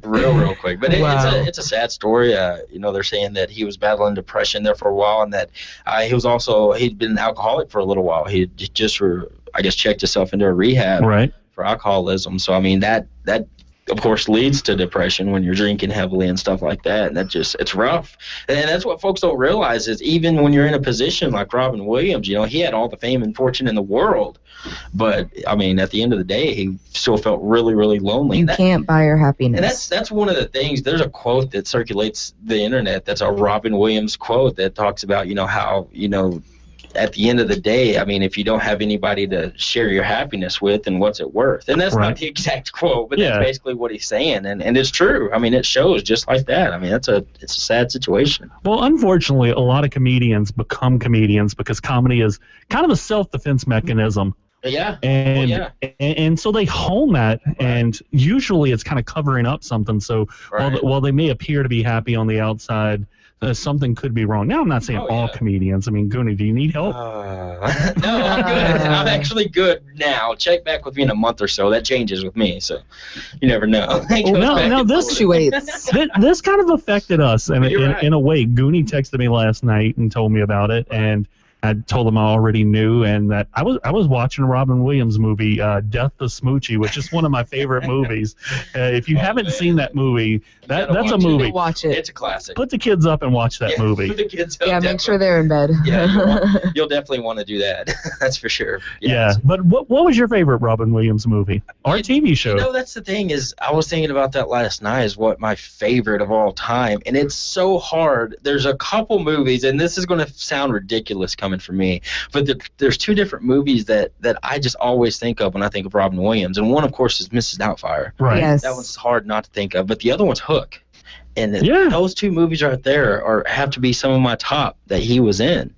real quick. But it's a sad story. They're saying that he was battling depression there for a while, and that he'd been an alcoholic for a little while. He just I guess checked himself into a rehab for alcoholism. So I mean that of course leads to depression when you're drinking heavily and stuff like that, and it's rough. And that's what folks don't realize is even when you're in a position like Robin Williams, he had all the fame and fortune in the world, but I mean at the end of the day he still felt really, really lonely. You can't buy your happiness. And that's one of the things. There's a quote that circulates the internet that's a Robin Williams quote that talks about how at the end of the day, I mean, if you don't have anybody to share your happiness with, then what's it worth? And that's not the exact quote, but that's basically what he's saying, and it's true. I mean, it shows just like that. I mean, it's a sad situation. Well, unfortunately, a lot of comedians become comedians because comedy is kind of a self-defense mechanism. Yeah. And so they hone that, and usually it's kind of covering up something. So while they may appear to be happy on the outside, something could be wrong. Now, I'm not saying all comedians. I mean, Gooney, do you need help? No, I'm good. I'm actually good now. Check back with me in a month or so. That changes with me, so you never know. This kind of affected us in a way. Gooney texted me last night and told me about it, and I told him I already knew, and that I was watching a Robin Williams movie, Death to Smoochie, which is one of my favorite movies. If you haven't seen that movie, that's a movie. Watch it. It's a classic. Put the kids up and watch that movie. Put the kids up, make sure they're in bed. You'll definitely want to do that. That's for sure. Yeah, but what was your favorite Robin Williams movie or TV show? That's the thing is, I was thinking about that last night. Is what my favorite of all time, and it's so hard. There's a couple movies, and this is going to sound ridiculous coming from me, but there's two different movies that I just always think of when I think of Robin Williams, and one of course is Mrs. Doubtfire. Right. Yes. That one's hard not to think of, but the other one's Hook, and those two movies right there have to be some of my top that he was in.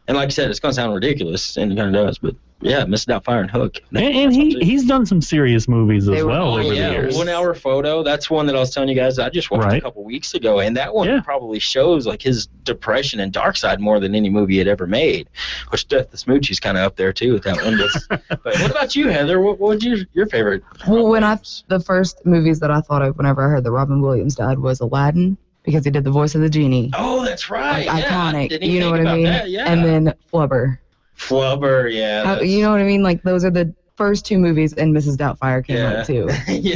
And like I said, it's going to sound ridiculous, and it kind of does, but yeah, Mrs. Doubtfire and Hook. And he's done some serious movies as well over the years. 1 Hour Photo. That's one that I was telling you guys I just watched a couple weeks ago, and that one probably shows like his depression and dark side more than any movie he'd ever made. Which Death to Smoochie's kind of up there too with that one. But what about you, Heather? What was your favorite? Well, the first movies that I thought of whenever I heard that Robin Williams died was Aladdin, because he did the voice of the genie. Oh, that's right. Iconic. You know what I mean? That, yeah. And then Flubber. You know what I mean? Like, those are the first two movies, and Mrs. Doubtfire came out too.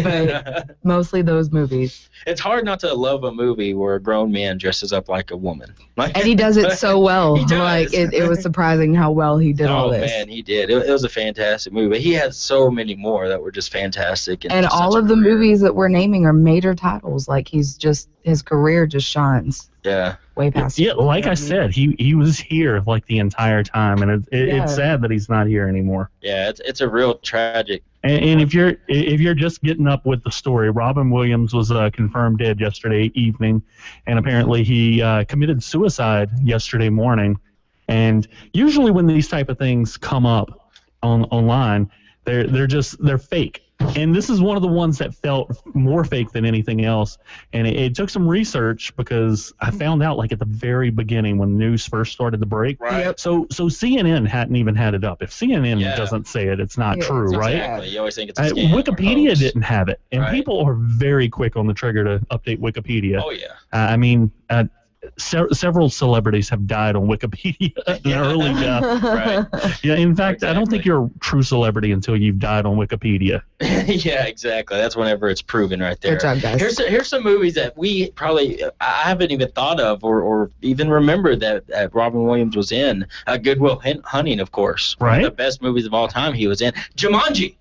But mostly those movies. It's hard not to love a movie where a grown man dresses up like a woman. And he does it so well. He does. Like, it was surprising how well he did all this. Oh, man, he did. It was a fantastic movie. But he had so many more that were just fantastic. And all of the movies that we're naming are major titles. Like, his career just shines. Yeah. Way past. Yeah, like I said, he was here like the entire time, and it's sad that he's not here anymore. Yeah, it's a real tragic. And if you're just getting up with the story, Robin Williams was confirmed dead yesterday evening, and apparently he committed suicide yesterday morning. And usually when these type of things come up online, they're fake. And this is one of the ones that felt more fake than anything else. And it took some research, because I found out like at the very beginning when news first started to break. Right. Yep. So CNN hadn't even had it up. If CNN doesn't say it, it's not true, right? Exactly. You always think it's a scam. Wikipedia didn't have it. And people are very quick on the trigger to update Wikipedia. Oh, yeah. I mean, several celebrities have died on Wikipedia in early death. Right. Yeah. In fact, I don't think you're a true celebrity until you've died on Wikipedia. Yeah, exactly. That's whenever it's proven right there. Good job, guys. Here's some movies that I haven't even thought of or even remembered that Robin Williams was in. Good Will Hunting, of course. Right. One of the best movies of all time he was in. Jumanji.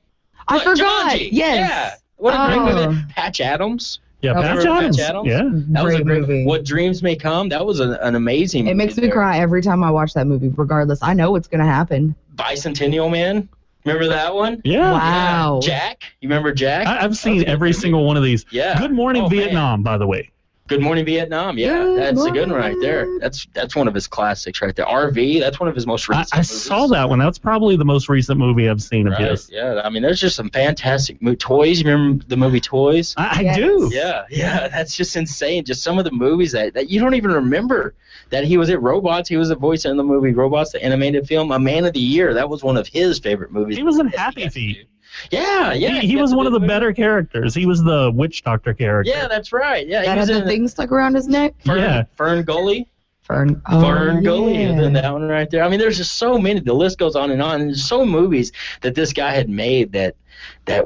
I forgot. Jumanji. Yes. Yeah. What a great movie. Patch Adams. Yeah, Patch Adams. Yeah. That was a great movie. What Dreams May Come. That was an amazing movie. It makes me cry every time I watch that movie, regardless. I know what's going to happen. Bicentennial Man. Remember that one? Yeah. Wow. Jack. You remember Jack? I've seen every single one of these. Yeah. Good Morning Vietnam, by the way. Good Morning Vietnam. Yeah, that's a good one right there. That's one of his classics right there. RV. That's one of his most recent I movies. saw that one. That's probably the most recent movie I've seen of his. Yeah. I mean, there's just some fantastic Toys. You remember the movie Toys? I do. Yeah. That's just insane. Just some of the movies that you don't even remember that he was at Robots. He was a voice in the movie Robots, the animated film. A Man of the Year. That was one of his favorite movies. He was in Happy Feet. Yeah. He was one of the better characters. He was the witch doctor character. Yeah, that's right. Yeah, that had the thing stuck around his neck. Fern Gully. Fern Gully, and then that one right there. I mean, there's just so many. The list goes on, and there's so many movies that this guy had made that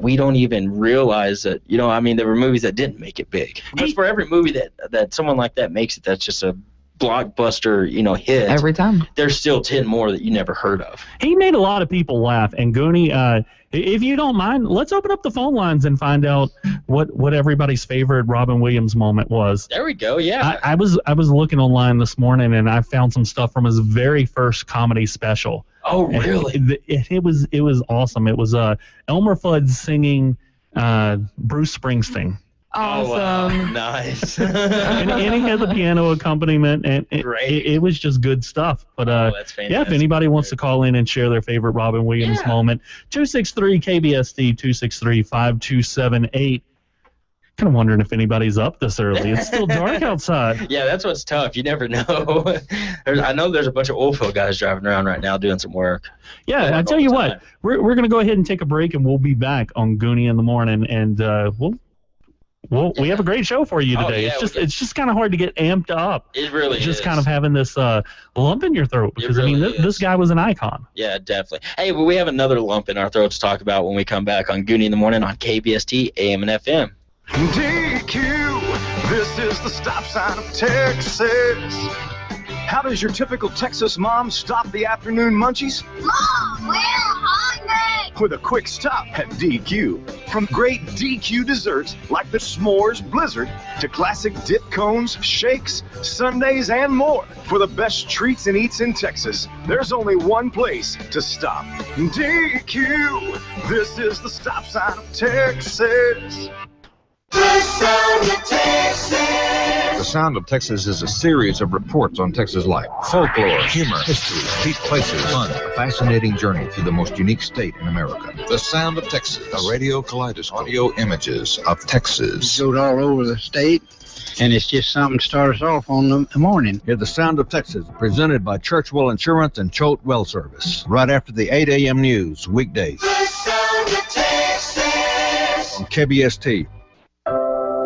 we don't even realize that. I mean, there were movies that didn't make it big. Because for every movie that someone like that makes it, that's just a blockbuster, hit. Every time. There's still 10 more that you never heard of. He made a lot of people laugh. And Gooney, if you don't mind, let's open up the phone lines and find out what everybody's favorite Robin Williams moment was. There we go. Yeah. I was looking online this morning and I found some stuff from his very first comedy special. Oh, really? It was awesome. It was Elmer Fudd singing Bruce Springsteen. Awesome. Oh, wow. Nice. and he had the piano accompaniment, and it was just good stuff. But that's fantastic. Yeah, if anybody wants to call in and share their favorite Robin Williams moment, 263-KBSD, 263-5278. Kind of wondering if anybody's up this early. It's still dark outside. Yeah, that's what's tough. You never know. I know there's a bunch of oil field guys driving around right now doing some work. Yeah, I tell you what, we're going to go ahead and take a break, and we'll be back on Gooney in the Morning, and we have a great show for you today. It's just kind of hard to get amped up. It really is. Just kind of having this lump in your throat because this guy was an icon. Yeah, definitely. Hey, well, we have another lump in our throat to talk about when we come back on Gooney in the Morning on KBST AM and FM. DQ, this is the stop sign of Texas. How does your typical Texas mom stop the afternoon munchies? Mom, we're hungry! With a quick stop at DQ. From great DQ desserts like the S'mores Blizzard to classic dip cones, shakes, sundaes, and more. For the best treats and eats in Texas, there's only one place to stop. DQ, this is the stop sign of Texas. The Sound of Texas! The Sound of Texas is a series of reports on Texas life, folklore, humor, history, deep places, fun, a fascinating journey through the most unique state in America. The Sound of Texas, a radio kaleidoscope, audio images of Texas. It goes all over the state, and it's just something to start us off on the morning. Hear The Sound of Texas, presented by Churchwell Insurance and Choate Well Service, right after the 8 a.m. news, weekdays. The Sound of Texas! On KBST.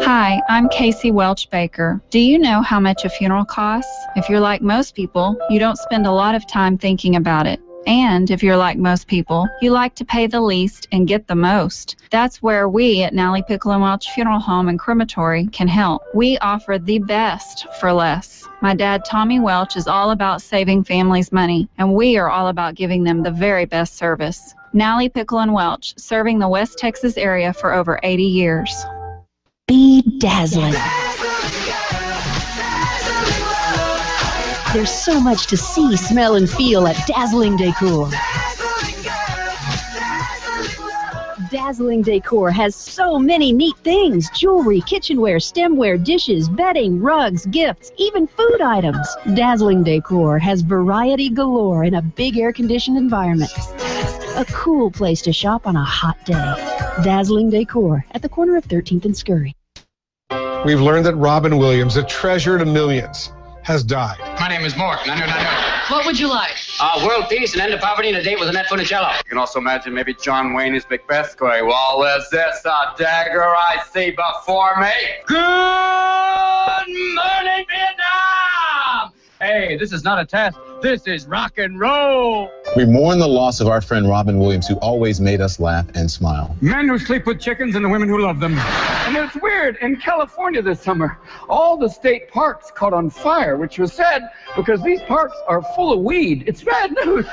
Hi, I'm Casey Welch Baker. Do you know how much a funeral costs? If you're like most people, you don't spend a lot of time thinking about it. And if you're like most people, you like to pay the least and get the most. That's where we at Nally Pickle and Welch Funeral Home and Crematory can help. We offer the best for less. My dad, Tommy Welch, is all about saving families money, and we are all about giving them the very best service. Nally Pickle and Welch, serving the West Texas area for over 80 years. Be dazzling. There's so much to see, smell, and feel at Dazzling Decor. Dazzling Decor has so many neat things: jewelry, kitchenware, stemware, dishes, bedding, rugs, gifts, even food items. Dazzling Decor has variety galore in a big air-conditioned environment. A cool place to shop on a hot day. Dazzling Decor at the corner of 13th and Scurry. We've learned that Robin Williams, a treasure to millions, has died. My name is Mork. No. What would you like? World peace, an end to poverty, and a date with Annette Funicello. You can also imagine maybe John Wayne as Macbeth going, "Well, is this a dagger I see before me? Good morning, Vietnam!" Hey, this is not a test. This is rock and roll. We mourn the loss of our friend Robin Williams, who always made us laugh and smile. Men who sleep with chickens and the women who love them. And it's weird, in California this summer, all the state parks caught on fire, which was sad because these parks are full of weed. It's bad news.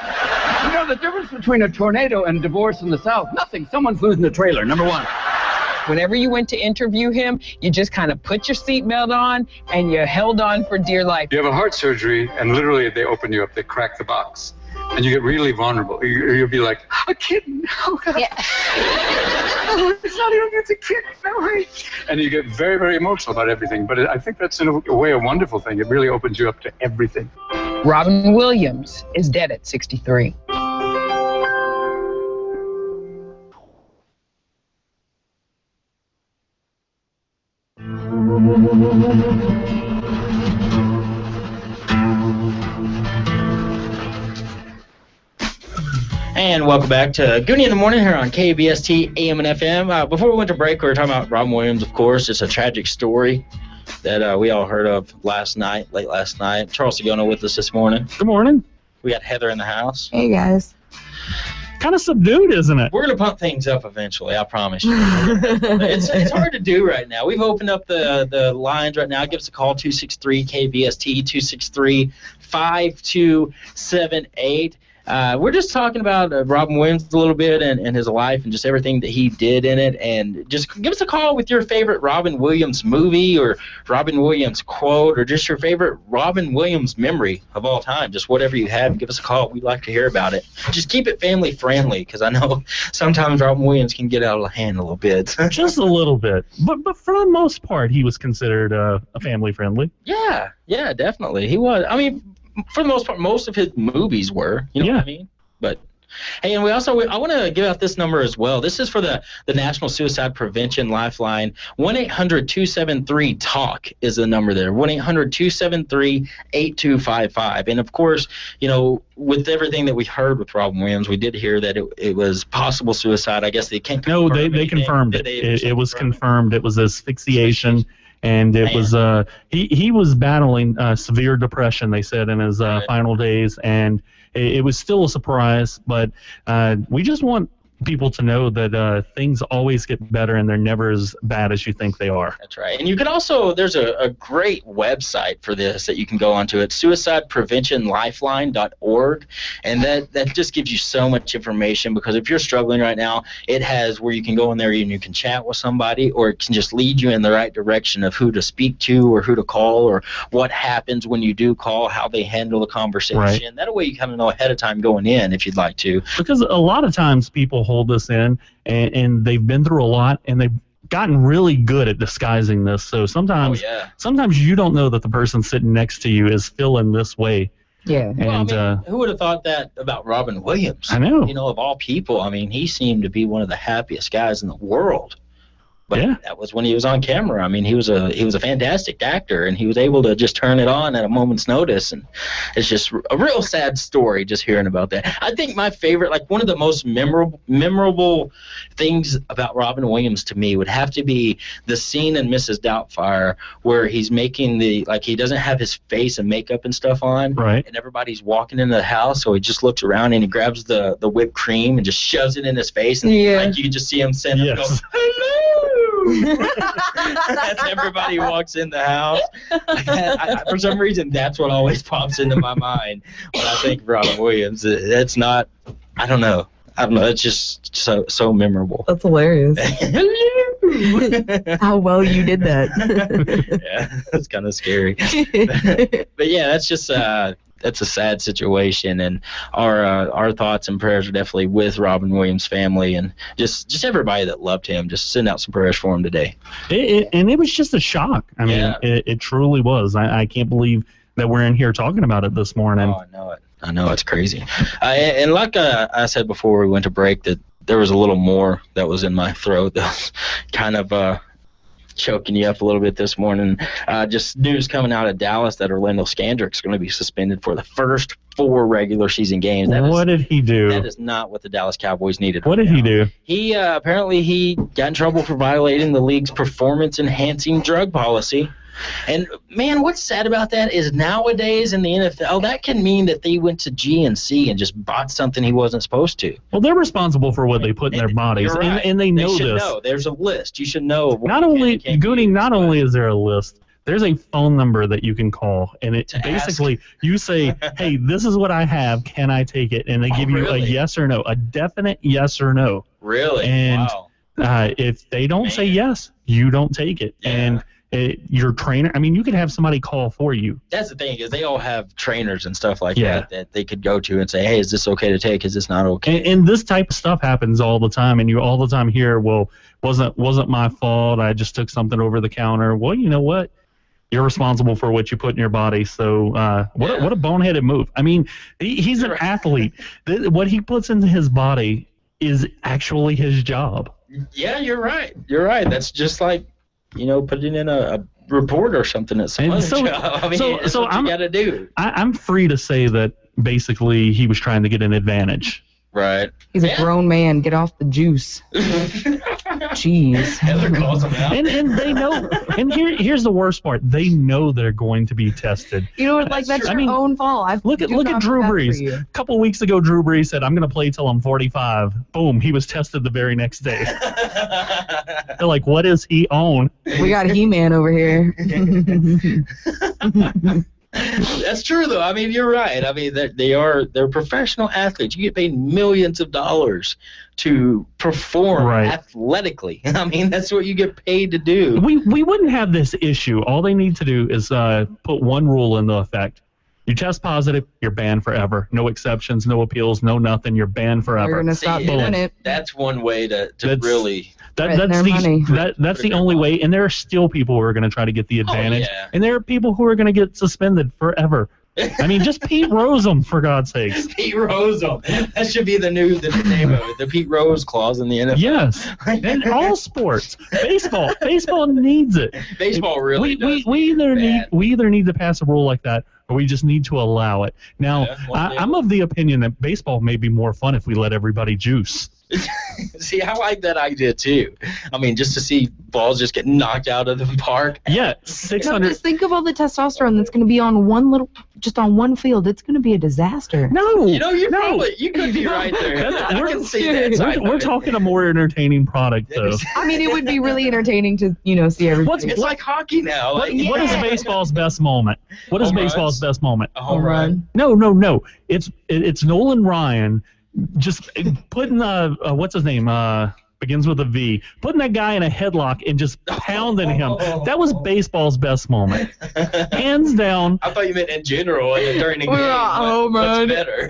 You know the difference between a tornado and divorce in the South? Nothing. Someone's losing a trailer, number one. Whenever you went to interview him, you just kind of put your seatbelt on and you held on for dear life. You have a heart surgery, and literally they open you up, they crack the box, and you get really vulnerable. You'll be like, a kitten. Oh, God. Yeah. Oh, it's not even, it's a kitten. No, and you get very, very emotional about everything. But I think that's in a way a wonderful thing. It really opens you up to everything. Robin Williams is dead at 63. And welcome back to Gooney in the Morning here on KBST AM and FM. Before we went to break, we were talking about Robin Williams, of course. It's a tragic story that we all heard of late last night. Charles Sagona with us this morning. Good morning. We got Heather in the house. Hey, guys. Kind of subdued, isn't it? We're going to pump things up eventually, I promise you. It's hard to do right now. We've opened up the lines right now. Give us a call, 263-KBST, 263-5278. We're just talking about Robin Williams a little bit and his life and just everything that he did in it. And just give us a call with your favorite Robin Williams movie or Robin Williams quote or just your favorite Robin Williams memory of all time. Just whatever you have, give us a call. We'd like to hear about it. Just keep it family friendly because I know sometimes Robin Williams can get out of hand a little bit. Just a little bit. But for the most part, he was considered a family friendly. Yeah, definitely. He was. I mean, for the most part, most of his movies were, you know what I mean? But, hey, and I want to give out this number as well. This is for the National Suicide Prevention Lifeline. 1-800-273-TALK is the number there. 1-800-273-8255. And, of course, you know, with everything that we heard with Robin Williams, we did hear that it was possible suicide. I guess they can't confirm. No, they confirmed it. It was confirmed. It was asphyxiation. And it was he was battling severe depression, they said, in his final days, and it was still a surprise. But we just want people to know that things always get better, and they're never as bad as you think they are. That's right. And you can also, there's a great website for this that you can go onto. It's suicidepreventionlifeline.org, and that just gives you so much information because if you're struggling right now, it has where you can go in there and you can chat with somebody, or it can just lead you in the right direction of who to speak to or who to call or what happens when you do call, how they handle the conversation. Right. That way you kind of know ahead of time going in if you'd like to. Because a lot of times people hold this in and they've been through a lot and they've gotten really good at disguising this. So sometimes you don't know that the person sitting next to you is feeling this way. Yeah. And who would have thought that about Robin Williams? I know. You know, of all people, I mean, he seemed to be one of the happiest guys in the world. But that was when he was on camera. I mean, he was a fantastic actor, and he was able to just turn it on at a moment's notice. And it's just a real sad story just hearing about that. I think my favorite, like one of the most memorable things about Robin Williams to me would have to be the scene in Mrs. Doubtfire where he's making he doesn't have his face and makeup and stuff on. Right. And everybody's walking into the house, so he just looks around and he grabs the whipped cream and just shoves it in his face. And like you just see him send him go, hello! That's everybody walks in the house. For some reason, that's what always pops into my mind when I think of Robin Williams. It's not, I don't know. It's just so memorable. That's hilarious. How well you did that. Yeah, that's kind of scary. But yeah, that's just that's a sad situation, and our thoughts and prayers are definitely with Robin Williams' family and just everybody that loved him. Just send out some prayers for him today. And it was just a shock. I mean, it truly was. I can't believe that we're in here talking about it this morning. Oh, I know it's crazy. And like I said before we went to break, that there was a little more that was in my throat that was kind of choking you up a little bit this morning. Just news coming out of Dallas that Orlando Scandrick's going to be suspended for the first 4 regular season games. What did he do? That is not what the Dallas Cowboys needed. What did he do? He apparently he got in trouble for violating the league's performance-enhancing drug policy. And, man, what's sad about that is nowadays in the NFL, that can mean that they went to GNC and just bought something he wasn't supposed to. Well, they're responsible for what they put in their bodies, right. and they know should this. Know. There's a list. You should know. Not only is there a list, there's a phone number that you can call, and it basically you say, hey, this is what I have. Can I take it? And they give you a yes or no, a definite yes or no. Really? And if they don't say yes, you don't take it. Yeah. And your trainer, I mean, you could have somebody call for you. That's the thing, is they all have trainers and stuff like that they could go to and say, hey, is this okay to take? Is this not okay? And this type of stuff happens all the time, and you all the time hear, well, wasn't my fault. I just took something over the counter. Well, you know what? You're responsible for what you put in your body. So what a boneheaded move. I mean, he's an athlete. What he puts into his body is actually his job. Yeah, you're right. You're right. That's just like, putting in a report or something at some other job. I mean, that's what you got to do. I'm free to say that basically he was trying to get an advantage. Right. He's a grown man. Get off the juice. Jeez. Heather calls him out. And they know. And here's the worst part. They know they're going to be tested. You know, like that's your own fault. Look at Drew Brees. A couple weeks ago, Drew Brees said, "I'm going to play till I'm 45." Boom, he was tested the very next day. They're like, "What is he on?" We got He-Man over here. That's true, though. I mean, you're right. I mean, they're professional athletes. You get paid millions of dollars to perform athletically. I mean, that's what you get paid to do. We wouldn't have this issue. All they need to do is put one rule into effect. You test positive, you're banned forever. No exceptions, no appeals, no nothing. You're banned forever. You're gonna stop doing it. That's one way to really. That's the only way. And there are still people who are going to try to get the advantage. Oh, yeah. And there are people who are going to get suspended forever. I mean, just Pete Rose them, for God's sakes. Pete Rose them. That should be the name of it. The Pete Rose clause in the NFL. Yes. And all sports. Baseball needs it. Baseball really does. We either need to pass a rule like that, or we just need to allow it. Now, I'm of the opinion that baseball may be more fun if we let everybody juice. See, I like that idea too. I mean, just to see balls just get knocked out of the park. Yeah, 600. No, just think of all the testosterone that's going to be on one field. It's going to be a disaster. No, you could be right there. I can see that. We're talking a more entertaining product, though. I mean, it would be really entertaining to see everybody. It's like hockey now. What is baseball's best moment? What is baseball's best moment? A home run. No. It's Nolan Ryan. Just putting what's his name? Begins with a V. Putting that guy in a headlock and just pounding him. That was baseball's best moment, hands down. I thought you meant in general during the game. What's better?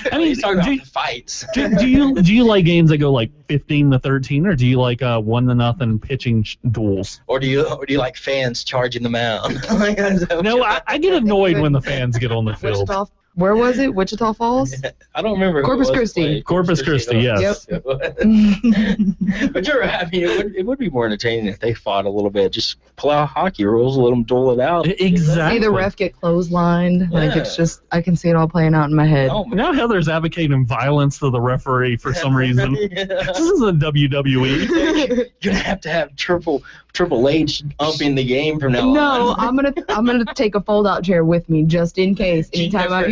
I mean, he's talking about fights. Do you like games that go like 15-13, or do you like 1-0 pitching duels? Or do you like fans charging the mound? No, I get annoyed when the fans get on the field. Where was it? Wichita Falls? I don't remember. Corpus Christi. Corpus Christi, yes. Yep. But you're right. I mean, it would be more entertaining if they fought a little bit. Just pull out hockey rules, let them duel it out. Exactly. See the ref get clotheslined. Like, it's just, I can see it all playing out in my head. Oh, now Heather's advocating violence to the referee for some reason. This isn't WWE. You're going to have Triple H umping the game from now on. No, I'm gonna take a fold-out chair with me just in case. Anytime I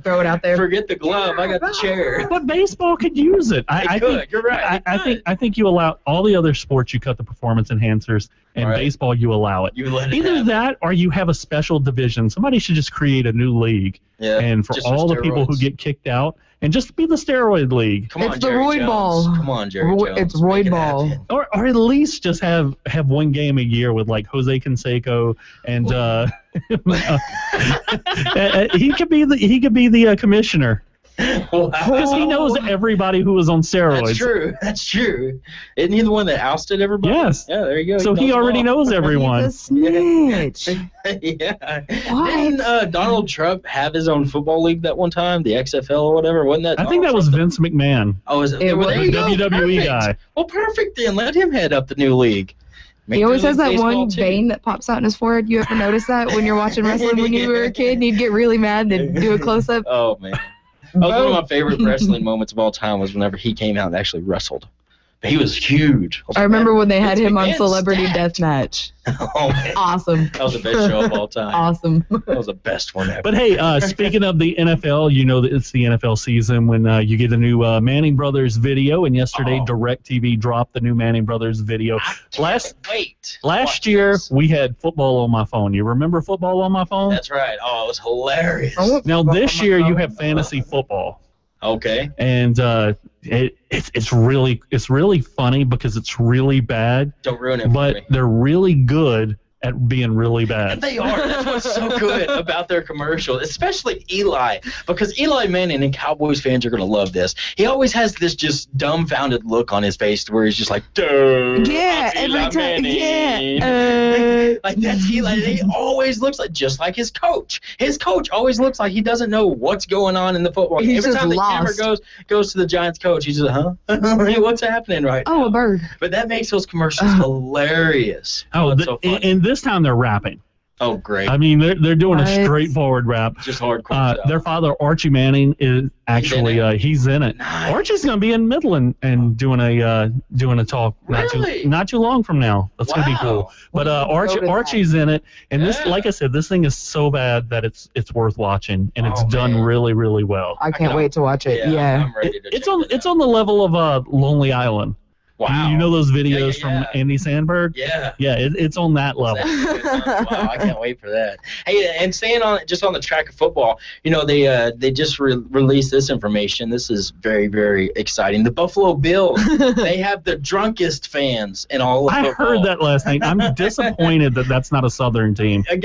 throw it out there. Forget the glove. I got the chair. But baseball could use it. I think you're right. I think you allow all the other sports. You cut the performance enhancers, and baseball you allow it. You let it Either that, or you have a special division. Somebody should just create a new league. Yeah. And for all the people who get kicked out. And just be the steroid league. Come on, it's the Roid Ball. Come on, Jerry Jones. It's Roid Ball. Or at least just have one game a year with like Jose Canseco and he could be the commissioner. Because he knows everybody who was on steroids. That's true. Isn't he the one that ousted everybody? Yes. Yeah, there you go. So he already knows everyone. He's a snitch. Yeah. What? Didn't Donald Trump have his own football league that one time, the XFL or whatever? Wasn't that? I think that was Vince McMahon. Oh, was it? It was There you go. WWE Perfect. guy. Well, perfect then. Let him head up the new league. He always has that one vein that pops out in his forehead. You ever notice that when you're watching wrestling when you were a kid and you'd get really mad and do a close-up? Oh, man. That was one of my favorite wrestling moments of all time was whenever he came out and actually wrestled. But he was huge. I remember when they had him on Celebrity Deathmatch. Oh, man. Awesome. That was the best show of all time. Awesome. That was the best one ever. But hey, speaking of the NFL, you know that it's the NFL season when you get a new Manning Brothers video, and yesterday DirecTV dropped the new Manning Brothers video. Last year, we had football on my phone. You remember football on my phone? That's right. Oh, it was hilarious. Now this year, you have fantasy football. Okay. And it's really funny because it's really bad. Don't ruin it for But me. they're really good at being really bad. And they are. That's what's so good about their commercial, especially Eli, because Eli Manning and Cowboys fans are going to love this. He always has this just dumbfounded look on his face where he's just like, dude. Yeah, every time. Yeah. Like that's Eli. He always looks like just like his coach. His coach always looks like he doesn't know what's going on in the football. He's Every just time the lost. camera goes to the Giants coach, he's just hey, what's happening right now? Oh, a bird. But that makes those commercials hilarious. Oh, it's so funny. and this time they're rapping. Oh, great. I mean, they're doing a straightforward rap. Just hardcore. Their father, Archie Manning, is actually he's in it. Nice. Archie's going to be in Midland and doing a talk not too long from now. That's going to be cool. But Archie's in it, and this, like I said, this thing is so bad that it's worth watching, and it's done really, really well. I can't wait to watch it. Yeah. It's on the level of Lonely Island. Wow. You know those videos from Andy Sandberg? Yeah. Yeah, it's on that level. Wow, I can't wait for that. Hey, and staying on the track of football, they just released this information. This is very, very exciting. The Buffalo Bills, they have the drunkest fans in all of football. I heard that last night. I'm disappointed that that's not a Southern team. A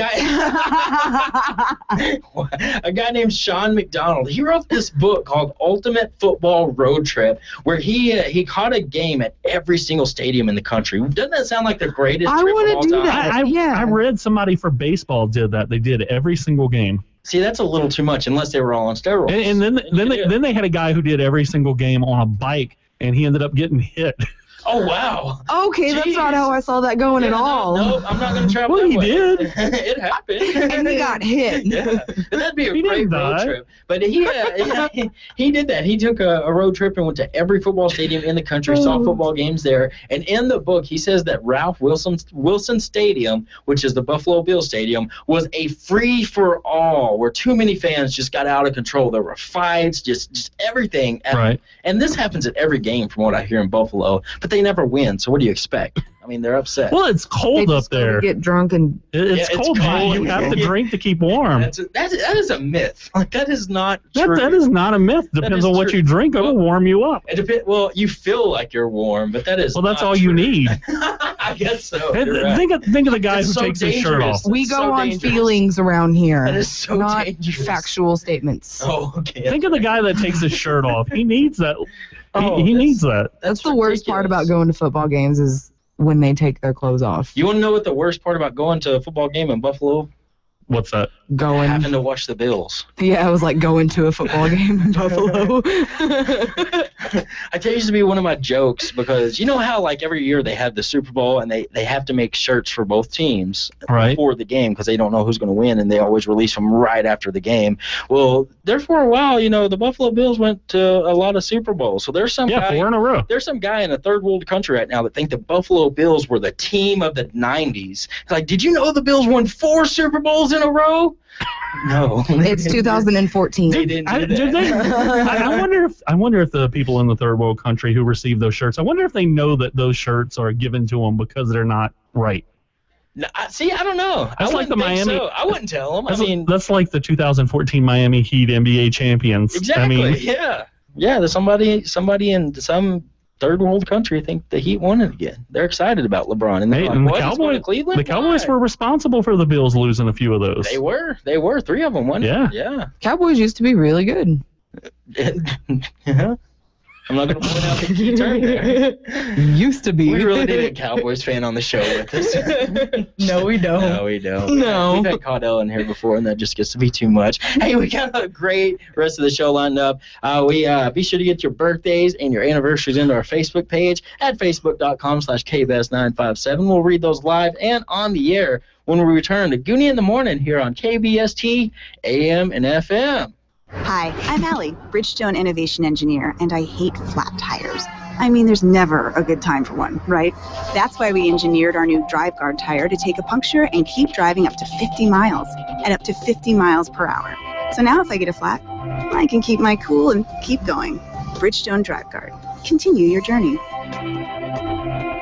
guy named Sean McDonald, he wrote this book called Ultimate Football Road Trip, where he caught a game at every single stadium in the country. Doesn't that sound like the greatest trip of all time? I read somebody for baseball did that. They did every single game. See, that's a little too much, unless they were all on steroids. And then they had a guy who did every single game on a bike, and he ended up getting hit. Oh, wow. Okay, that's not how I saw that going at all. No, I'm not going to travel that way. Well, he did. It happened. And he got hit. Yeah. That'd be a great road trip. But he did that. He took a road trip and went to every football stadium in the country, saw football games there. And in the book, he says that Ralph Wilson Stadium, which is the Buffalo Bills Stadium, was a free-for-all where too many fans just got out of control. There were fights, just everything. Right. And this happens at every game from what I hear in Buffalo. But they never win, so what do you expect? I mean, they're upset. Well, it's cold up there. They get drunk and it's cold. You have to drink to keep warm. That is a myth. Like, that is not true. That is not a myth. Depends on what you drink. It'll warm you up. Well, you feel like you're warm, but that is that's not all true. you need. I guess so. Think of the guy who takes his shirt off. We go on feelings around here. That is so not dangerous. Factual statements. Oh, okay. Think of the guy that takes his shirt off. He needs that. He needs that. That's the worst part about going to football games is when they take their clothes off. You want to know what the worst part about going to a football game in Buffalo? What's that? Having to watch the Bills. Yeah, I was like going to a football game in Buffalo. That used to be one of my jokes because you know how like every year they have the Super Bowl and they have to make shirts for both teams before the game because they don't know who's going to win and they always release them right after the game. Well, there for a while, the Buffalo Bills went to a lot of Super Bowls. So there's some guy 4 in a row. There's some guy in a third world country right now that think the Buffalo Bills were the team of the 90s. Like, did you know the Bills won 4 Super Bowls in a row? No. It's 2014. They didn't do that. I wonder if the people in the third world country who receive those shirts, I wonder if they know that those shirts are given to them because they're not right. No, see, I don't know. That's like the Miami. So. I wouldn't tell them. That's like the 2014 Miami Heat NBA champions. Exactly. Yeah. There's somebody in some third world country think the Heat won it again. They're excited about LeBron, and they're the Cowboys were responsible for the Bills losing a few of those. They were 3 of them, wasn't it? Yeah. Cowboys used to be really good. Yeah. I'm not going to point out the key term there. Used to be. We really need a Cowboys fan on the show with us. No, we don't. No, we don't. No. We've had Caudell in here before, and that just gets to be too much. Hey, we got a great rest of the show lined up. Be sure to get your birthdays and your anniversaries into our Facebook page at facebook.com/KBS957. We'll read those live and on the air when we return to Gooney in the Morning here on KBST AM and FM. Hi, I'm Allie, Bridgestone Innovation Engineer, and I hate flat tires. I mean, there's never a good time for one, right? That's why we engineered our new Drive Guard tire to take a puncture and keep driving up to 50 miles, and up to 50 miles per hour. So now if I get a flat, I can keep my cool and keep going. Bridgestone Drive Guard. Continue your journey.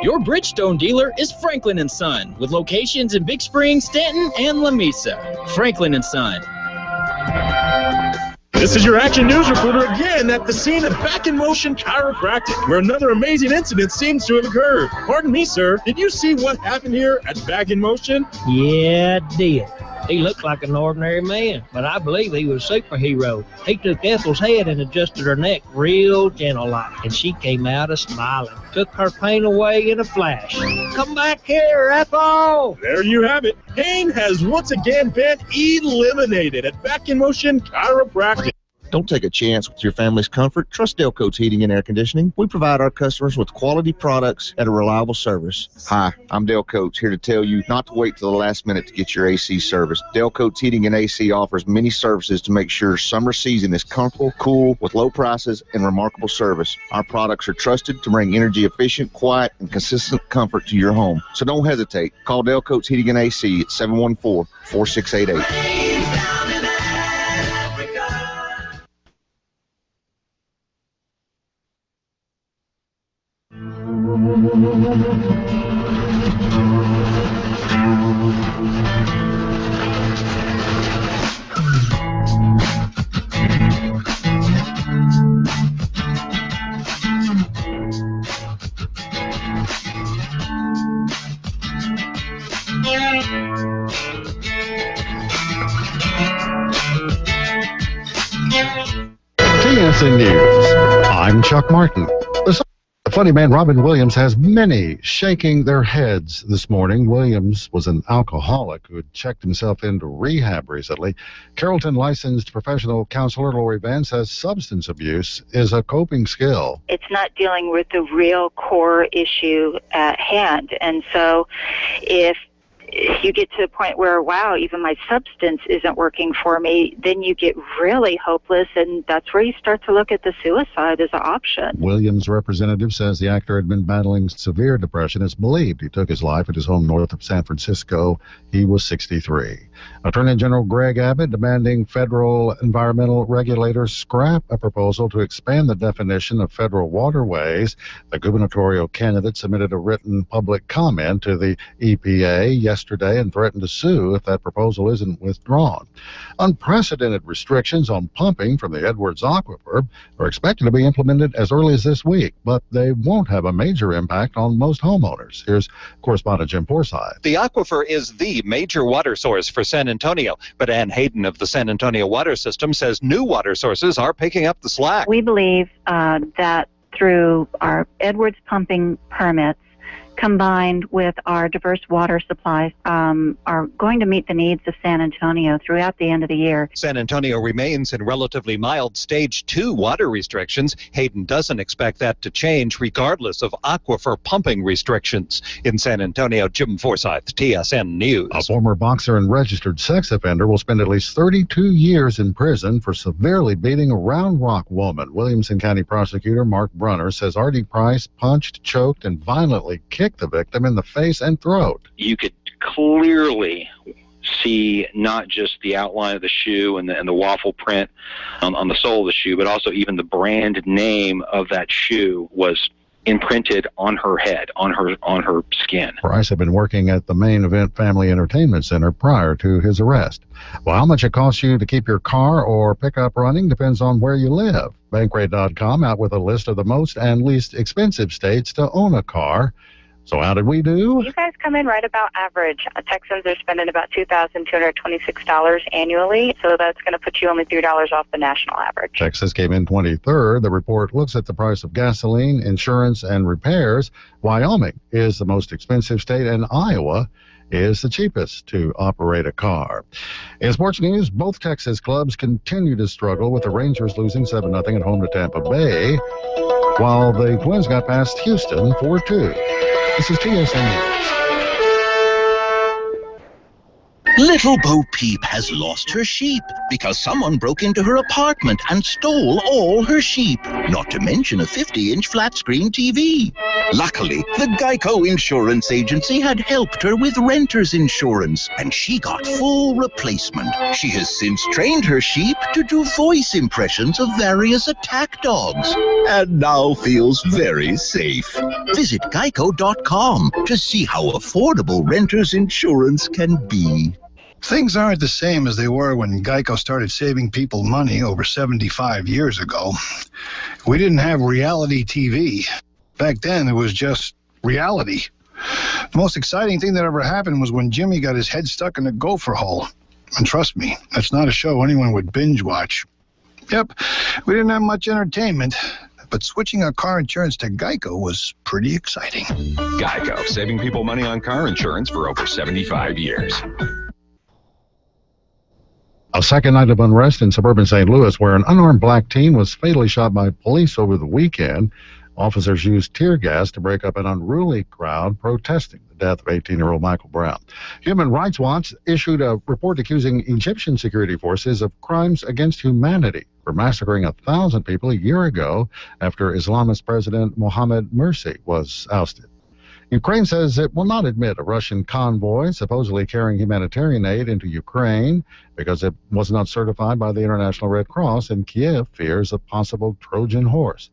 Your Bridgestone dealer is Franklin & Son, with locations in Big Spring, Stanton, and La Mesa. Franklin & Son. This is your Action News reporter again at the scene of Back in Motion Chiropractic, where another amazing incident seems to have occurred. Pardon me, sir, did you see what happened here at Back in Motion? Yeah, I did. He looked like an ordinary man, but I believe he was a superhero. He took Ethel's head and adjusted her neck real gentle-like, and she came out a-smiling. Took her pain away in a flash. Come back here, Ethel! There you have it. Pain has once again been eliminated at Back in Motion Chiropractic. Don't take a chance with your family's comfort. Trust Delcoats Heating and Air Conditioning. We provide our customers with quality products at a reliable service. Hi, I'm Delcoats, here to tell you not to wait till the last minute to get your AC service. Delcoats Heating and AC offers many services to make sure summer season is comfortable, cool, with low prices and remarkable service. Our products are trusted to bring energy efficient, quiet, and consistent comfort to your home. So don't hesitate. Call Delcoats Heating and AC at 714-4688. TSN News. I'm Chuck Martin. The funny man Robin Williams has many shaking their heads this morning. Williams was an alcoholic who had checked himself into rehab recently. Carrollton licensed professional counselor Lori Vann says substance abuse is a coping skill. It's not dealing with the real core issue at hand. And so if you get to the point where, wow, even my substance isn't working for me, then you get really hopeless, and that's where you start to look at the suicide as an option. Williams' representative says the actor had been battling severe depression. It's believed he took his life at his home north of San Francisco. He was 63. Attorney General Greg Abbott demanding federal environmental regulators scrap a proposal to expand the definition of federal waterways. The gubernatorial candidate submitted a written public comment to the EPA yesterday and threatened to sue if that proposal isn't withdrawn. Unprecedented restrictions on pumping from the Edwards Aquifer are expected to be implemented as early as this week, but they won't have a major impact on most homeowners. Here's correspondent Jim Forsyth. The aquifer is the major water source for San Antonio, but Ann Hayden of the San Antonio Water System says new water sources are picking up the slack. We believe that through our Edwards pumping permits, combined with our diverse water supplies, are going to meet the needs of San Antonio throughout the end of the year. San Antonio remains in relatively mild Stage 2 water restrictions. Hayden doesn't expect that to change regardless of aquifer pumping restrictions. In San Antonio, Jim Forsyth, TSN News. A former boxer and registered sex offender will spend at least 32 years in prison for severely beating a Round Rock woman. Williamson County prosecutor Mark Brunner says Artie Price punched, choked, and violently kicked the victim in the face and throat. You could clearly see not just the outline of the shoe and the waffle print on the sole of the shoe, but also even the brand name of that shoe was imprinted on her head, on her skin. Price had been working at the Main Event Family Entertainment Center prior to his arrest. Well, how much it costs you to keep your car or pickup running depends on where you live. Bankrate.com out with a list of the most and least expensive states to own a car. So how did we do? You guys come in right about average. Texans are spending about $2,226 annually, so that's going to put you only $3 off the national average. Texas came in 23rd. The report looks at the price of gasoline, insurance, and repairs. Wyoming is the most expensive state, and Iowa is the cheapest to operate a car. In sports news, both Texas clubs continue to struggle, with the Rangers losing 7-0 at home to Tampa Bay, while the Twins got past Houston 4-2. This is TSN News. Little Bo Peep has lost her sheep because someone broke into her apartment and stole all her sheep, not to mention a 50-inch flat-screen TV. Luckily, the Geico Insurance Agency had helped her with renter's insurance, and she got full replacement. She has since trained her sheep to do voice impressions of various attack dogs, and now feels very safe. Visit Geico.com to see how affordable renter's insurance can be. Things aren't the same as they were when Geico started saving people money over 75 years ago. We didn't have reality TV. Back then, it was just reality. The most exciting thing that ever happened was when Jimmy got his head stuck in a gopher hole. And trust me, that's not a show anyone would binge watch. Yep, we didn't have much entertainment, but switching our car insurance to Geico was pretty exciting. Geico, saving people money on car insurance for over 75 years. A second night of unrest in suburban St. Louis, where an unarmed black teen was fatally shot by police over the weekend. Officers used tear gas to break up an unruly crowd protesting the death of 18-year-old Michael Brown. Human Rights Watch issued a report accusing Egyptian security forces of crimes against humanity for massacring 1,000 people a year ago after Islamist President Mohamed Morsi was ousted. Ukraine says it will not admit a Russian convoy supposedly carrying humanitarian aid into Ukraine because it was not certified by the International Red Cross, and Kiev fears a possible Trojan horse.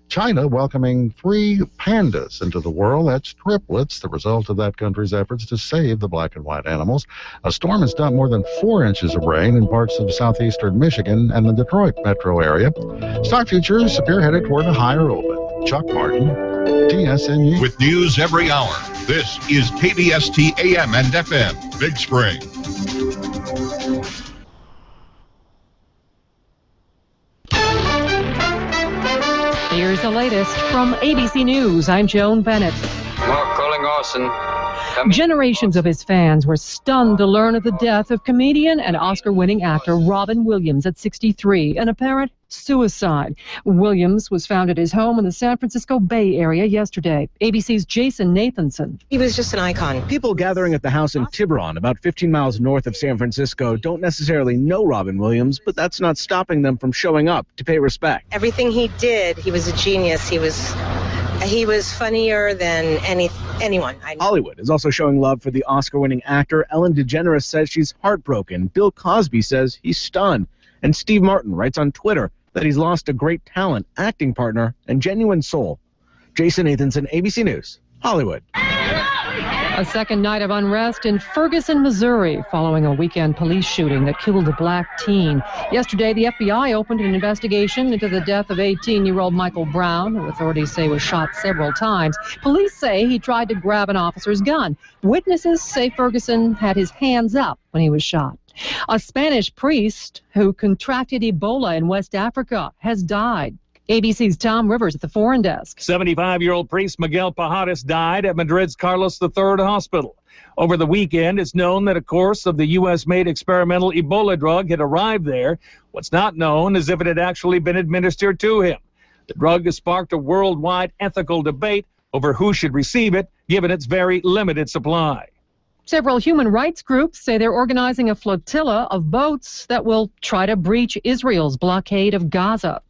China welcoming 3 pandas into the world. That's triplets, the result of that country's efforts to save the black and white animals. A storm has dumped more than 4 inches of rain in parts of southeastern Michigan and the Detroit metro area. Stock futures appear headed toward a higher open. Chuck Martin, TSNU. With news every hour, this is KBST AM and FM, Big Spring. Here's the latest from ABC News. I'm Joan Bennett. Mark calling Austin. Generations of his fans were stunned to learn of the death of comedian and Oscar-winning actor Robin Williams at 63, an apparent suicide. Williams was found at his home in the San Francisco Bay Area yesterday. ABC's Jason Nathanson. He was just an icon. People gathering at the house in Tiburon, about 15 miles north of San Francisco, don't necessarily know Robin Williams, but that's not stopping them from showing up to pay respect. Everything he did, he was a genius. He was funnier than anyone. Hollywood is also showing love for the Oscar-winning actor. Ellen DeGeneres says she's heartbroken. Bill Cosby says he's stunned. And Steve Martin writes on Twitter that he's lost a great talent, acting partner, and genuine soul. Jason Nathanson, ABC News, Hollywood. A second night of unrest in Ferguson, Missouri, following a weekend police shooting that killed a black teen. Yesterday, the FBI opened an investigation into the death of 18-year-old Michael Brown, who authorities say was shot several times. Police say he tried to grab an officer's gun. Witnesses say Ferguson had his hands up when he was shot. A Spanish priest who contracted Ebola in West Africa has died. ABC's Tom Rivers at the Foreign Desk. 75-year-old priest Miguel Pajares died at Madrid's Carlos III Hospital. Over the weekend, it's known that a course of the U.S.-made experimental Ebola drug had arrived there. What's not known is if it had actually been administered to him. The drug has sparked a worldwide ethical debate over who should receive it, given its very limited supply. Several human rights groups say they're organizing a flotilla of boats that will try to breach Israel's blockade of Gaza.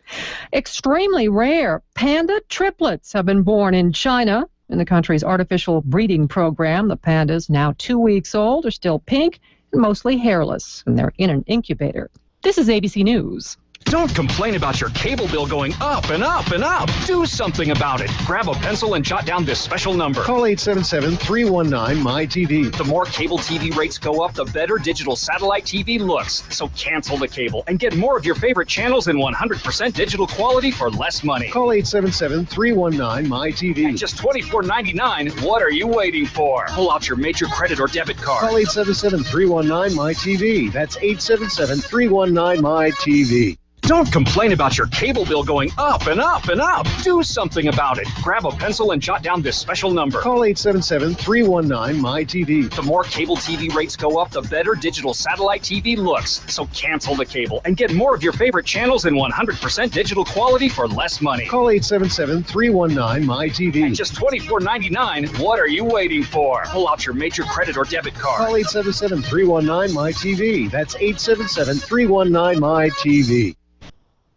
Extremely rare panda triplets have been born in China in the country's artificial breeding program. The pandas, now 2 weeks old, are still pink and mostly hairless, and they're in an incubator. This is ABC News. Don't complain about your cable bill going up and up and up. Do something about it. Grab a pencil and jot down this special number. Call 877-319-MY-TV. The more cable TV rates go up, the better digital satellite TV looks. So cancel the cable and get more of your favorite channels in 100% digital quality for less money. Call 877-319-MY-TV. At just $24.99, what are you waiting for? Pull out your major credit or debit card. Call 877-319-MY-TV. That's 877-319-MY-TV. Don't complain about your cable bill going up and up and up. Do something about it. Grab a pencil and jot down this special number. Call 877-319-MY-TV. The more cable TV rates go up, the better digital satellite TV looks. So cancel the cable and get more of your favorite channels in 100% digital quality for less money. Call 877-319-MY-TV. At just $24.99, what are you waiting for? Pull out your major credit or debit card. Call 877-319-MY-TV. That's 877-319-MY-TV.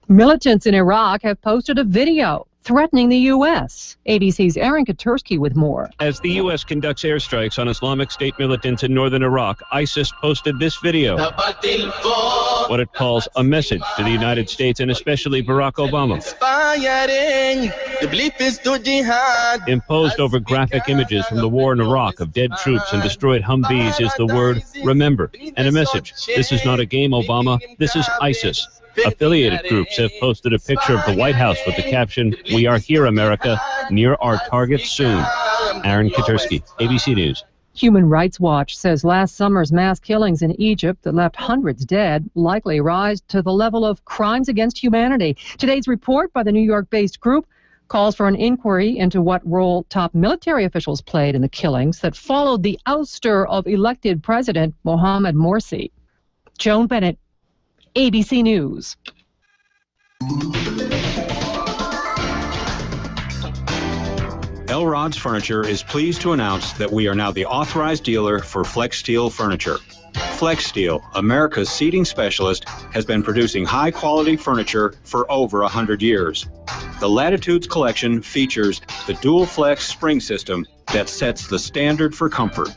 Militants in Iraq have posted a video threatening the U.S. ABC's Aaron Katursky with more. As the U.S. conducts airstrikes on Islamic State militants in northern Iraq, ISIS posted this video, what it calls a message to the United States and especially Barack Obama. Imposed over graphic images from the war in Iraq of dead troops and destroyed Humvees is the word remember and a message. This is not a game, Obama. This is ISIS. Affiliated groups have posted a picture of the White House with the caption, "We are here, America, near our target soon." Aaron Katursky, ABC News. Human Rights Watch says last summer's mass killings in Egypt that left hundreds dead likely rise to the level of crimes against humanity. Today's report by the New York-based group calls for an inquiry into what role top military officials played in the killings that followed the ouster of elected President Mohamed Morsi. Joan Bennett, ABC News. Elrod's Furniture is pleased to announce that we are now the authorized dealer for Flex Steel furniture. Flex Steel, America's seating specialist, has been producing high-quality furniture for over 100 years. The Latitudes collection features the Dual Flex spring system that sets the standard for comfort.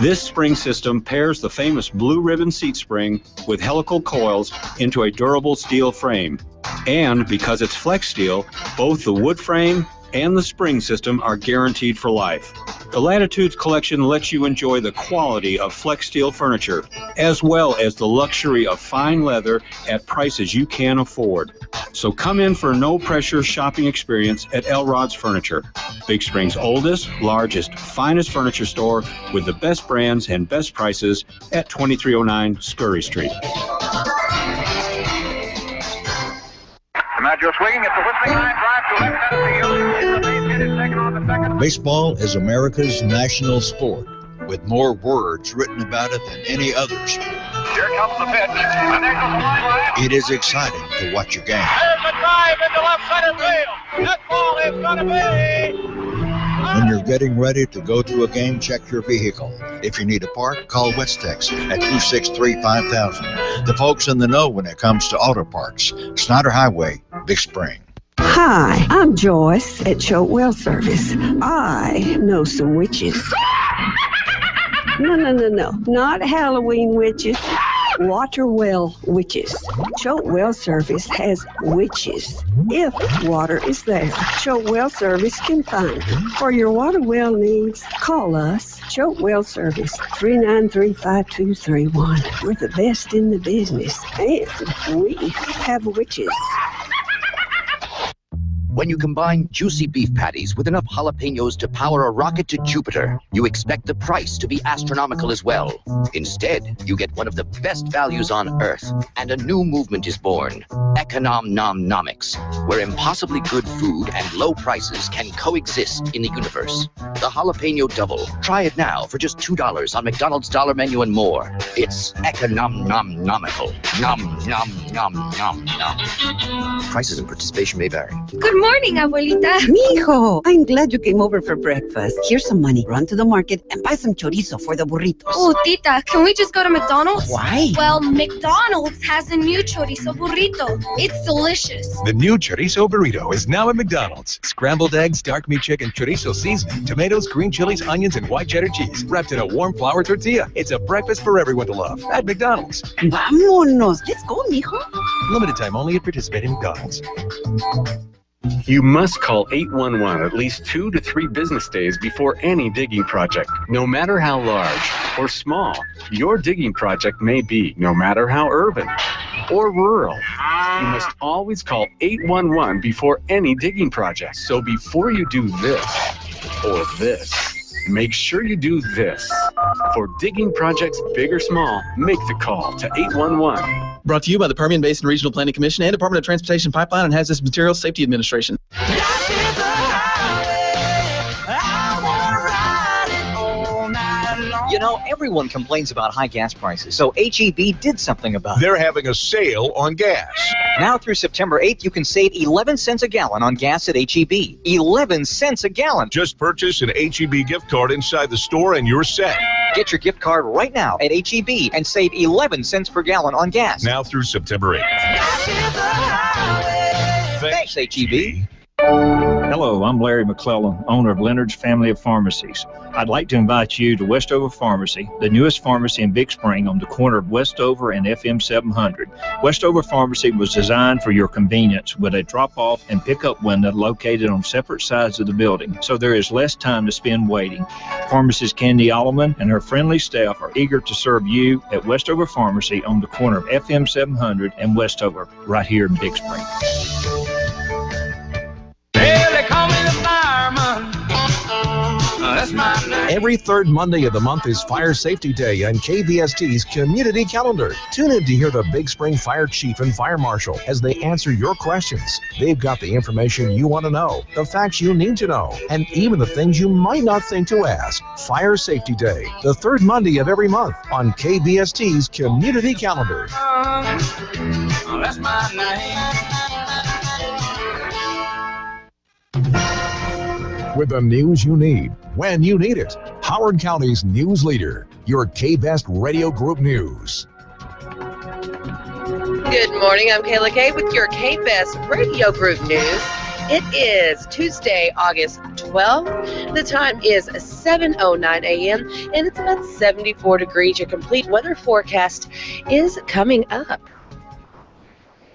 This spring system pairs the famous blue ribbon seat spring with helical coils into a durable steel frame. And because it's Flex Steel, both the wood frame and the spring system are guaranteed for life. The Latitudes collection lets you enjoy the quality of Flex Steel furniture, as well as the luxury of fine leather at prices you can afford. So come in for a no-pressure shopping experience at Elrod's Furniture, Big Spring's oldest, largest, finest furniture store with the best brands and best prices at 2309 Scurry Street. Maggio swinging at the whistling line drive to left center field. The base hit is taken on the second. Baseball is America's national sport, with more words written about it than any other sport. Here comes the pitch, and there goes the line drive. It is exciting to watch a game. There's a drive into left center field. That ball is going to be. When you're getting ready to go to a game, check your vehicle. If you need a part, call Westex at 263-5000. The folks in the know when it comes to auto parts. Snyder Highway, Big Spring. Hi, I'm Joyce at Shotwell Service. I know some witches. No, not Halloween witches. Water well witches. Shotwell Service has witches. If water is there, Shotwell Service can find her. For your water well needs, call us. Shotwell Service, 393-5231. We're the best in the business, and we have witches. When you combine juicy beef patties with enough jalapenos to power a rocket to Jupiter, you expect the price to be astronomical as well. Instead, you get one of the best values on Earth, and a new movement is born, Econom-Nom-Nomics, where impossibly good food and low prices can coexist in the universe. The Jalapeno Double. Try it now for just $2 on McDonald's Dollar Menu and more. It's Econom-Nom-Nomical. Nom, nom, nom, nom, nom. Prices and participation may vary. Good morning, Abuelita. Mijo, I'm glad you came over for breakfast. Here's some money. Run to the market and buy some chorizo for the burritos. Oh, Tita, can we just go to McDonald's? Why? Well, McDonald's has a new chorizo burrito. It's delicious. The new chorizo burrito is now at McDonald's. Scrambled eggs, dark meat chicken, chorizo seasoning, tomatoes, green chilies, onions, and white cheddar cheese, wrapped in a warm flour tortilla. It's a breakfast for everyone to love at McDonald's. Vámonos. Let's go, mijo. Limited time only at participating McDonald's. You must call 811 at least 2 to 3 business days before any digging project. No matter how large or small your digging project may be, no matter how urban or rural, you must always call 811 before any digging project. So before you do this or this, make sure you do this. For digging projects big or small, make the call to 811. Brought to you by the Permian Basin Regional Planning Commission and Department of Transportation Pipeline and Hazardous Materials Safety Administration. You know, everyone complains about high gas prices, so HEB did something about it. They're having a sale on gas. Now through September 8th, you can save 11 cents a gallon on gas at HEB. 11 cents a gallon. Just purchase an HEB gift card inside the store and you're set. Get your gift card right now at HEB and save 11 cents per gallon on gas. Now through September 8th. Thanks, HEB. Hello, I'm Larry McClellan, owner of Leonard's Family of Pharmacies. I'd like to invite you to Westover Pharmacy, the newest pharmacy in Big Spring on the corner of Westover and FM 700. Westover Pharmacy was designed for your convenience with a drop-off and pickup window located on separate sides of the building, so there is less time to spend waiting. Pharmacist Candy Alleman and her friendly staff are eager to serve you at Westover Pharmacy on the corner of FM 700 and Westover, right here in Big Spring. Well, they call me the fireman. Every third Monday of the month is Fire Safety Day on KBST's Community Calendar. Tune in to hear the Big Spring Fire Chief and Fire Marshal as they answer your questions. They've got the information you want to know, the facts you need to know, and even the things you might not think to ask. Fire Safety Day, the third Monday of every month on KBST's Community Calendar. That's my name. With the news you need, when you need it. Howard County's news leader, your K-Best Radio Group News. Good morning, I'm Kayla Kay with your K-Best Radio Group News. It is Tuesday, August 12th. The time is 7:09 a.m. and it's about 74 degrees. Your complete weather forecast is coming up.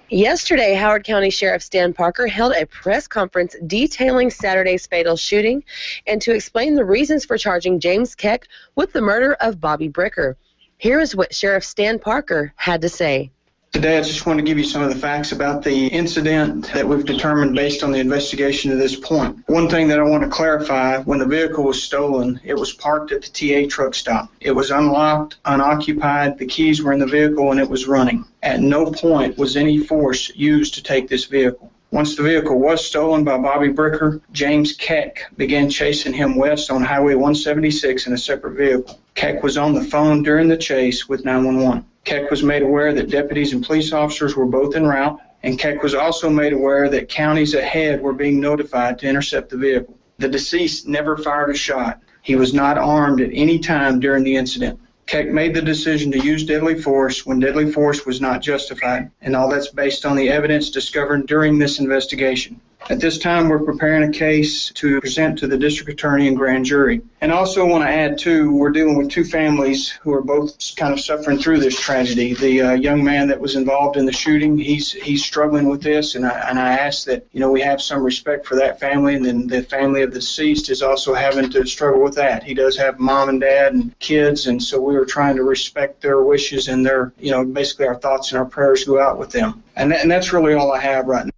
Yesterday, Howard County Sheriff Stan Parker held a press conference detailing Saturday's fatal shooting and to explain the reasons for charging James Keck with the murder of Bobby Bricker. Here is what Sheriff Stan Parker had to say. Today, I just want to give you some of the facts about the incident that we've determined based on the investigation to this point. One thing that I want to clarify, when the vehicle was stolen, it was parked at the TA truck stop. It was unlocked, unoccupied, the keys were in the vehicle, and it was running. At no point was any force used to take this vehicle. Once the vehicle was stolen by Bobby Bricker, James Keck began chasing him west on Highway 176 in a separate vehicle. Keck was on the phone during the chase with 911. Keck was made aware that deputies and police officers were both en route, and Keck was also made aware that counties ahead were being notified to intercept the vehicle. The deceased never fired a shot. He was not armed at any time during the incident. Keck made the decision to use deadly force when deadly force was not justified, and all that's based on the evidence discovered during this investigation. At this time, we're preparing a case to present to the district attorney and grand jury. And I also want to add, too, we're dealing with two families who are both kind of suffering through this tragedy. The young man that was involved in the shooting, he's struggling with this, and I ask that, we have some respect for that family, and then the family of the deceased is also having to struggle with that. He does have mom and dad and kids, and so we are trying to respect their wishes and their, basically our thoughts and our prayers go out with them. And that's really all I have right now.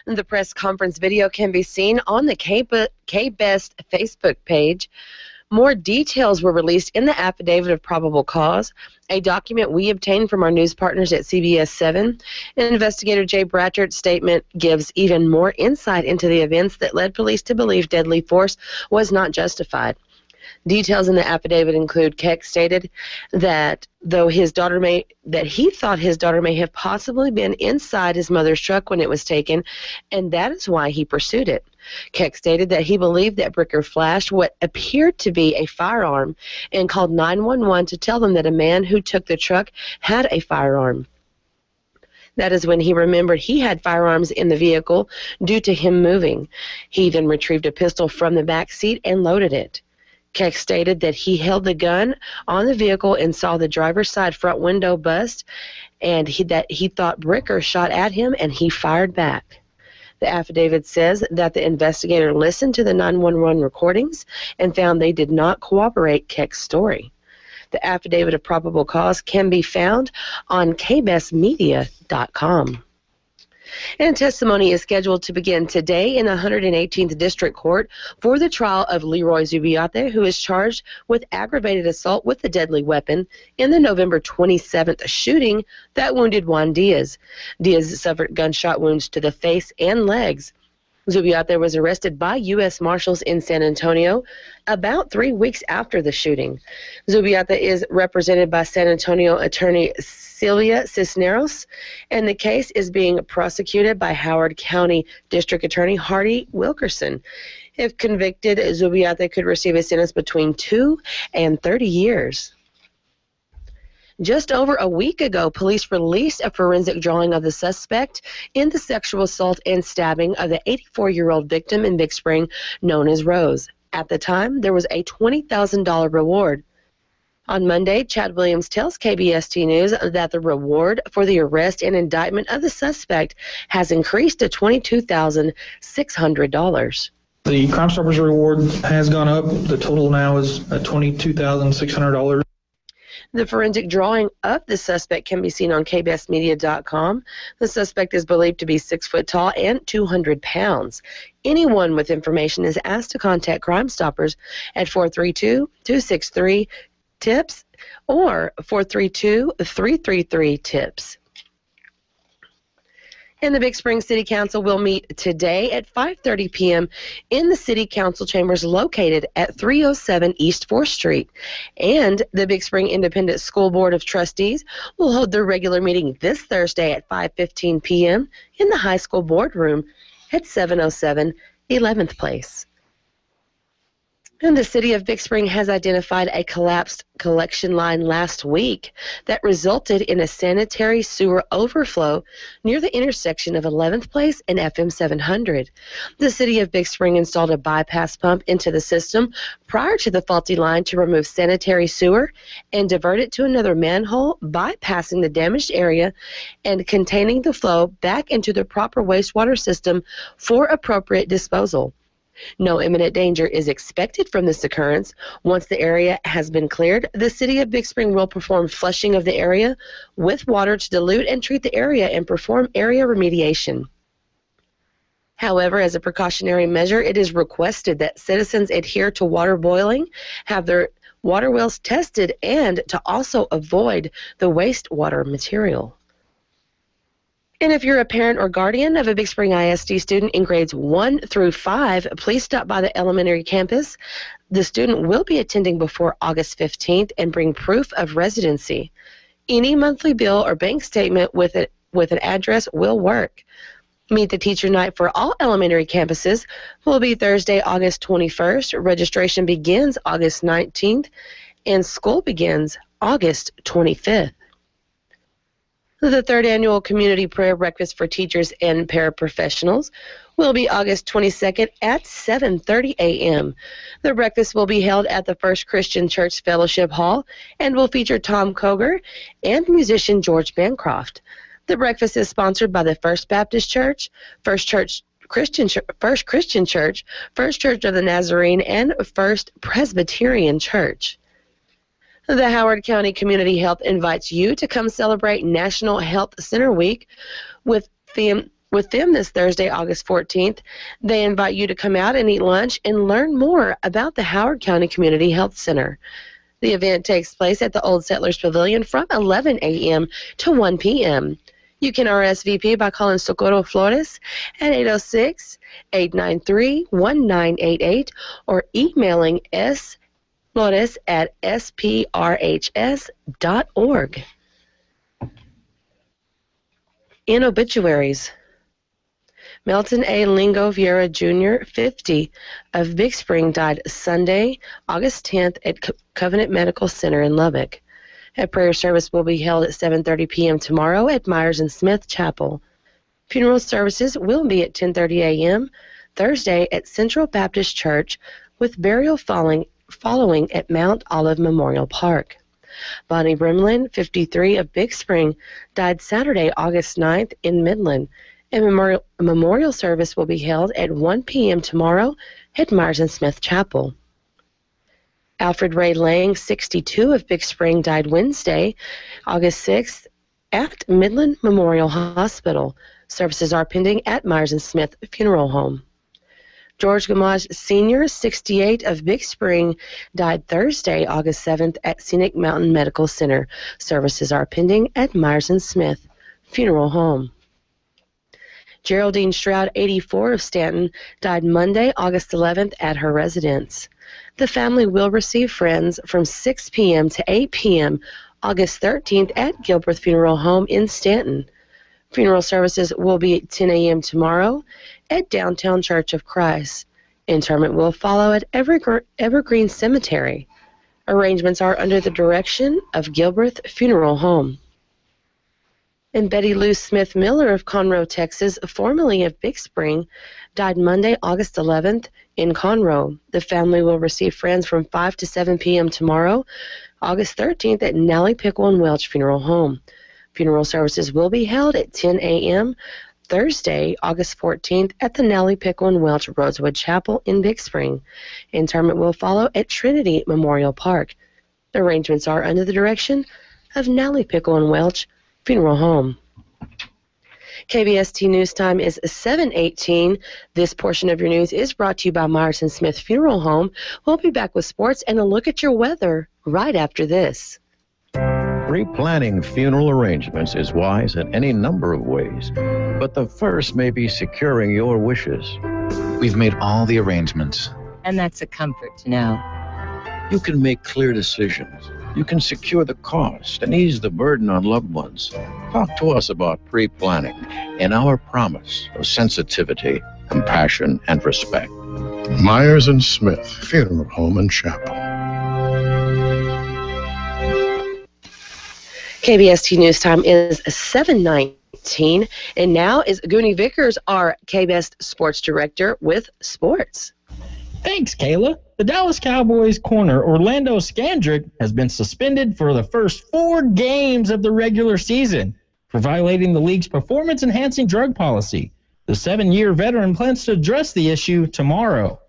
The press conference video can be seen on the K-Best Facebook page. More details were released in the Affidavit of Probable Cause, a document we obtained from our news partners at CBS 7. Investigator Jay Bratchert's statement gives even more insight into the events that led police to believe deadly force was not justified. Details in the affidavit include Keck stated that he thought his daughter may have possibly been inside his mother's truck when it was taken, and that is why he pursued it. Keck stated that he believed that Bricker flashed what appeared to be a firearm and called 911 to tell them that a man who took the truck had a firearm. That is when he remembered he had firearms in the vehicle due to him moving. He then retrieved a pistol from the back seat and loaded it. Keck stated that he held the gun on the vehicle and saw the driver's side front window bust, and that he thought Bricker shot at him and he fired back. The affidavit says that the investigator listened to the 911 recordings and found they did not corroborate Keck's story. The Affidavit of Probable Cause can be found on kbestmedia.com. And testimony is scheduled to begin today in the 118th District Court for the trial of Leroy Zubiate, who is charged with aggravated assault with a deadly weapon in the November 27th shooting that wounded Juan Diaz. Diaz suffered gunshot wounds to the face and legs. Zubiate was arrested by U.S. Marshals in San Antonio about 3 weeks after the shooting. Zubiate is represented by San Antonio attorney Sylvia Cisneros, and the case is being prosecuted by Howard County District Attorney Hardy Wilkerson. If convicted, Zubiate could receive a sentence between 2 and 30 years. Just over a week ago, police released a forensic drawing of the suspect in the sexual assault and stabbing of the 84-year-old victim in Big Spring known as Rose. At the time, there was a $20,000 reward. On Monday, Chad Williams tells KBST News that the reward for the arrest and indictment of the suspect has increased to $22,600. The Crime Stoppers reward has gone up. The total now is $22,600. The forensic drawing of the suspect can be seen on kbestmedia.com. The suspect is believed to be 6 foot tall and 200 pounds. Anyone with information is asked to contact Crime Stoppers at 432-263-TIPS or 432-333-TIPS. And the Big Spring City Council will meet today at 5:30 p.m. in the City Council chambers located at 307 East 4th Street. And the Big Spring Independent School Board of Trustees will hold their regular meeting this Thursday at 5:15 p.m. in the high school boardroom at 707 11th Place. And the City of Big Spring has identified a collapsed collection line last week that resulted in a sanitary sewer overflow near the intersection of 11th Place and FM 700. The City of Big Spring installed a bypass pump into the system prior to the faulty line to remove sanitary sewer and divert it to another manhole, bypassing the damaged area and containing the flow back into the proper wastewater system for appropriate disposal. No imminent danger is expected from this occurrence. Once the area has been cleared, the City of Big Spring will perform flushing of the area with water to dilute and treat the area and perform area remediation. However, as a precautionary measure, it is requested that citizens adhere to water boiling, have their water wells tested, and to also avoid the wastewater material. And if you're a parent or guardian of a Big Spring ISD student in grades 1 through 5, please stop by the elementary campus. The student will be attending before August 15th and bring proof of residency. Any monthly bill or bank statement with an address will work. Meet the Teacher Night for all elementary campuses will be Thursday, August 21st. Registration begins August 19th, and school begins August 25th. The third annual Community Prayer Breakfast for Teachers and Paraprofessionals will be August 22nd at 7:30 a.m. The breakfast will be held at the First Christian Church Fellowship Hall and will feature Tom Koger and musician George Bancroft. The breakfast is sponsored by the First Baptist Church, First Christian Church, First Church of the Nazarene, and First Presbyterian Church. The Howard County Community Health invites you to come celebrate National Health Center Week with them this Thursday, August 14th. They invite you to come out and eat lunch and learn more about the Howard County Community Health Center. The event takes place at the Old Settlers Pavilion from 11 a.m. to 1 p.m. You can RSVP by calling Socorro Flores at 806-893-1988 or emailing Flores at sprhs.org. In obituaries, Melton A. Lingo Vieira Jr., 50, of Big Spring, died Sunday, August 10th at Covenant Medical Center in Lubbock. A prayer service will be held at 7:30 p.m. tomorrow at Myers and Smith Chapel. Funeral services will be at 10:30 a.m. Thursday at Central Baptist Church, with burial following at Mount Olive Memorial Park. Bonnie Brimlin, 53, of Big Spring, died Saturday, August 9th in Midland. A memorial service will be held at 1 p.m. tomorrow at Myers and Smith Chapel. Alfred Ray Lang, 62, of Big Spring, died Wednesday, August 6th at Midland Memorial Hospital. Services are pending at Myers and Smith Funeral Home. George Gamage Sr., 68, of Big Spring, died Thursday, August 7th at Scenic Mountain Medical Center. Services are pending at Myers and Smith Funeral Home. Geraldine Stroud, 84, of Stanton, died Monday, August 11th at her residence. The family will receive friends from 6 p.m. to 8 p.m. August 13th at Gilbreth Funeral Home in Stanton. Funeral services will be at 10 a.m. tomorrow at Downtown Church of Christ. Interment will follow at Evergreen Cemetery. Arrangements are under the direction of Gilbreth Funeral Home. And Betty Lou Smith Miller of Conroe, Texas, formerly of Big Spring, died Monday, August 11th in Conroe. The family will receive friends from 5 to 7 p.m. tomorrow, August 13th at Nally Pickle and Welch Funeral Home. Funeral services will be held at 10 a.m. Thursday, August 14th at the Nally Pickle and Welch Rosewood Chapel in Big Spring. Interment will follow at Trinity Memorial Park. Arrangements are under the direction of Nally Pickle and Welch Funeral Home. KBST News Time is 7:18. This portion of your news is brought to you by Myerson Smith Funeral Home. We'll be back with sports and a look at your weather right after this. Pre-planning funeral arrangements is wise in any number of ways, but the first may be securing your wishes. We've made all the arrangements. And that's a comfort to know. You can make clear decisions. You can secure the cost and ease the burden on loved ones. Talk to us about pre-planning and our promise of sensitivity, compassion, and respect. Myers and Smith Funeral Home and Chapel. KBST News Time is 7:19, and now is Gooney Vickers, our KBest Sports Director, with sports. Thanks, Kayla. The Dallas Cowboys corner Orlando Scandrick has been suspended for the first 4 games of the regular season for violating the league's performance-enhancing drug policy. The 7-year veteran plans to address the issue tomorrow.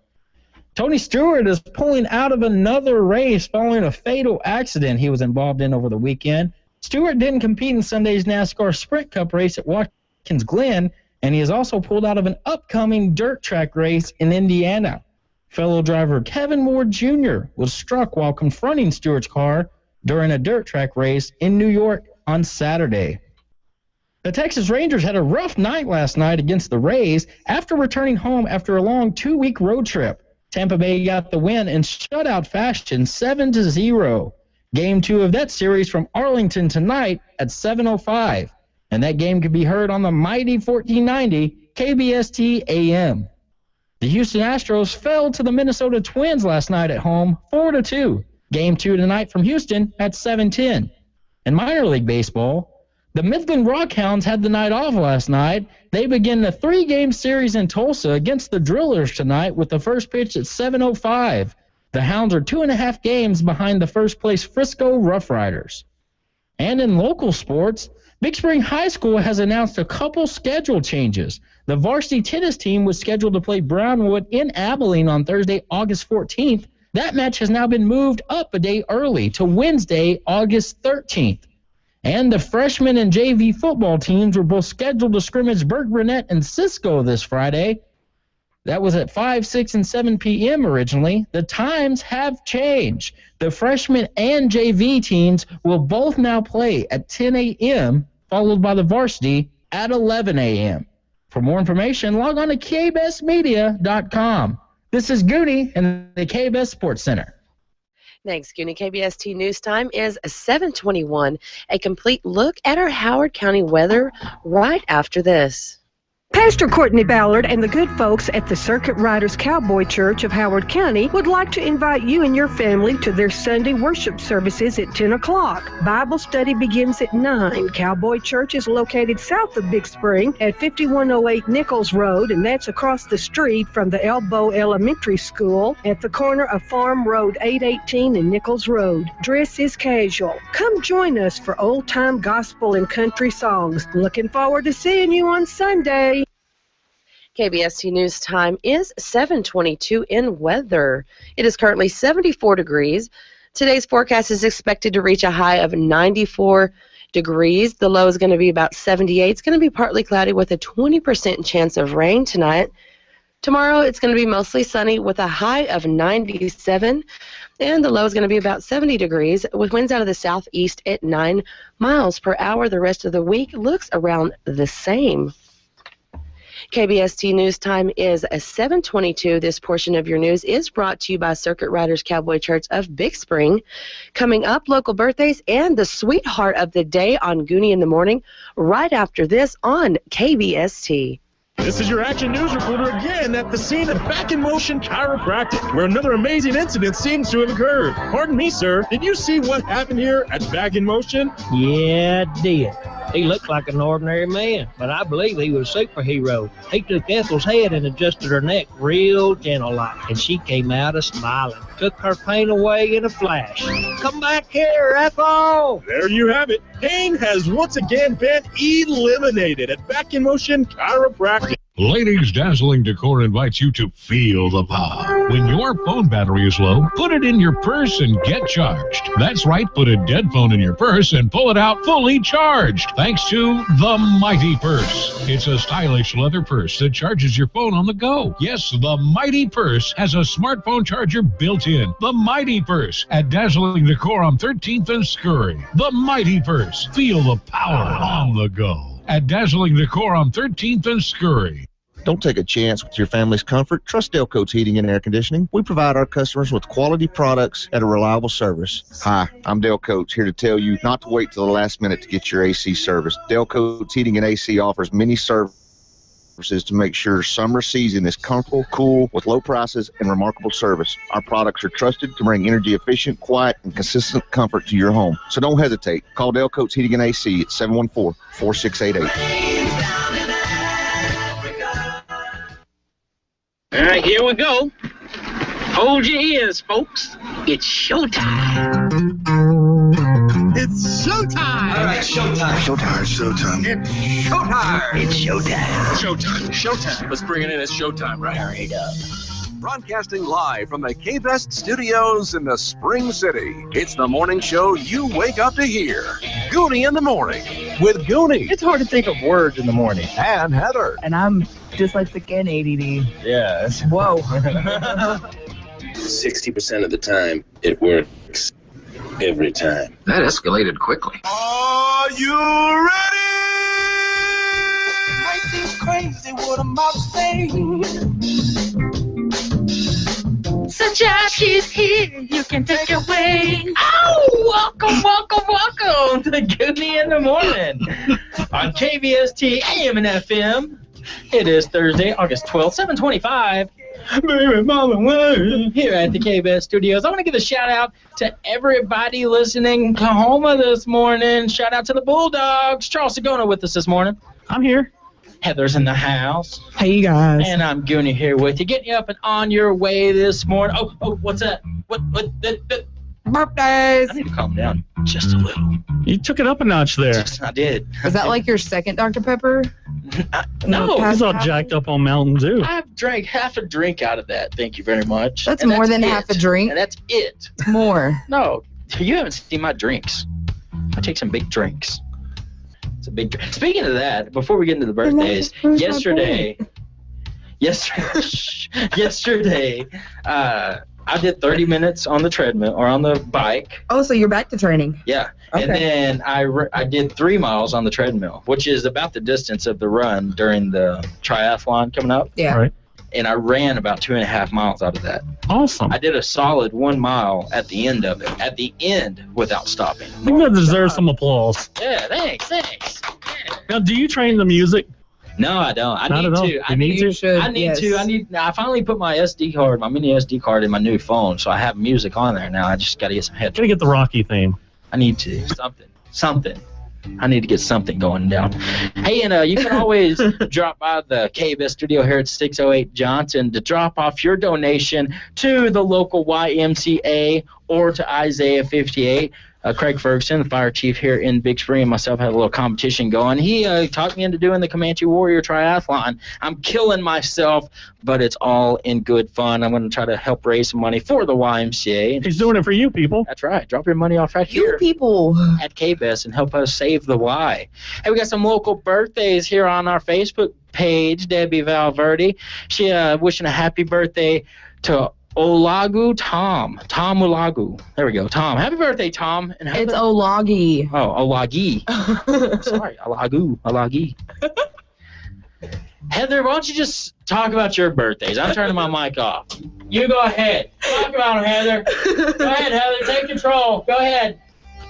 Tony Stewart is pulling out of another race following a fatal accident he was involved in over the weekend. Stewart didn't compete in Sunday's NASCAR Sprint Cup race at Watkins Glen, and he has also pulled out of an upcoming dirt track race in Indiana. Fellow driver Kevin Moore Jr. was struck while confronting Stewart's car during a dirt track race in New York on Saturday. The Texas Rangers had a rough night last night against the Rays after returning home after a long 2-week road trip. Tampa Bay got the win in shutout fashion, 7-0. Game 2 of that series from Arlington tonight at 7:05. And that game could be heard on the mighty 1490 KBST AM. The Houston Astros fell to the Minnesota Twins last night at home, 4-2. Game 2 tonight from Houston at 7:10. In minor league baseball, the Midland Rockhounds had the night off last night. They begin the 3-game series in Tulsa against the Drillers tonight with the first pitch at 7:05. The Hounds are 2.5 games behind the first-place Frisco Rough Riders. And in local sports, Big Spring High School has announced a couple schedule changes. The varsity tennis team was scheduled to play Brownwood in Abilene on Thursday, August 14th. That match has now been moved up a day early to Wednesday, August 13th. And the freshman and JV football teams were both scheduled to scrimmage Burke Burnett and Cisco this Friday. That was at 5, 6, and 7 p.m. originally. The times have changed. The freshman and JV teams will both now play at 10 a.m., followed by the varsity at 11 a.m. For more information, log on to kbestmedia.com. This is Gooney in the KBest Sports Center. Thanks, Gooney. KBST News Time is 7:21. A complete look at our Howard County weather right after this. Pastor Courtney Ballard and the good folks at the Circuit Riders Cowboy Church of Howard County would like to invite you and your family to their Sunday worship services at 10 o'clock. Bible study begins at 9. Cowboy Church is located south of Big Spring at 5108 Nichols Road, and that's across the street from the Elbow Elementary School at the corner of Farm Road 818 and Nichols Road. Dress is casual. Come join us for old-time gospel and country songs. Looking forward to seeing you on Sunday. KBST News Time is 7:22 in weather. It is currently 74 degrees. Today's forecast is expected to reach a high of 94 degrees. The low is going to be about 78. It's going to be partly cloudy with a 20% chance of rain tonight. Tomorrow it's going to be mostly sunny with a high of 97, and the low is going to be about 70 degrees with winds out of the southeast at 9 miles per hour. The rest of the week looks around the same. KBST News Time is 7:22. This portion of your news is brought to you by Circuit Riders Cowboy Church of Big Spring. Coming up, local birthdays and the sweetheart of the day on Gooney in the Morning right after this on KBST. This is your Action News reporter again at the scene of Back in Motion Chiropractic, where another amazing incident seems to have occurred. Pardon me, sir. Did you see what happened here at Back in Motion? Yeah, I did. He looked like an ordinary man, but I believe he was a superhero. He took Ethel's head and adjusted her neck real gentle-like, and she came out a-smiling. Took her pain away in a flash. Come back here, Ethel! There you have it. Pain has once again been eliminated at Back in Motion Chiropractic. Ladies, Dazzling Decor invites you to feel the power. When your phone battery is low, put it in your purse and get charged. That's right, put a dead phone in your purse and pull it out fully charged, thanks to the Mighty Purse. It's a stylish leather purse that charges your phone on the go. Yes, the Mighty Purse has a smartphone charger built in. The Mighty Purse at Dazzling Decor on 13th and Scurry. The Mighty Purse. Feel the power on the go at Dazzling Decor on 13th and Scurry. Don't take a chance with your family's comfort. Trust Delcoats Heating and Air Conditioning. We provide our customers with quality products at a reliable service. Hi, I'm Delcoats, here to tell you not to wait till the last minute to get your AC serviced. Delcoats Heating and AC offers many services to make sure summer season is comfortable, cool, with low prices and remarkable service. Our products are trusted to bring energy efficient, quiet, and consistent comfort to your home. So don't hesitate. Call Delcoats Heating and AC at 714-4688. All right, here we go. Hold your ears, folks. It's showtime. It's showtime! All right, showtime. Showtime. Showtime. It's showtime! It's showtime. Showtime. Showtime. Let's bring it in. It's showtime, right? Hurry up. Broadcasting live from the K-Best Studios in the Spring City. It's the morning show you wake up to hear. Gooney in the Morning with Gooney. It's hard to think of words in the morning. And Heather. And I'm dyslexic and ADD. Yes. Whoa. 60% of the time, it works every time. That escalated quickly. Are you ready? Might seem crazy what I'm about to say. Sunshine, she's here. You can take it away. Oh, welcome to Gooney in the Morning on KBST AM and FM. It is Thursday, August 12th, 7:25. Baby mama, here at the KBS Studios. I want to give a shout out to everybody listening in Oklahoma this morning. Shout out to the Bulldogs. Charles Sagona with us this morning. I'm here. Heather's in the house. Hey, you guys. And I'm Gooney here with you, getting you up and on your way this morning. Oh, what's that? What, birthdays. I need to calm down just a little. You took it up a notch there. I did. Is that like your second Dr. Pepper? No. He's all jacked up on Mountain Dew. I've drank half a drink out of that. Thank you very much. That's more than half a drink. And that's it. More. No, you haven't seen my drinks. I take some big drinks. It's a big drink. Speaking of that, before we get into the birthdays, yesterday, I did 30 minutes on the treadmill or on the bike. Oh, so you're back to training. Yeah. Okay. And then I did 3 miles on the treadmill, which is about the distance of the run during the triathlon coming up. Yeah. All right. And I ran about 2.5 miles out of that. Awesome. I did a solid 1 mile at the end of it, without stopping. I think that deserves some applause. Yeah, thanks. Yeah. Now, do you train the music? No, I don't. I Not need at all. to. You need to? I need to. I finally put my SD card, my mini SD card, in my new phone, so I have music on there now. I just got to get some headphones. Gotta get the Rocky theme. I need to. Something. I need to get something going down. Hey, and you can always drop by the KBS studio here at 608 Johnson to drop off your donation to the local YMCA or to Isaiah 58. Craig Ferguson, the fire chief here in Big Spring, and myself had a little competition going. He talked me into doing the Comanche Warrior Triathlon. I'm killing myself, but it's all in good fun. I'm going to try to help raise some money for the YMCA. He's doing it for you people. That's right. Drop your money off right here. You people. At KBS and help us save the Y. Hey, we got some local birthdays here on our Facebook page. Debbie Valverde. She wishing a happy birthday to Olagu Tom Olagu. There we go. Tom. Happy birthday, Tom. And it's Olagi. Oh, Olagi. Sorry, Olagi. Heather, why don't you just talk about your birthdays? I'm turning my mic off. You go ahead. Talk about them, Heather. Go ahead, Heather. Take control. Go ahead.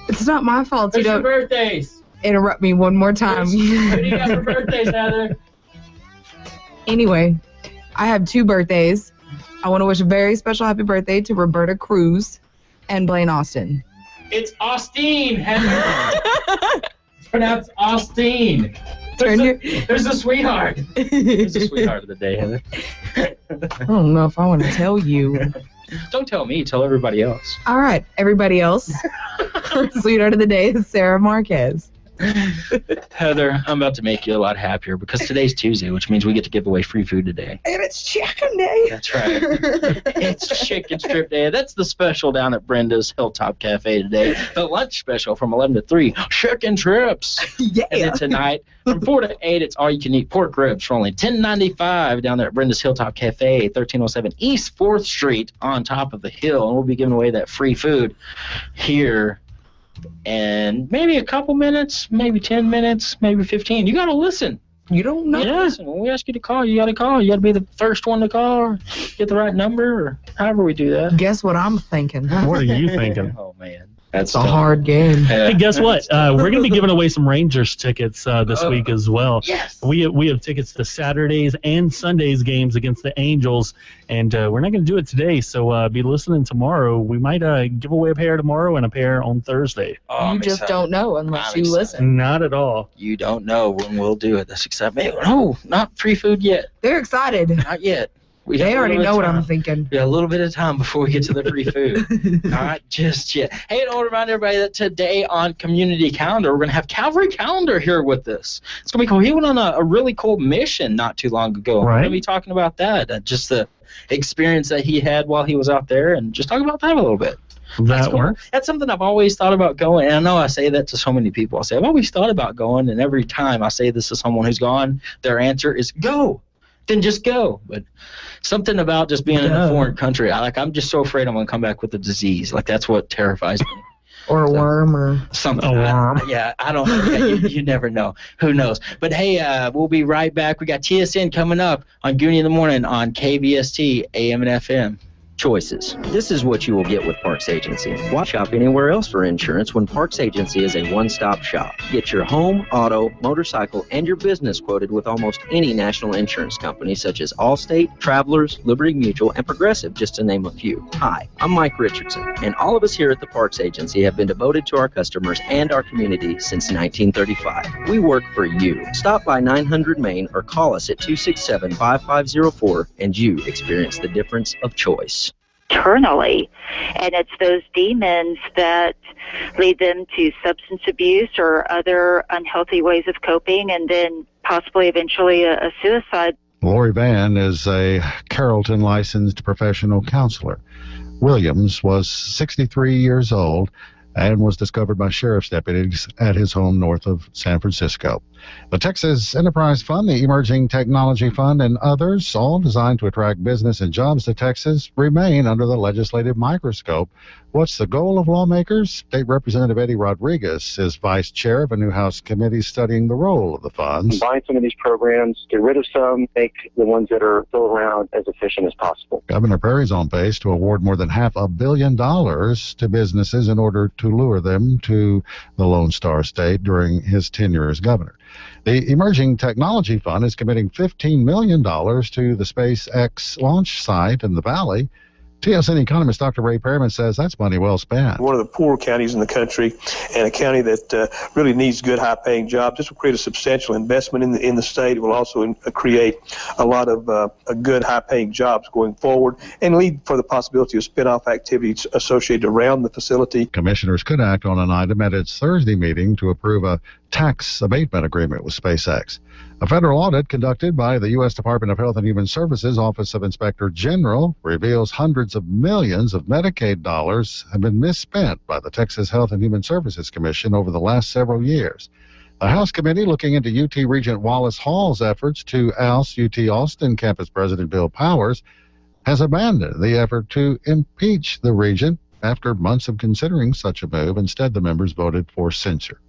It's not my fault. What's your birthdays? Interrupt me one more time. Who do you got for birthdays, Heather? Anyway, I have 2 birthdays. I want to wish a very special happy birthday to Roberta Cruz and Blaine Austin. It's Austin, Heather. It's pronounced Austin. There's a sweetheart. There's a sweetheart of the day, Heather. I don't know if I want to tell you. Don't tell me. Tell everybody else. All right, everybody else. Sweetheart of the day is Sarah Marquez. Heather, I'm about to make you a lot happier because today's Tuesday, which means we get to give away free food today. And it's chicken day. That's right. It's chicken strip day. That's the special down at Brenda's Hilltop Cafe today. The lunch special from 11 to 3, chicken strips. Yeah. And then tonight, from 4 to 8, it's all-you-can-eat pork ribs for only $10.95 down there at Brenda's Hilltop Cafe, 1307 East 4th Street on top of the hill. And we'll be giving away that free food here in maybe a couple minutes, maybe 10 minutes, maybe 15. You got to listen. You don't know. Yeah, listen, when we ask you to call, you got to call. You got to be the first one to call or get the right number or however we do that. Guess what I'm thinking? What are you thinking? Oh, man. That's a hard game. Hey, guess what? We're going to be giving away some Rangers tickets this week as well. Yes. We have tickets to Saturdays and Sundays games against the Angels, and we're not going to do it today, so be listening tomorrow. We might give away a pair tomorrow and a pair on Thursday. Oh, You just don't know unless you listen. Not at all. You don't know when we'll do it. That's exciting. No, not free food yet. They're excited. Not yet. They already know what I'm thinking. Yeah, a little bit of time before we get to the free food. Not just yet. Hey, and I want to remind everybody that today on Community Calendar, we're going to have Calvary Calendar here with us. It's going to be cool. He went on a really cool mission not too long ago. Right. We're going to be talking about that, just the experience that he had while he was out there, and just talk about that a little bit. That cool. works. That's something I've always thought about going, and I know I say that to so many people. I say, I've always thought about going, and every time I say this to someone who's gone, their answer is go. Then just go. But something about just being in a foreign country, I'm just so afraid I'm going to come back with a disease. Like, that's what terrifies me. Or a worm or something. A worm. I don't know. Yeah, you never know. Who knows? But hey, we'll be right back. We got TSN coming up on Gooney in the Morning on KBST, AM and FM. Choices. This is what you will get with Parks Agency. Why shop anywhere else for insurance when Parks Agency is a one-stop shop? Get your home, auto, motorcycle, and your business quoted with almost any national insurance company such as Allstate, Travelers, Liberty Mutual, and Progressive, just to name a few. Hi, I'm Mike Richardson, and all of us here at the Parks Agency have been devoted to our customers and our community since 1935. We work for you. Stop by 900 Main or call us at 267-5504 and you experience the difference of choice. Internally, and it's those demons that lead them to substance abuse or other unhealthy ways of coping, and then possibly eventually a suicide. Lori Vann is a Carrollton licensed professional counselor. Williams was 63 years old and was discovered by sheriff's deputies at his home north of San Francisco. The Texas Enterprise Fund, the Emerging Technology Fund, and others, all designed to attract business and jobs to Texas, remain under the legislative microscope. What's the goal of lawmakers? State Representative Eddie Rodriguez is vice chair of a new House committee studying the role of the funds. Combine some of these programs, get rid of some, make the ones that are still around as efficient as possible. Governor Perry's on pace to award more than $500 million to businesses in order to lure them to the Lone Star State during his tenure as governor. The Emerging Technology Fund is committing $15 million to the SpaceX launch site in the Valley. TSN economist Dr. Ray Perryman says that's money well spent. One of the poorer counties in the country, and a county that really needs good, high-paying jobs. This will create a substantial investment in the state. It will also create a lot of good, high-paying jobs going forward, and lead for the possibility of spin-off activities associated around the facility. Commissioners could act on an item at its Thursday meeting to approve a tax abatement agreement with SpaceX. A federal audit conducted by the U.S. Department of Health and Human Services Office of Inspector General reveals hundreds of millions of Medicaid dollars have been misspent by the Texas Health and Human Services Commission over the last several years. The House committee looking into UT Regent Wallace Hall's efforts to oust UT Austin campus president Bill Powers has abandoned the effort to impeach the regent after months of considering such a move. Instead, the members voted for censure.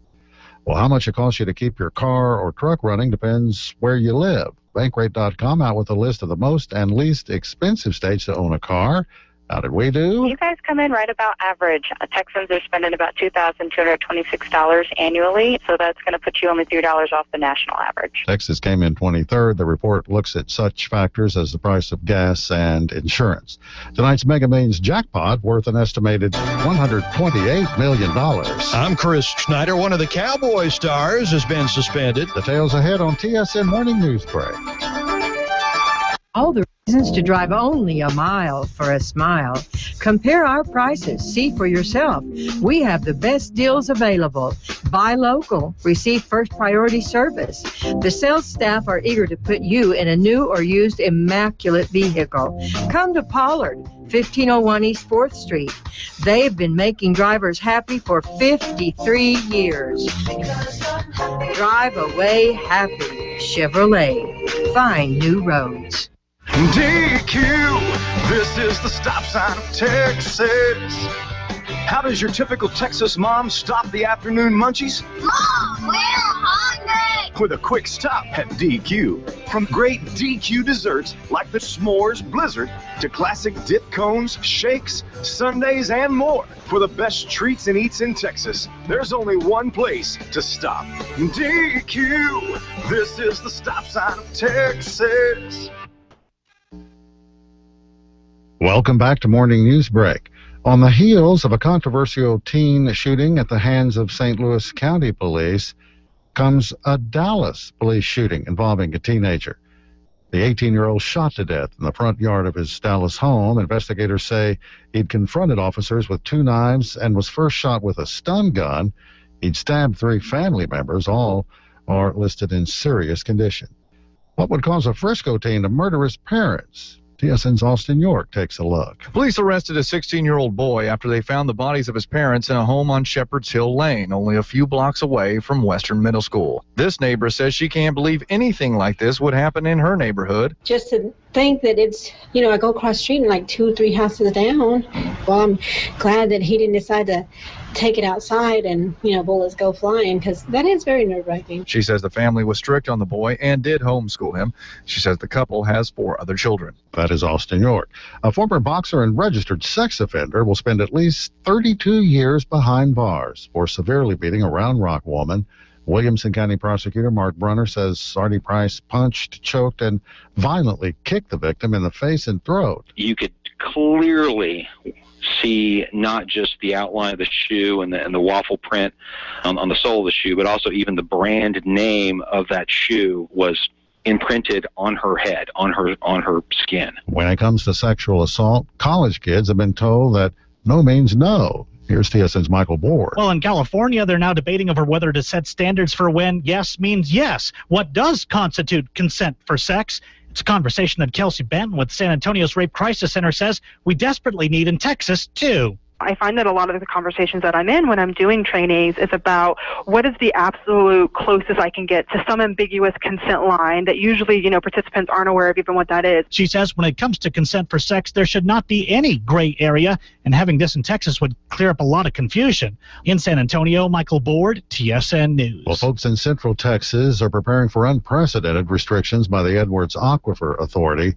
Well, how much it costs you to keep your car or truck running depends where you live. Bankrate.com out with a list of the most and least expensive states to own a car. How did we do? You guys come in right about average. Texans are spending about $2,226 annually, so that's going to put you only $3 off the national average. Texas came in 23rd. The report looks at such factors as the price of gas and insurance. Tonight's Mega Millions jackpot worth an estimated $128 million. I'm Chris Schneider. One of the Cowboy stars has been suspended. Details ahead on TSN Morning News Break. All the Reasons to drive only a mile for a smile. Compare our prices. See for yourself. We have the best deals available. Buy local. Receive first priority service. The sales staff are eager to put you in a new or used immaculate vehicle. Come to Pollard, 1501 East 4th Street. They've been making drivers happy for 53 years. Drive away happy. Chevrolet. Find new roads. DQ, this is the stop sign of Texas. How does your typical Texas mom stop the afternoon munchies? Mom, we're hungry! With a quick stop at DQ. From great DQ desserts like the S'mores Blizzard to classic dip cones, shakes, sundaes, and more. For the best treats and eats in Texas, there's only one place to stop. DQ, this is the stop sign of Texas. Welcome back to Morning News Break. On the heels of a controversial teen shooting at the hands of St. Louis County Police comes a Dallas police shooting involving a teenager. The 18-year-old shot to death in the front yard of his Dallas home. Investigators say he'd confronted officers with 2 knives and was first shot with a stun gun. He'd stabbed 3 family members. All are listed in serious condition. What would cause a Frisco teen to murder his parents? TSN's Austin York takes a look. Police arrested a 16-year-old boy after they found the bodies of his parents in a home on Shepherd's Hill Lane, only a few blocks away from Western Middle School. This neighbor says she can't believe anything like this would happen in her neighborhood. Just to think that it's, I go across the street and like 2 or 3 houses down. Well, I'm glad that he didn't decide to take it outside and, bullets go flying, because that is very nerve-wracking. She says the family was strict on the boy and did homeschool him. She says the couple has 4 other children. That is Austin York. A former boxer and registered sex offender will spend at least 32 years behind bars for severely beating a Round Rock woman. Williamson County Prosecutor Mark Brunner says Artie Price punched, choked, and violently kicked the victim in the face and throat. You could clearly see not just the outline of the shoe and the waffle print on the sole of the shoe, but also even the brand name of that shoe was imprinted on her head, on her skin. When it comes to sexual assault, college kids have been told that no means no. Here's TSN's Michael Board. Well, in California, they're now debating over whether to set standards for when yes means yes. What does constitute consent for sex? It's a conversation that Kelsey Benton with San Antonio's Rape Crisis Center says we desperately need in Texas, too. I find that a lot of the conversations that I'm in when I'm doing trainings is about what is the absolute closest I can get to some ambiguous consent line that usually, participants aren't aware of even what that is. She says when it comes to consent for sex, there should not be any gray area, and having this in Texas would clear up a lot of confusion. In San Antonio, Michael Board, TSN News. Well, folks in Central Texas are preparing for unprecedented restrictions by the Edwards Aquifer Authority.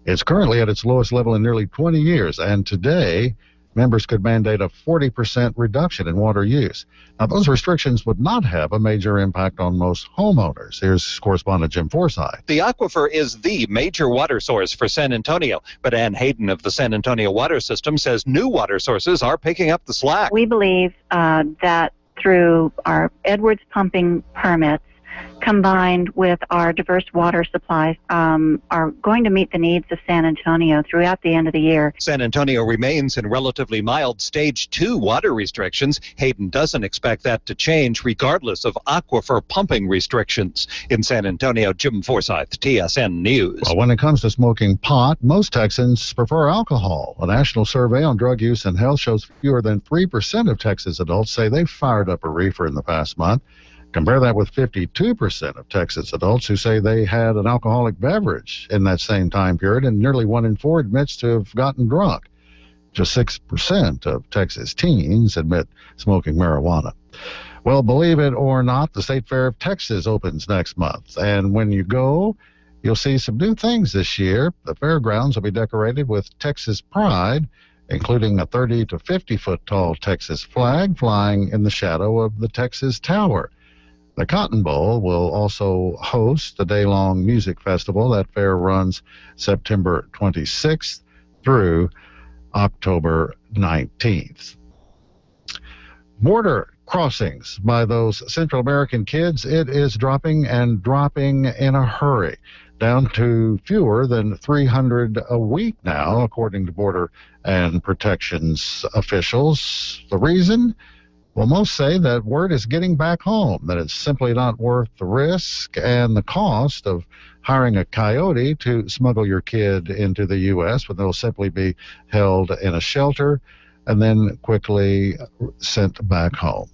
It's currently at its lowest level in nearly 20 years, and today members could mandate a 40% reduction in water use. Now, those restrictions would not have a major impact on most homeowners. Here's correspondent Jim Forsyth. The aquifer is the major water source for San Antonio, but Ann Hayden of the San Antonio Water System says new water sources are picking up the slack. We believe that through our Edwards pumping permits, combined with our diverse water supplies, are going to meet the needs of San Antonio throughout the end of the year. San Antonio remains in relatively mild Stage 2 water restrictions. Hayden doesn't expect that to change regardless of aquifer pumping restrictions. In San Antonio, Jim Forsyth, TSN News. Well, when it comes to smoking pot, most Texans prefer alcohol. A national survey on drug use and health shows fewer than 3% of Texas adults say they've fired up a reefer in the past month. Compare that with 52% of Texas adults who say they had an alcoholic beverage in that same time period, and nearly 1 in 4 admits to have gotten drunk. Just 6% of Texas teens admit smoking marijuana. Well, believe it or not, the State Fair of Texas opens next month, and when you go, you'll see some new things this year. The fairgrounds will be decorated with Texas pride, including a 30 to 50 foot tall Texas flag flying in the shadow of the Texas Tower. The Cotton Bowl will also host the day-long music festival. That fair runs September 26th through October 19th. Border crossings by those Central American kids, it is dropping and dropping in a hurry. down to fewer than 300 a week now, according to Border and Protections officials. The reason? Well, most say that word is getting back home, that it's simply not worth the risk and the cost of hiring a coyote to smuggle your kid into the U.S. when they'll simply be held in a shelter and then quickly sent back home.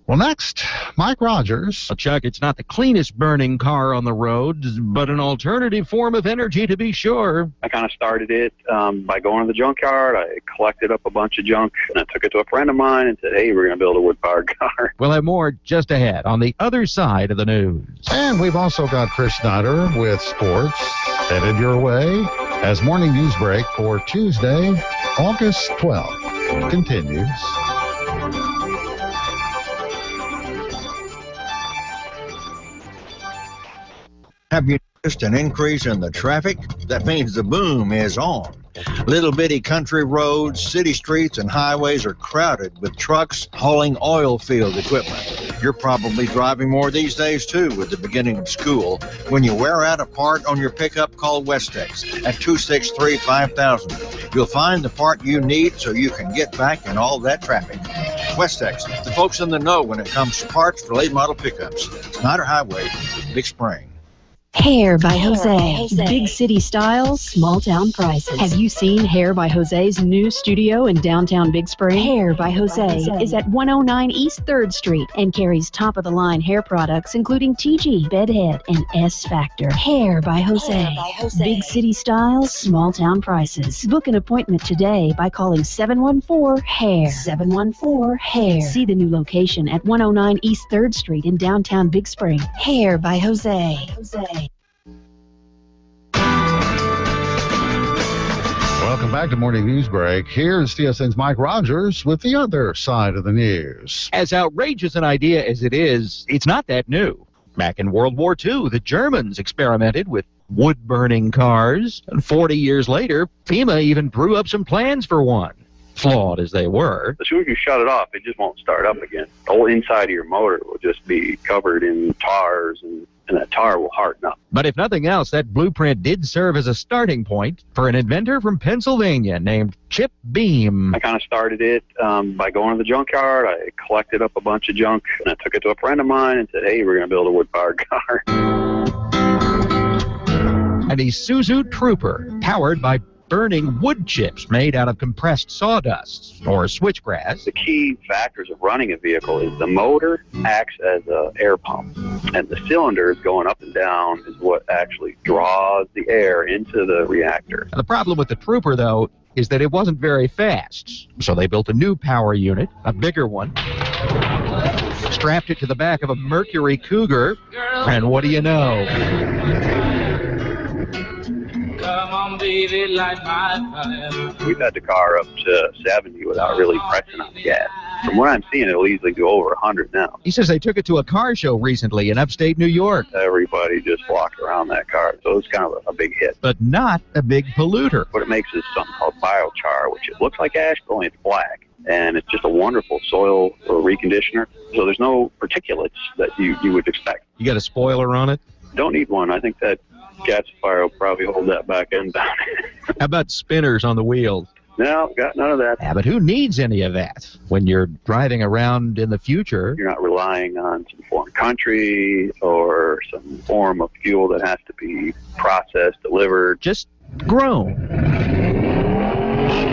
Well, next, Mike Rogers. Well, Chuck, it's not the cleanest burning car on the road, but an alternative form of energy to be sure. I kind of started it by going to the junkyard. I collected up a bunch of junk, and I took it to a friend of mine and said, hey, we're going to build a wood-fired car. We'll have more just ahead on the other side of the news. And we've also got Chris Snyder with sports headed your way as Morning News Break for Tuesday, August 12th continues. Have you noticed an increase in the traffic? That means the boom is on. Little bitty country roads, city streets, and highways are crowded with trucks hauling oil field equipment. You're probably driving more these days, too, with the beginning of school, when you wear out a part on your pickup called Westex at 263-5000. You'll find the part you need so you can get back in all that traffic. Westex, the folks in the know when it comes to parts for late model pickups. Snyder Highway, Big Spring. Hair by Jose. Big city styles, small town prices. Have you seen Hair by Jose's new studio in downtown Big Spring? Hair by Jose is at 109 East 3rd Street and carries top-of-the-line hair products including TG, Bedhead, and S Factor. Hair by Jose. Big city styles, small town prices. Book an appointment today by calling 714-HAIR. 714-HAIR. See the new location at 109 East 3rd Street in downtown Big Spring. Hair by Jose. Welcome back to Morning News Break. Here's TSN's Mike Rogers with the other side of the news. As outrageous an idea as it is, it's not that new. Back in World War II, the Germans experimented with wood-burning cars, and 40 years later, FEMA even drew up some plans for one. Flawed as they were. As soon as you shut it off, it just won't start up again. The whole inside of your motor will just be covered in tars, and that tar will harden up. But if nothing else, that blueprint did serve as a starting point for an inventor from Pennsylvania named Chip Beam. I kind of started it by going to the junkyard. I collected up a bunch of junk, and I took it to a friend of mine and said, hey, we're going to build a wood-fired car. An Isuzu Trooper, powered by burning wood chips made out of compressed sawdust or switchgrass. The key factors of running a vehicle is the motor acts as an air pump, and the cylinders going up and down is what actually draws the air into the reactor. The problem with the Trooper, though, is that it wasn't very fast. So they built a new power unit, a bigger one, strapped it to the back of a Mercury Cougar, and what do you know? Come on, baby, light my fire. We've had the car up to 70 without really pressing on the gas. From what I'm seeing, it'll easily go over 100 now. He says they took it to a car show recently in upstate New York. Everybody just walked around that car, so it's kind of a big hit. But not a big polluter. What it makes is something called biochar, which it looks like ash, but only it's black. And it's just a wonderful soil reconditioner. So there's no particulates that you would expect. You got a spoiler on it? Don't need one. I think that gasifier will probably hold that back end down. How about spinners on the wheels? No, got none of that. Yeah, but who needs any of that when you're driving around in the future? You're not relying on some foreign country or some form of fuel that has to be processed, delivered. Just grown.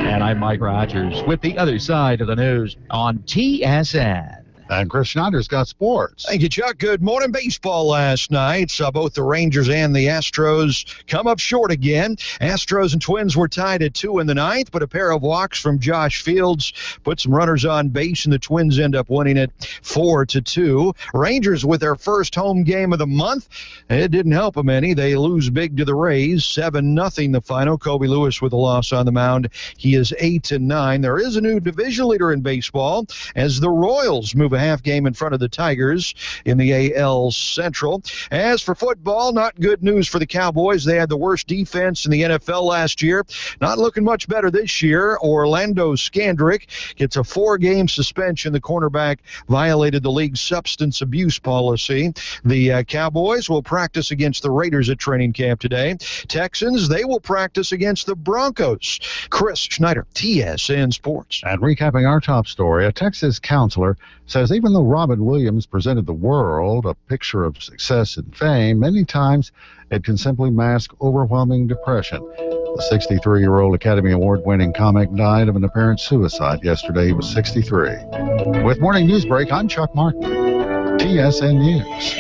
And I'm Mike Rogers with the other side of the news on TSN. And Chris Schneider's got sports. Thank you, Chuck. Good morning. Baseball last night saw both the Rangers and the Astros come up short again. Astros and Twins were tied at 2 in the ninth, but a pair of walks from Josh Fields put some runners on base, and the Twins end up winning it 4-2. Rangers with their first home game of the month. It didn't help them any. They lose big to the Rays, 7-0 the final. Kobe Lewis with a loss on the mound. He is 8-9. There is a new division leader in baseball as the Royals move improve a half game in front of the Tigers in the AL Central. As for football, not good news for the Cowboys. They had the worst defense in the NFL last year. Not looking much better this year. Orlando Scandrick gets a 4-game suspension. The cornerback violated the league's substance abuse policy. The Cowboys will practice against the Raiders at training camp today. Texans, they will practice against the Broncos. Chris Schneider, TSN Sports. And recapping our top story, a Texas counselor says even though Robin Williams presented the world a picture of success and fame, many times it can simply mask overwhelming depression. The 63-year-old Academy Award-winning comic died of an apparent suicide yesterday. He was 63. With Morning News Break, I'm Chuck Martin, TSN News.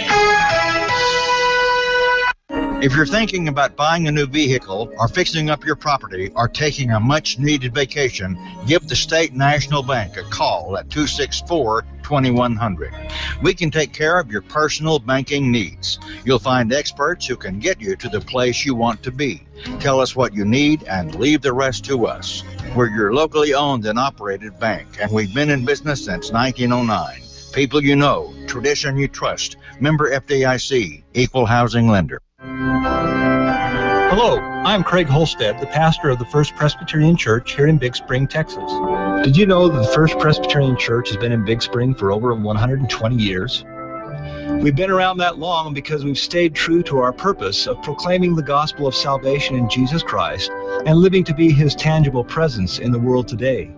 If you're thinking about buying a new vehicle or fixing up your property or taking a much-needed vacation, give the State National Bank a call at 264-2100. We can take care of your personal banking needs. You'll find experts who can get you to the place you want to be. Tell us what you need and leave the rest to us. We're your locally owned and operated bank, and we've been in business since 1909. People you know, tradition you trust. Member FDIC, Equal Housing Lender. Hello, I'm Craig Holstead, the pastor of the First Presbyterian Church here in Big Spring, Texas. Did you know that the First Presbyterian Church has been in Big Spring for over 120 years? We've been around that long because we've stayed true to our purpose of proclaiming the gospel of salvation in Jesus Christ and living to be His tangible presence in the world today.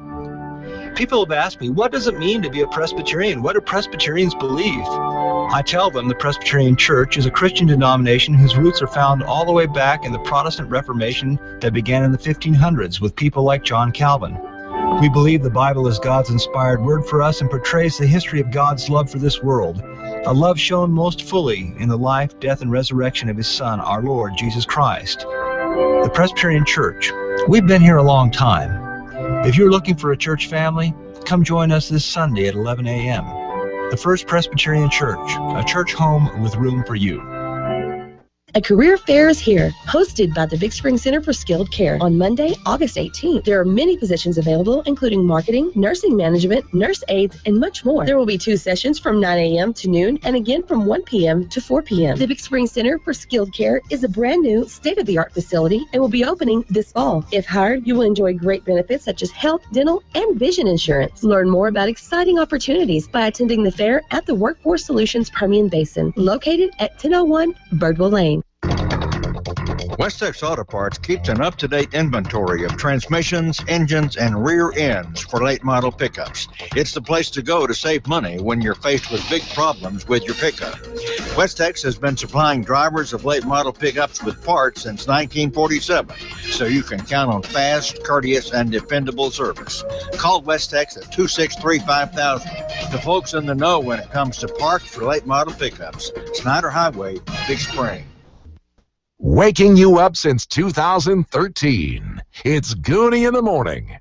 People have asked me, what does it mean to be a Presbyterian? What do Presbyterians believe? I tell them the Presbyterian Church is a Christian denomination whose roots are found all the way back in the Protestant Reformation that began in the 1500s with people like John Calvin. We believe the Bible is God's inspired word for us and portrays the history of God's love for this world, a love shown most fully in the life, death, and resurrection of His Son, our Lord Jesus Christ. The Presbyterian Church, we've been here a long time. If you're looking for a church family, come join us this Sunday at 11 a.m. The First Presbyterian Church, a church home with room for you. A career fair is here, hosted by the Big Spring Center for Skilled Care on Monday, August 18th. There are many positions available, including marketing, nursing management, nurse aides, and much more. There will be 2 sessions from 9 a.m. to noon and again from 1 p.m. to 4 p.m. The Big Spring Center for Skilled Care is a brand new, state-of-the-art facility and will be opening this fall. If hired, you will enjoy great benefits such as health, dental, and vision insurance. Learn more about exciting opportunities by attending the fair at the Workforce Solutions Permian Basin, located at 1001 Birdwell Lane. Westex Auto Parts keeps an up-to-date inventory of transmissions, engines, and rear ends for late model pickups. It's the place to go to save money when you're faced with big problems with your pickup. Westex has been supplying drivers of late model pickups with parts since 1947, so you can count on fast, courteous, and dependable service. Call Westex at 263-5000. The folks in the know when it comes to parts for late model pickups. Snyder Highway, Big Spring. Waking you up since 2013. It's Gooney in the Morning.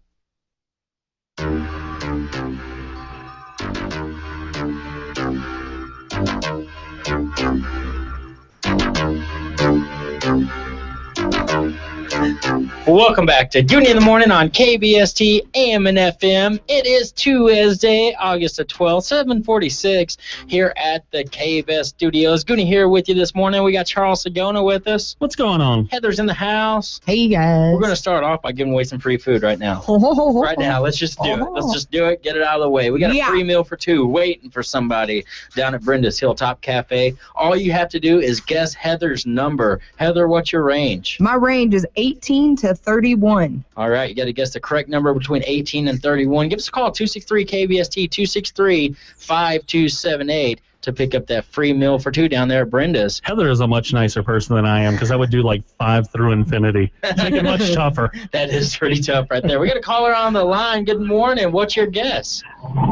Welcome back to Gooney in the Morning on KBST AM and FM. It is Tuesday, August the 12th, 7:46 here at the KBS studios. Gooney here with you this morning. We got Charles Sagona with us. What's going on? Heather's in the house. Hey, guys. We're going to start off by giving away some free food right now. Right now, let's just do it. Let's just do it. Get it out of the way. We got a free meal for 2 waiting for somebody down at Brenda's Hilltop Cafe. All you have to do is guess Heather's number. Heather, what's your range? My range is 18 to 31. All right, you got to guess the correct number between 18 and 31. Give us a call, 263-KBST, 263-5278 to pick up that free meal for 2 down there at Brenda's. Heather is a much nicer person than I am because I would do like 5 through infinity. Make it much tougher. That is pretty tough right there. We got a caller on the line. Good morning. What's your guess?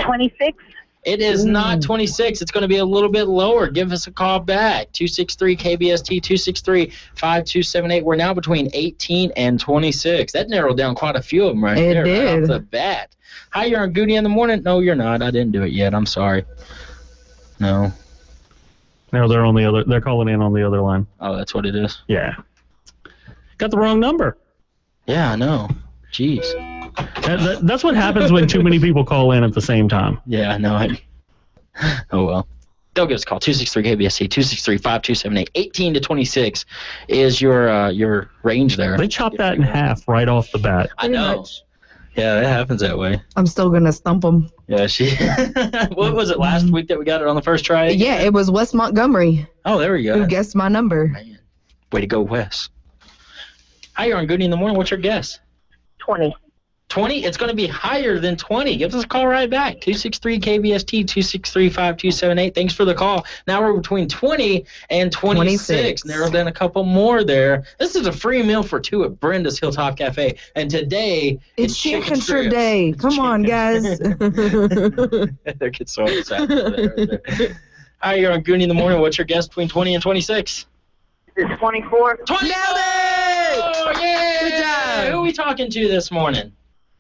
26. It is not 26. It's going to be a little bit lower. Give us a call back. 263-KBST, 263-5278. We're now between 18 and 26. That narrowed down quite a few of them right there. It did. Right off the bat. Hi, you're on Gooney in the Morning? No, you're not. I didn't do it yet. I'm sorry. No. No, they're on the other. They're calling in on the other line. Oh, that's what it is? Yeah. Got the wrong number. Yeah, I know. Jeez. That's what happens when too many people call in at the same time. Yeah, I know. Oh, well. They'll give us a call, 263-KBSC, 263-5278. 18 to 26 is your range there. They chopped that in half right off the bat. I know. Yeah, it happens that way. I'm still going to stump them. Yeah, what was it, last week that we got it on the first try? Yeah, it was Wes Montgomery. Oh, there we go. Who guessed my number. Man. Way to go, Wes. Hi, you're on Gooney in the Morning. What's your guess? 20. 20? It's going to be higher than 20. Give us a call right back. 263-KBST, 263-5278. Thanks for the call. Now we're between 20 and 26. Narrowed down a couple more there. This is a free meal for two at Brenda's Hilltop Cafe. And today, it's chicken strip day. Come on, guys. They're getting so excited. Hi, you're on Gooney in the Morning. What's your guess between 20 and 26? It's 24. 20! Nailed it! Oh, yeah! Good job. Who are we talking to this morning?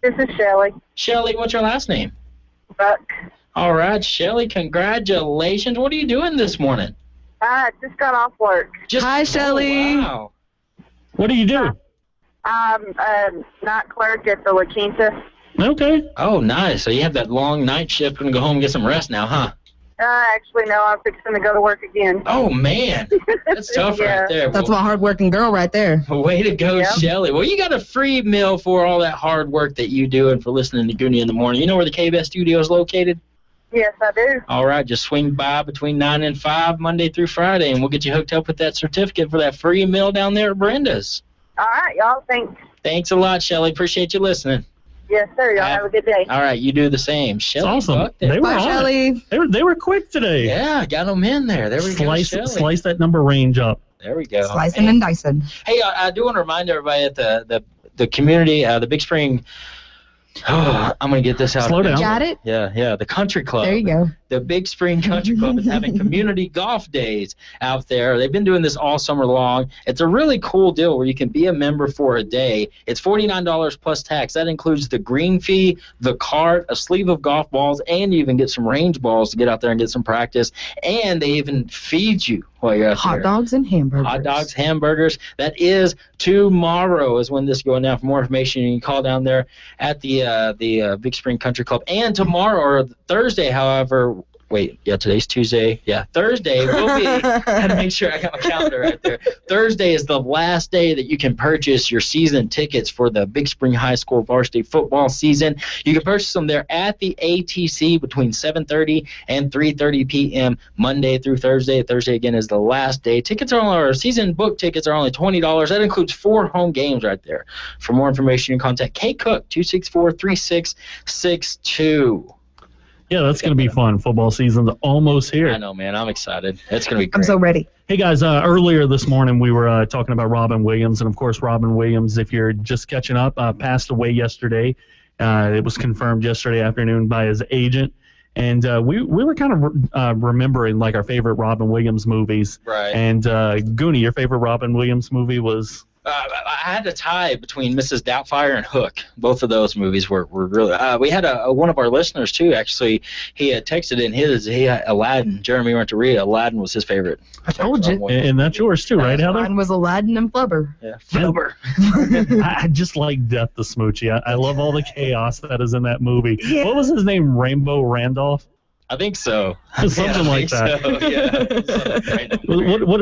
This is Shelly. Shelly, what's your last name? Buck. All right, Shelly, congratulations. What are you doing this morning? I just got off work. Hi, Shelly. Wow. What do you do? I'm a night clerk at the La Quinta. Okay. Oh, nice. So you have that long night shift. Going to go home and get some rest now, huh? Actually, no, I'm fixing to go to work again. Oh, man. That's tough right there. That's my hard-working girl right there. Way to go, Shelly. Well, you got a free meal for all that hard work that you do and for listening to Gooney in the Morning. You know where the KBS studio is located? Yes, I do. All right, just swing by between 9 and 5, Monday through Friday, and we'll get you hooked up with that certificate for that free meal down there at Brenda's. All right, y'all. Thanks. Thanks a lot, Shelly. Appreciate you listening. Yes, sir. Y'all have a good day. All right, you do the same. Shelly, awesome. They were on Shelly. They were quick today. Yeah, got them in there. There we go, Shelly. Slice that number range up. There we go. Slicing and dicing. Hey, I do want to remind everybody at the community, the Big Spring. Oh, I'm going to get this out. Slow down. Got it? Yeah, the Country Club. There you go. The Big Spring Country Club is having community golf days out there. They've been doing this all summer long. It's a really cool deal where you can be a member for a day. It's $49 plus tax. That includes the green fee, the cart, a sleeve of golf balls, and you even get some range balls to get out there and get some practice. And they even feed you while you're out there. Hot dogs and hamburgers. Hot dogs, hamburgers. That is tomorrow is when this is going down. For more information, you can call down there at the Big Spring Country Club. And tomorrow, or Thursday, however, today's Tuesday. Yeah, Thursday will be. I had to make sure I got my calendar right there. Thursday is the last day that you can purchase your season tickets for the Big Spring High School varsity football season. You can purchase them there at the ATC between 7:30 and 3:30 p.m. Monday through Thursday. Thursday again is the last day. Season book tickets are only $20. That includes 4 home games right there. For more information, you can contact Kay Cook 264-3662. Yeah, that's going to be fun. Football season's almost here. I know, man. I'm excited. It's going to be great. I'm so ready. Hey, guys, earlier this morning we were talking about Robin Williams. And, of course, Robin Williams, if you're just catching up, passed away yesterday. It was confirmed yesterday afternoon by his agent. And we were kind of remembering, like, our favorite Robin Williams movies. Right. And, Gooney, your favorite Robin Williams movie was... I had a tie between Mrs. Doubtfire and Hook. Both of those movies were really. We had one of our listeners too. Actually, he had texted in his. He had Aladdin. Jeremy Renteria. Aladdin was his favorite. I told you. And that's yours too, right, Heather? Mine was Aladdin and Flubber. Yeah, Flubber. I just like Death to Smoochie. I love all the chaos that is in that movie. Yeah. What was his name? Rainbow Randolph. I think so. Something like that. So, yeah.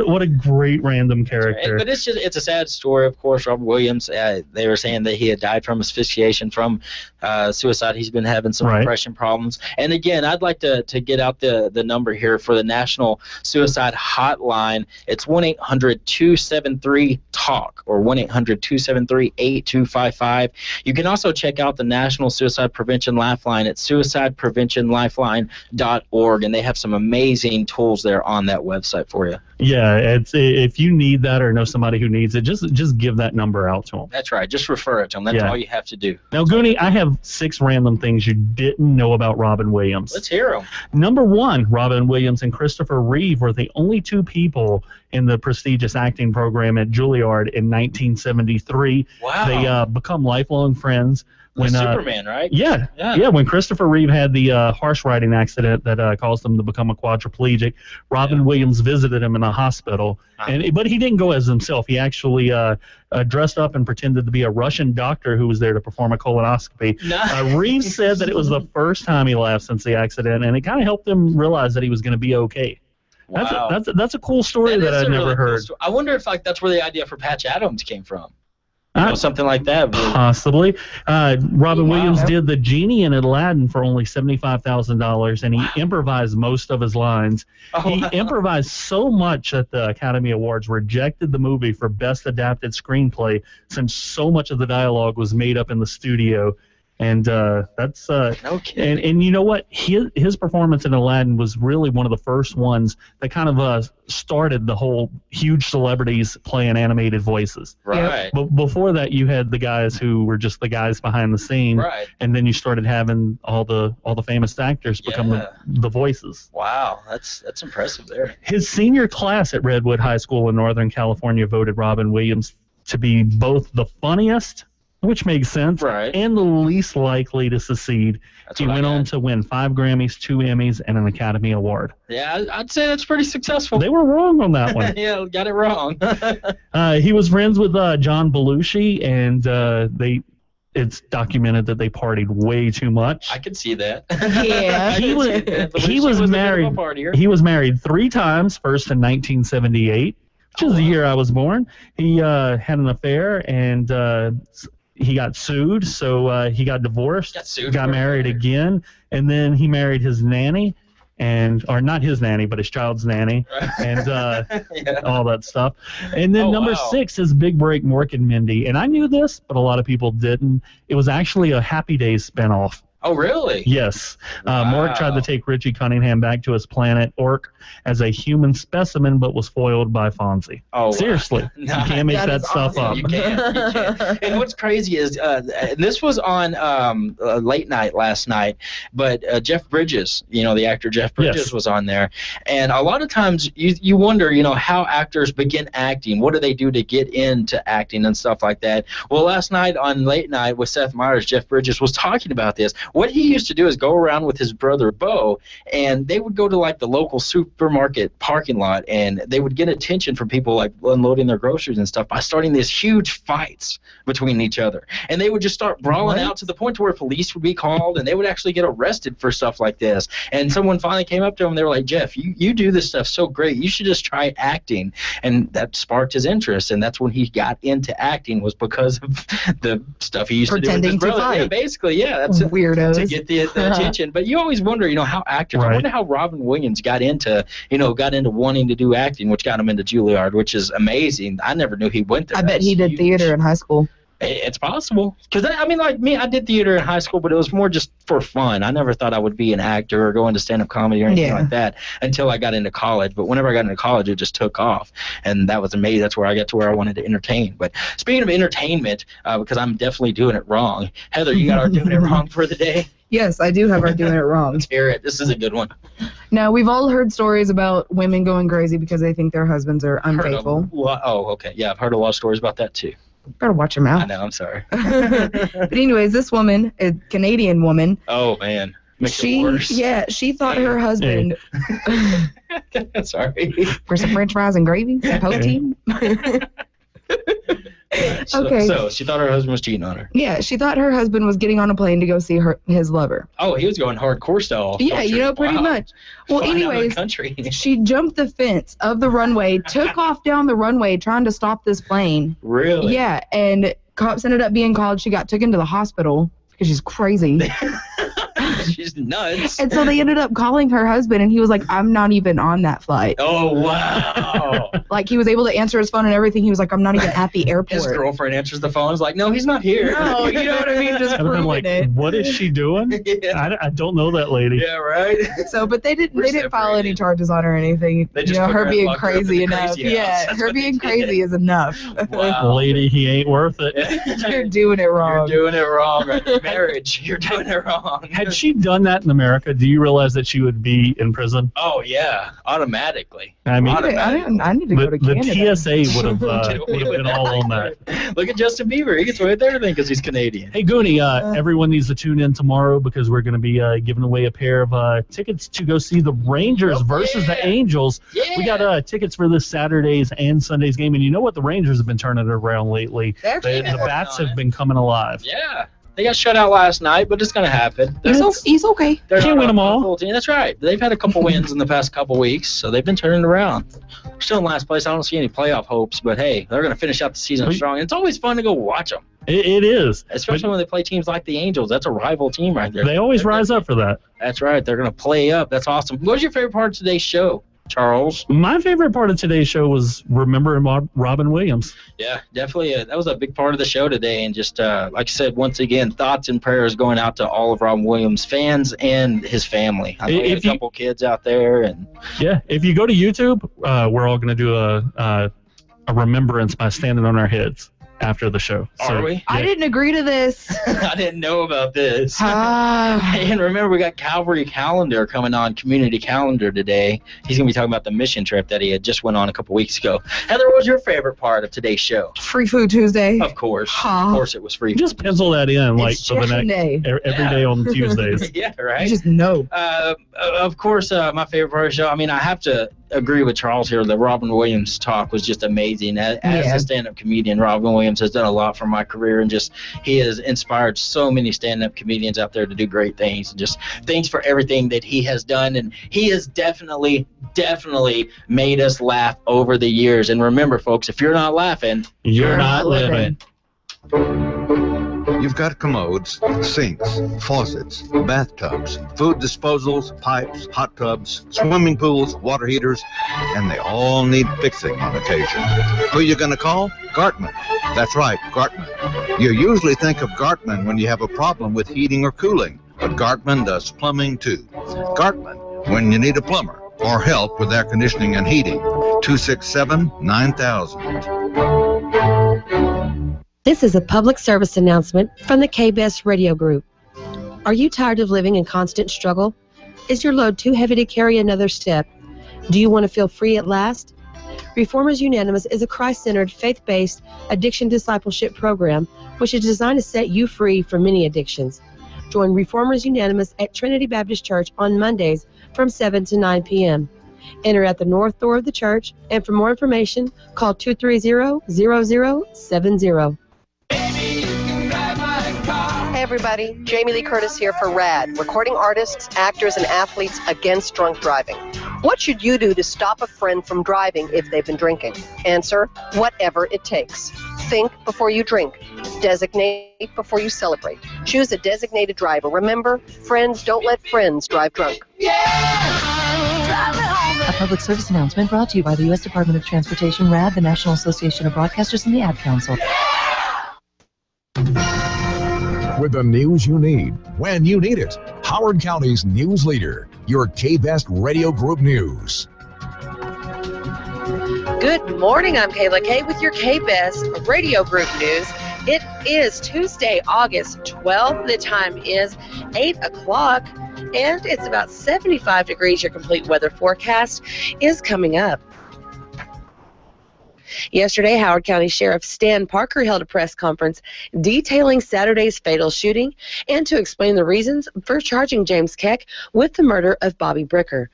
What a great random character. But it's a sad story, of course. Robert Williams, they were saying that he had died from asphyxiation from suicide. He's been having some depression problems. And again, I'd like to get out the number here for the National Suicide Hotline. It's 1-800-273-TALK or 1-800-273-8255. You can also check out the National Suicide Prevention Lifeline at suicidepreventionlifeline.org, and they have some amazing tools there on that website for you. Yeah, if you need that or know somebody who needs it, just give that number out to them. That's right. Just refer it to them. That's all you have to do. Now, Gooney, I have 6 random things you didn't know about Robin Williams. Let's hear them. Number 1, Robin Williams and Christopher Reeve were the only 2 people in the prestigious acting program at Juilliard in 1973. Wow. They become lifelong friends. When Superman, right? Yeah. When Christopher Reeve had the horse riding accident that caused him to become a quadriplegic, Robin Williams visited him in the hospital, but he didn't go as himself. He actually dressed up and pretended to be a Russian doctor who was there to perform a colonoscopy. Reeves said that it was the first time he laughed since the accident, and it kind of helped him realize that he was going to be okay. Wow. That's a cool story that I'd never heard. Cool I wonder if that's where the idea for Patch Adams came from. Something like that. Possibly. Robin Williams did the genie in Aladdin for only $75,000, and he improvised most of his lines. He improvised so much that the Academy Awards rejected the movie for Best Adapted Screenplay, since so much of the dialogue was made up in the studio. And that's no kidding. And you know what? His performance in Aladdin was really one of the first ones that kind of started the whole huge celebrities playing animated voices. Right. But before that, you had the guys who were just the guys behind the scene. Right. And then you started having all the famous actors become the voices. Wow, that's impressive there. His senior class at Redwood High School in Northern California voted Robin Williams to be both the funniest, which makes sense, and the least likely to succeed. He went on to win 5 Grammys, 2 Emmys, and an Academy Award. Yeah, I'd say that's pretty successful. They were wrong on that one. Yeah, got it wrong. He was friends with John Belushi, and it's documented that they partied way too much. I could see that. Yeah. He was married. He was married 3 times. First in 1978, which is the year I was born. He had an affair, and he got sued, so he got divorced, got married again, and then he married his nanny, or not his nanny, but his child's nanny, and all that stuff. And then number 6 is Big Break, Mork and Mindy. And I knew this, but a lot of people didn't. It was actually a Happy Days spinoff. Oh, really? Yes. Mork tried to take Richie Cunningham back to his planet Ork as a human specimen, but was foiled by Fonzie. Oh, seriously. You can't make that stuff up. You can't. And what's crazy is this was on late night last night, but Jeff Bridges, the actor Jeff Bridges was on there. And a lot of times you wonder, how actors begin acting. What do they do to get into acting and stuff like that? Well, last night on late night with Seth Meyers, Jeff Bridges was talking about this. What he used to do is go around with his brother Bo, and they would go to the local supermarket parking lot, and they would get attention from people unloading their groceries and stuff by starting these huge fights between each other. And they would just start brawling out to the point to where police would be called, and they would actually get arrested for stuff like this. And someone finally came up to him, and they were like, Jeff, you do this stuff so great. You should just try acting. And that sparked his interest, and that's when he got into acting, was because of the stuff he used to do with his brother. Fight. Yeah, basically, that's weirdos to get the attention. But you always wonder, how actors. I wonder how Robin Williams got into wanting to do acting, which got him into Juilliard, which is amazing. I never knew he went there. I bet he did theater in high school. It's possible. Because, like me, I did theater in high school, but it was more just for fun. I never thought I would be an actor or go into stand-up comedy or anything like that until I got into college. But whenever I got into college, it just took off. And that was amazing. That's where I got to where I wanted to entertain. But speaking of entertainment, because I'm definitely doing it wrong, Heather, you got our doing it wrong for the day? Yes, I do have our doing it wrong. Let's hear it. This is a good one. Now, we've all heard stories about women going crazy because they think their husbands are unfaithful. Okay. Yeah, I've heard a lot of stories about that, too. Better watch your mouth. I know, I'm sorry. But anyways, this woman, a Canadian woman. Oh, man. Makes it worse. She thought her husband. Sorry. For some French fries and gravy, some poutine. Okay. So she thought her husband was cheating on her. Yeah, she thought her husband was getting on a plane to go see his lover. Oh, he was going hardcore style. Yeah, pretty much. Well, anyways, she jumped the fence of the runway, took off down the runway trying to stop this plane. Really? Yeah, and cops ended up being called. She got taken to the hospital because she's crazy. She's nuts. And so they ended up calling her husband, and he was like, I'm not even on that flight. Oh, wow. He was able to answer his phone and everything. He was like, I'm not even at the airport. His girlfriend answers the phone. He's like, no, he's not here. No, you know what I mean? Just proving it. What is she doing? I don't know that lady. Yeah, right? So, but they didn't file any charges on her or anything. They just her being crazy enough. Yeah, her being crazy is enough. Wow. Lady, he ain't worth it. You're doing it wrong. You're doing it wrong. Marriage, you're doing it wrong. Had she done done that in America, do you realize that she would be in prison? Oh yeah, automatically. I mean, I need to go to the Canada. TSA would have been all on that. Look at Justin Bieber. He gets away with everything because he's Canadian. Hey, Gooney, everyone needs to tune in tomorrow because we're going to be giving away a pair of tickets to go see the Rangers versus the Angels. Yeah. We got tickets for this Saturday's and Sunday's game, and you know what? The Rangers have been turning it around lately. The bats have been coming alive. Yeah. They got shut out last night, but it's going to happen. He's okay. They're Can't not win them a all. full team. That's right. They've had a couple wins in the past couple weeks, so they've been turning around. We're still in last place. I don't see any playoff hopes, but hey, they're going to finish out the season strong. And it's always fun to go watch them. It is. Especially when they play teams like the Angels. That's a rival team right there. They always rise up for that. That's right. They're going to play up. That's awesome. What was your favorite part of today's show, Charles? My favorite part of today's show was remembering Robin Williams. Yeah, definitely. That was a big part of the show today. And just, like I said, once again, thoughts and prayers going out to all of Robin Williams fans and his family. I know he had a couple kids out there. And yeah, if you go to YouTube, we're all going to do a remembrance by standing on our heads after the show. Are we? Yeah. I didn't agree to this. I didn't know about this. And remember, we got Calvary Calendar coming on, Community Calendar today. He's going to be talking about the mission trip that he had just went on a couple weeks ago. Heather, what was your favorite part of today's show? Free Food Tuesday. Of course. Of course it was free. Just pencil that in, like, It's for the chicken next day. every day on Tuesdays. Yeah, right. You just know. Of course, my favorite part of the show, I mean, I have to agree with Charles here. The Robin Williams talk was just amazing. As a stand-up comedian, Robin Williams has done a lot for my career, and just he has inspired so many stand-up comedians out there to do great things, and just thanks for everything that he has done. And he has definitely made us laugh over the years. And remember, folks, if you're not laughing, you're not living. You've got commodes, sinks, faucets, bathtubs, food disposals, pipes, hot tubs, swimming pools, water heaters, and they all need fixing on occasion. Who you going to call? Gartman. That's right, Gartman. You usually think of Gartman when you have a problem with heating or cooling, but Gartman does plumbing too. Gartman, when you need a plumber or help with air conditioning and heating. 267-9000. This is a public service announcement from the KBS Radio Group. Are you tired of living in constant struggle? Is your load too heavy to carry another step? Do you want to feel free at last? Reformers Unanimous is a Christ-centered, faith-based addiction discipleship program which is designed to set you free from many addictions. Join Reformers Unanimous at Trinity Baptist Church on Mondays from 7 to 9 p.m. Enter at the north door of the church, and for more information, call 230-0070. Hey everybody, Jamie Lee Curtis here for RAD, recording artists, actors, and athletes against drunk driving. What should you do to stop a friend from driving if they've been drinking? Answer, whatever it takes. Think before you drink. Designate before you celebrate. Choose a designated driver. Remember, friends don't let friends drive drunk. A public service announcement brought to you by the U.S. Department of Transportation, RAD, the National Association of Broadcasters, and the Ad Council. With the news you need, when you need it. Howard County's news leader, your K-Best Radio Group News. Good morning, I'm Kayla Kay with your K-Best Radio Group News. It is Tuesday, August 12th. The time is 8 o'clock, and it's about 75 degrees. Your complete weather forecast is coming up. Yesterday, Howard County Sheriff Stan Parker held a press conference detailing Saturday's fatal shooting and to explain the reasons for charging James Keck with the murder of Bobby Bricker.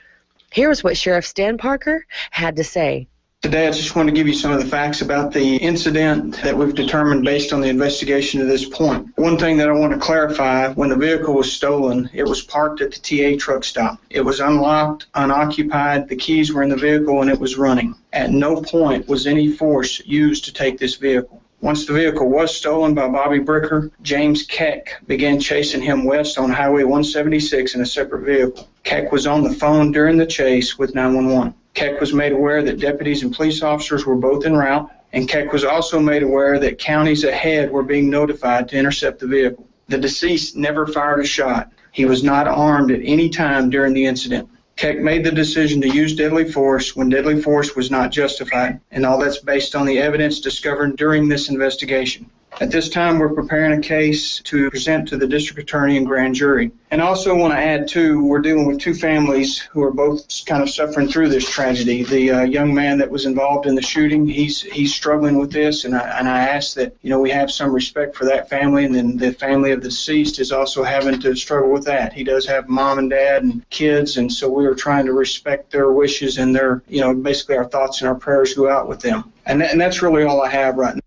Here's what Sheriff Stan Parker had to say. Today, I just want to give you some of the facts about the incident that we've determined based on the investigation to this point. One thing that I want to clarify, when the vehicle was stolen, it was parked at the TA truck stop. It was unlocked, unoccupied, the keys were in the vehicle, and it was running. At no point was any force used to take this vehicle. Once the vehicle was stolen by Bobby Bricker, James Keck began chasing him west on Highway 176 in a separate vehicle. Keck was on the phone during the chase with 911. Keck was made aware that deputies and police officers were both en route, and Keck was also made aware that counties ahead were being notified to intercept the vehicle. The deceased never fired a shot. He was not armed at any time during the incident. Keck made the decision to use deadly force when deadly force was not justified, and all that's based on the evidence discovered during this investigation. At this time, we're preparing a case to present to the district attorney and grand jury. And I also want to add, too, we're dealing with two families who are both kind of suffering through this tragedy. The young man that was involved in the shooting, he's struggling with this, and I ask that, we have some respect for that family, and then the family of the deceased is also having to struggle with that. He does have mom and dad and kids, and so we are trying to respect their wishes and their, basically our thoughts and our prayers go out with them. And that's really all I have right now.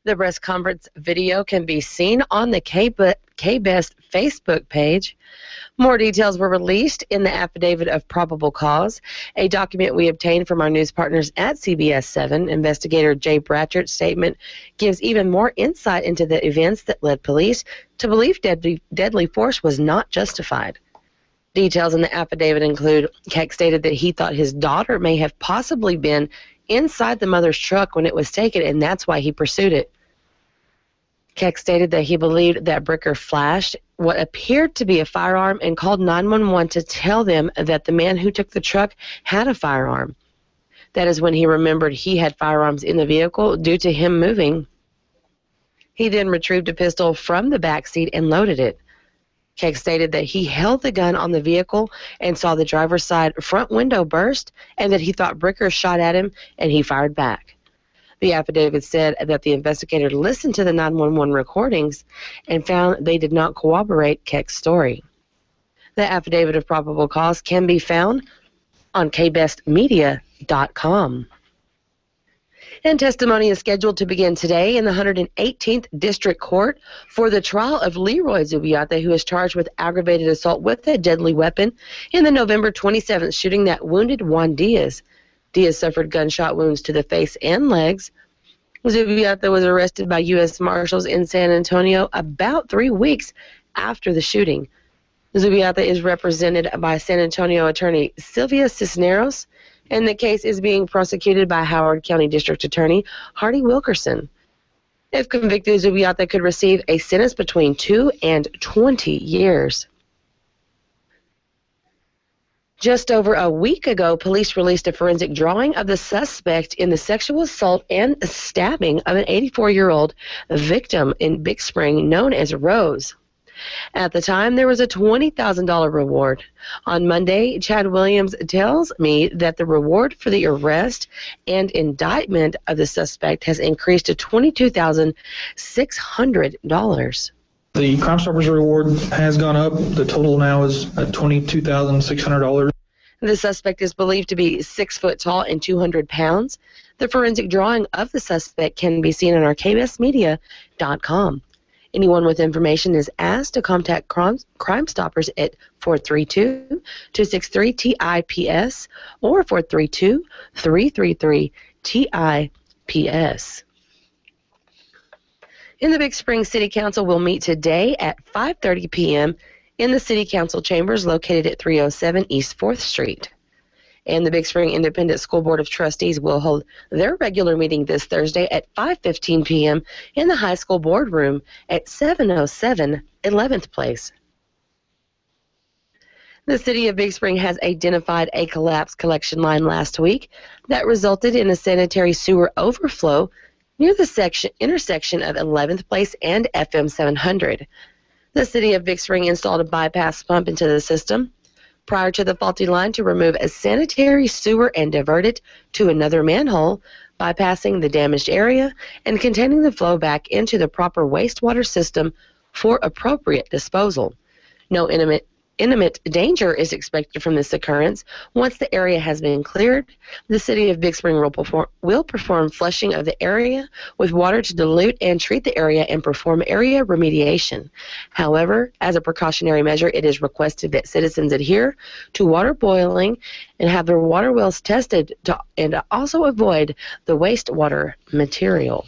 The press conference video can be seen on the K-Best Facebook page. More details were released in the Affidavit of Probable Cause, a document we obtained from our news partners at CBS 7. Investigator Jay Bratchert's statement gives even more insight into the events that led police to believe deadly force was not justified. Details in the affidavit include Keck stated that he thought his daughter may have possibly been inside the mother's truck when it was taken, and that's why he pursued it. Keck stated that he believed that Bricker flashed what appeared to be a firearm and called 911 to tell them that the man who took the truck had a firearm. That is when he remembered he had firearms in the vehicle due to him moving. He then retrieved a pistol from the back seat and loaded it. Keck stated that he held the gun on the vehicle and saw the driver's side front window burst, and that he thought Bricker shot at him and he fired back. The affidavit said that the investigator listened to the 911 recordings and found they did not corroborate Keck's story. The Affidavit of Probable Cause can be found on kbestmedia.com. And testimony is scheduled to begin today in the 118th District Court for the trial of Leroy Zubiate, who is charged with aggravated assault with a deadly weapon in the November 27th shooting that wounded Juan Diaz. Diaz suffered gunshot wounds to the face and legs. Zubiate was arrested by U.S. Marshals in San Antonio about 3 weeks after the shooting. Zubiate is represented by San Antonio attorney Sylvia Cisneros, and the case is being prosecuted by Howard County District Attorney Hardy Wilkerson. If convicted, Zubiate could receive a sentence between 2 and 20 years. Just over a week ago, police released a forensic drawing of the suspect in the sexual assault and stabbing of an 84-year-old victim in Big Spring known as Rose. At the time, there was a $20,000 reward. On Monday, Chad Williams tells me that the reward for the arrest and indictment of the suspect has increased to $22,600. The Crime Stoppers reward has gone up. The total now is $22,600. The suspect is believed to be 6 foot tall and 200 pounds. The forensic drawing of the suspect can be seen on our kbestmedia.com. Anyone with information is asked to contact Crime Stoppers at 432-263-TIPS or 432-333-TIPS. In the Big Spring City Council will meet today at 5:30 p.m. in the City Council chambers located at 307 East 4th Street. And the Big Spring Independent School Board of Trustees will hold their regular meeting this Thursday at 5:15 p.m. in the high school boardroom at 707 11th Place. The City of Big Spring has identified a collapsed collection line last week that resulted in a sanitary sewer overflow near the intersection of 11th Place and FM 700. The City of Big Spring installed a bypass pump into the system prior to the faulty line to remove a sanitary sewer and divert it to another manhole, bypassing the damaged area and containing the flow back into the proper wastewater system for appropriate disposal. No imminent danger is expected from this occurrence. Once the area has been cleared, the City of Big Spring will perform flushing of the area with water to dilute and treat the area and perform area remediation. However, as a precautionary measure, it is requested that citizens adhere to water boiling and have their water wells tested and also avoid the wastewater material.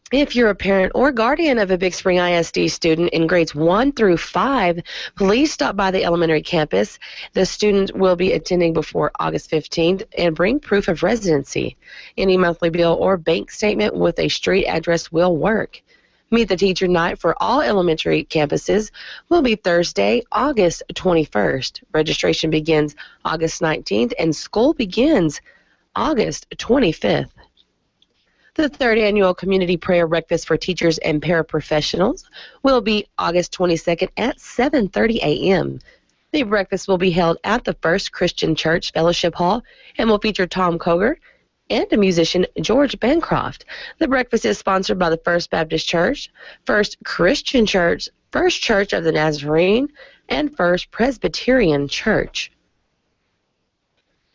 If you're a parent or guardian of a Big Spring ISD student in grades 1 through 5, please stop by the elementary campus. The student will be attending before August 15th and bring proof of residency. Any monthly bill or bank statement with a street address will work. Meet the Teacher Night for all elementary campuses will be Thursday, August 21st. Registration begins August 19th and school begins August 25th. The third annual Community Prayer Breakfast for Teachers and Paraprofessionals will be August 22nd at 7:30 a.m. The breakfast will be held at the First Christian Church Fellowship Hall and will feature Tom Koger and musician George Bancroft. The breakfast is sponsored by the First Baptist Church, First Christian Church, First Church of the Nazarene, and First Presbyterian Church.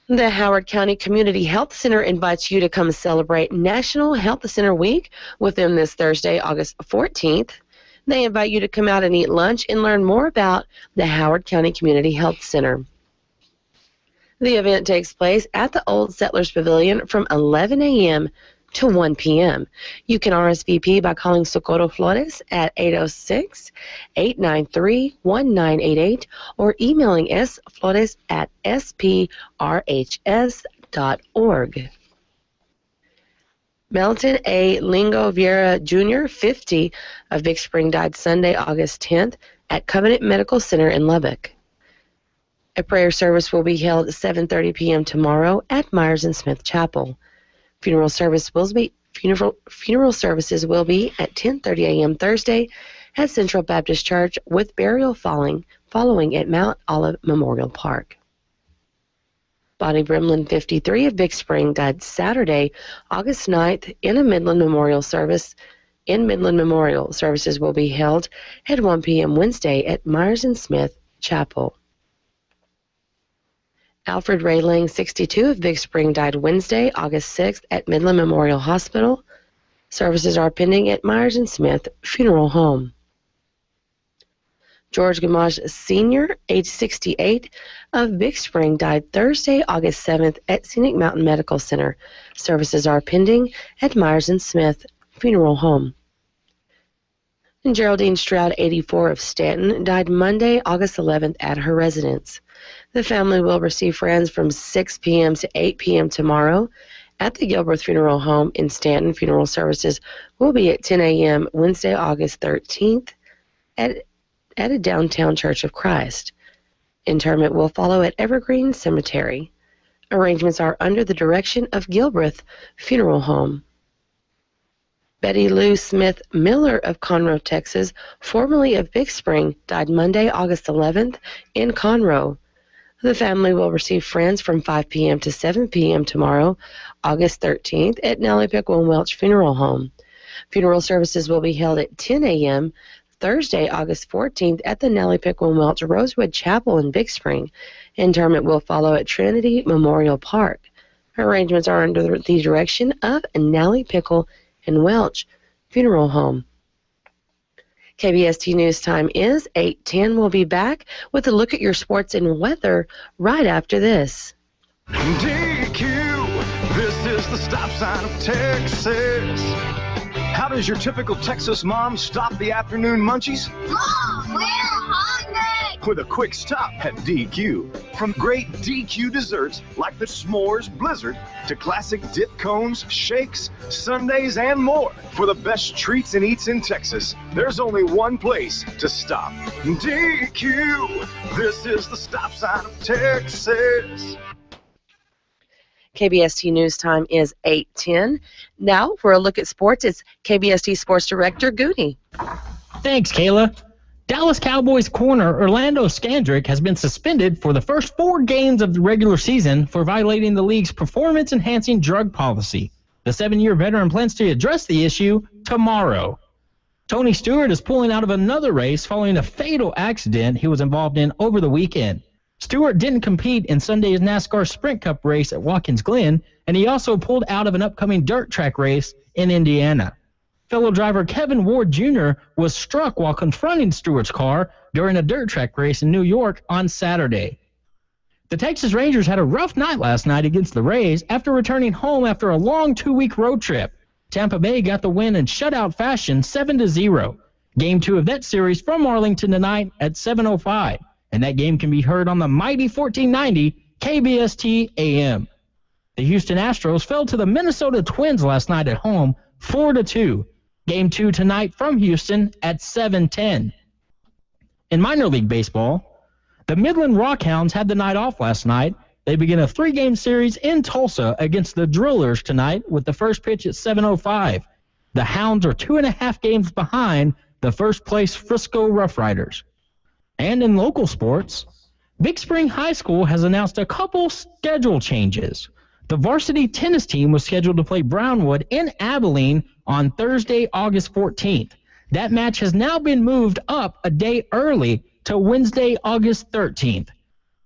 The Howard County Community Health Center invites you to come celebrate National Health Center Week with them this Thursday, August 14th. They invite you to come out and eat lunch and learn more about the Howard County Community Health Center. The event takes place at the Old Settlers Pavilion from 11 a.m. to 1 p.m. You can RSVP by calling Socorro Flores at 806-893-1988 or emailing sflores@sprhs.org. Melton A. Lingo Vieira Jr., 50, of Big Spring, died Sunday, August 10th at Covenant Medical Center in Lubbock. A prayer service will be held at 7:30 p.m. tomorrow at Myers and Smith Chapel. Funeral services will be at 10:30 a.m. Thursday at Central Baptist Church with burial following at Mount Olive Memorial Park. Bonnie Brimlin, 53, of Big Spring, died Saturday, August 9th in a Midland Memorial service. Midland Memorial services will be held at 1 p.m. Wednesday at Myers and Smith Chapel. Alfred Ray Lang, 62, of Big Spring, died Wednesday, August 6th at Midland Memorial Hospital. Services are pending at Myers and Smith Funeral Home. George Gamage Sr., age 68, of Big Spring, died Thursday, August 7th at Scenic Mountain Medical Center. Services are pending at Myers and Smith Funeral Home. And Geraldine Stroud, 84, of Stanton, died Monday, August 11th at her residence. The family will receive friends from 6 p.m. to 8 p.m. tomorrow at the Gilbert Funeral Home in Stanton. Funeral services will be at 10 a.m. Wednesday, August 13th at a downtown Church of Christ. Interment will follow at Evergreen Cemetery. Arrangements are under the direction of Gilbreth Funeral Home. Betty Lou Smith Miller of Conroe, Texas, formerly of Big Spring, died Monday, August 11th in Conroe. The family will receive friends from 5 p.m. to 7 p.m. tomorrow, August 13th, at Nellie Pickle and Welch Funeral Home. Funeral services will be held at 10 a.m. Thursday, August 14th, at the Nellie Pickle and Welch Rosewood Chapel in Big Spring. Interment will follow at Trinity Memorial Park. Arrangements are under the direction of Nellie Pickle and Welch Funeral Home. KBST News Time is 8:10. We'll be back with a look at your sports and weather right after this. DQ, this is the stop sign of Texas. How does your typical Texas mom stop the afternoon munchies? Mom, we're hungry! With a quick stop at DQ. From great DQ desserts like the S'mores Blizzard to classic dip cones, shakes, sundaes, and more. For the best treats and eats in Texas, there's only one place to stop. DQ, this is the stop sign of Texas. KBST News Time is 8:10. Now for a look at sports, it's KBST Sports Director Gooney. Thanks, Kayla. Dallas Cowboys corner Orlando Scandrick has been suspended for the first 4 games of the regular season for violating the league's performance-enhancing drug policy. The 7-year veteran plans to address the issue tomorrow. Tony Stewart is pulling out of another race following a fatal accident he was involved in over the weekend. Stewart didn't compete in Sunday's NASCAR Sprint Cup race at Watkins Glen, and he also pulled out of an upcoming dirt track race in Indiana. Fellow driver Kevin Ward Jr. was struck while confronting Stewart's car during a dirt track race in New York on Saturday. The Texas Rangers had a rough night last night against the Rays after returning home after a long 2-week road trip. Tampa Bay got the win in shutout fashion 7-0. Game 2 of that series from Arlington tonight at 7:05. And that game can be heard on the mighty 1490 KBST AM. The Houston Astros fell to the Minnesota Twins last night at home, 4-2. Game 2 tonight from Houston at 7:10. In minor league baseball, the Midland Rockhounds had the night off last night They begin a 3-game series in Tulsa against the Drillers tonight with the first pitch at 7:05. The Hounds are 2.5 games behind the first-place Frisco Rough Riders. And in local sports, Big Spring High School has announced a couple schedule changes. The varsity tennis team was scheduled to play Brownwood in Abilene on Thursday, August 14th. That match has now been moved up a day early to Wednesday, August 13th.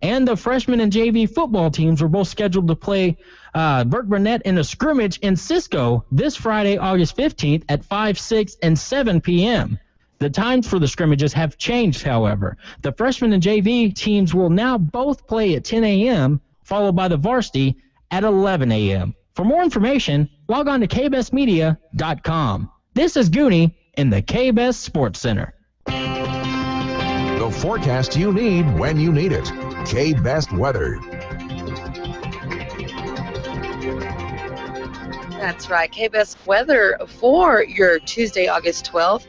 And the freshman and JV football teams were both scheduled to play Burke Burnett in a scrimmage in Cisco this Friday, August 15th at 5, 6, and 7 p.m. The times for the scrimmages have changed, however. The freshman and JV teams will now both play at 10 a.m., followed by the varsity at 11 a.m. For more information, log on to kbestmedia.com. This is Gooney in the K-Best Sports Center. The forecast you need when you need it. K-Best Weather. That's right. K-Best weather for your Tuesday, August 12th.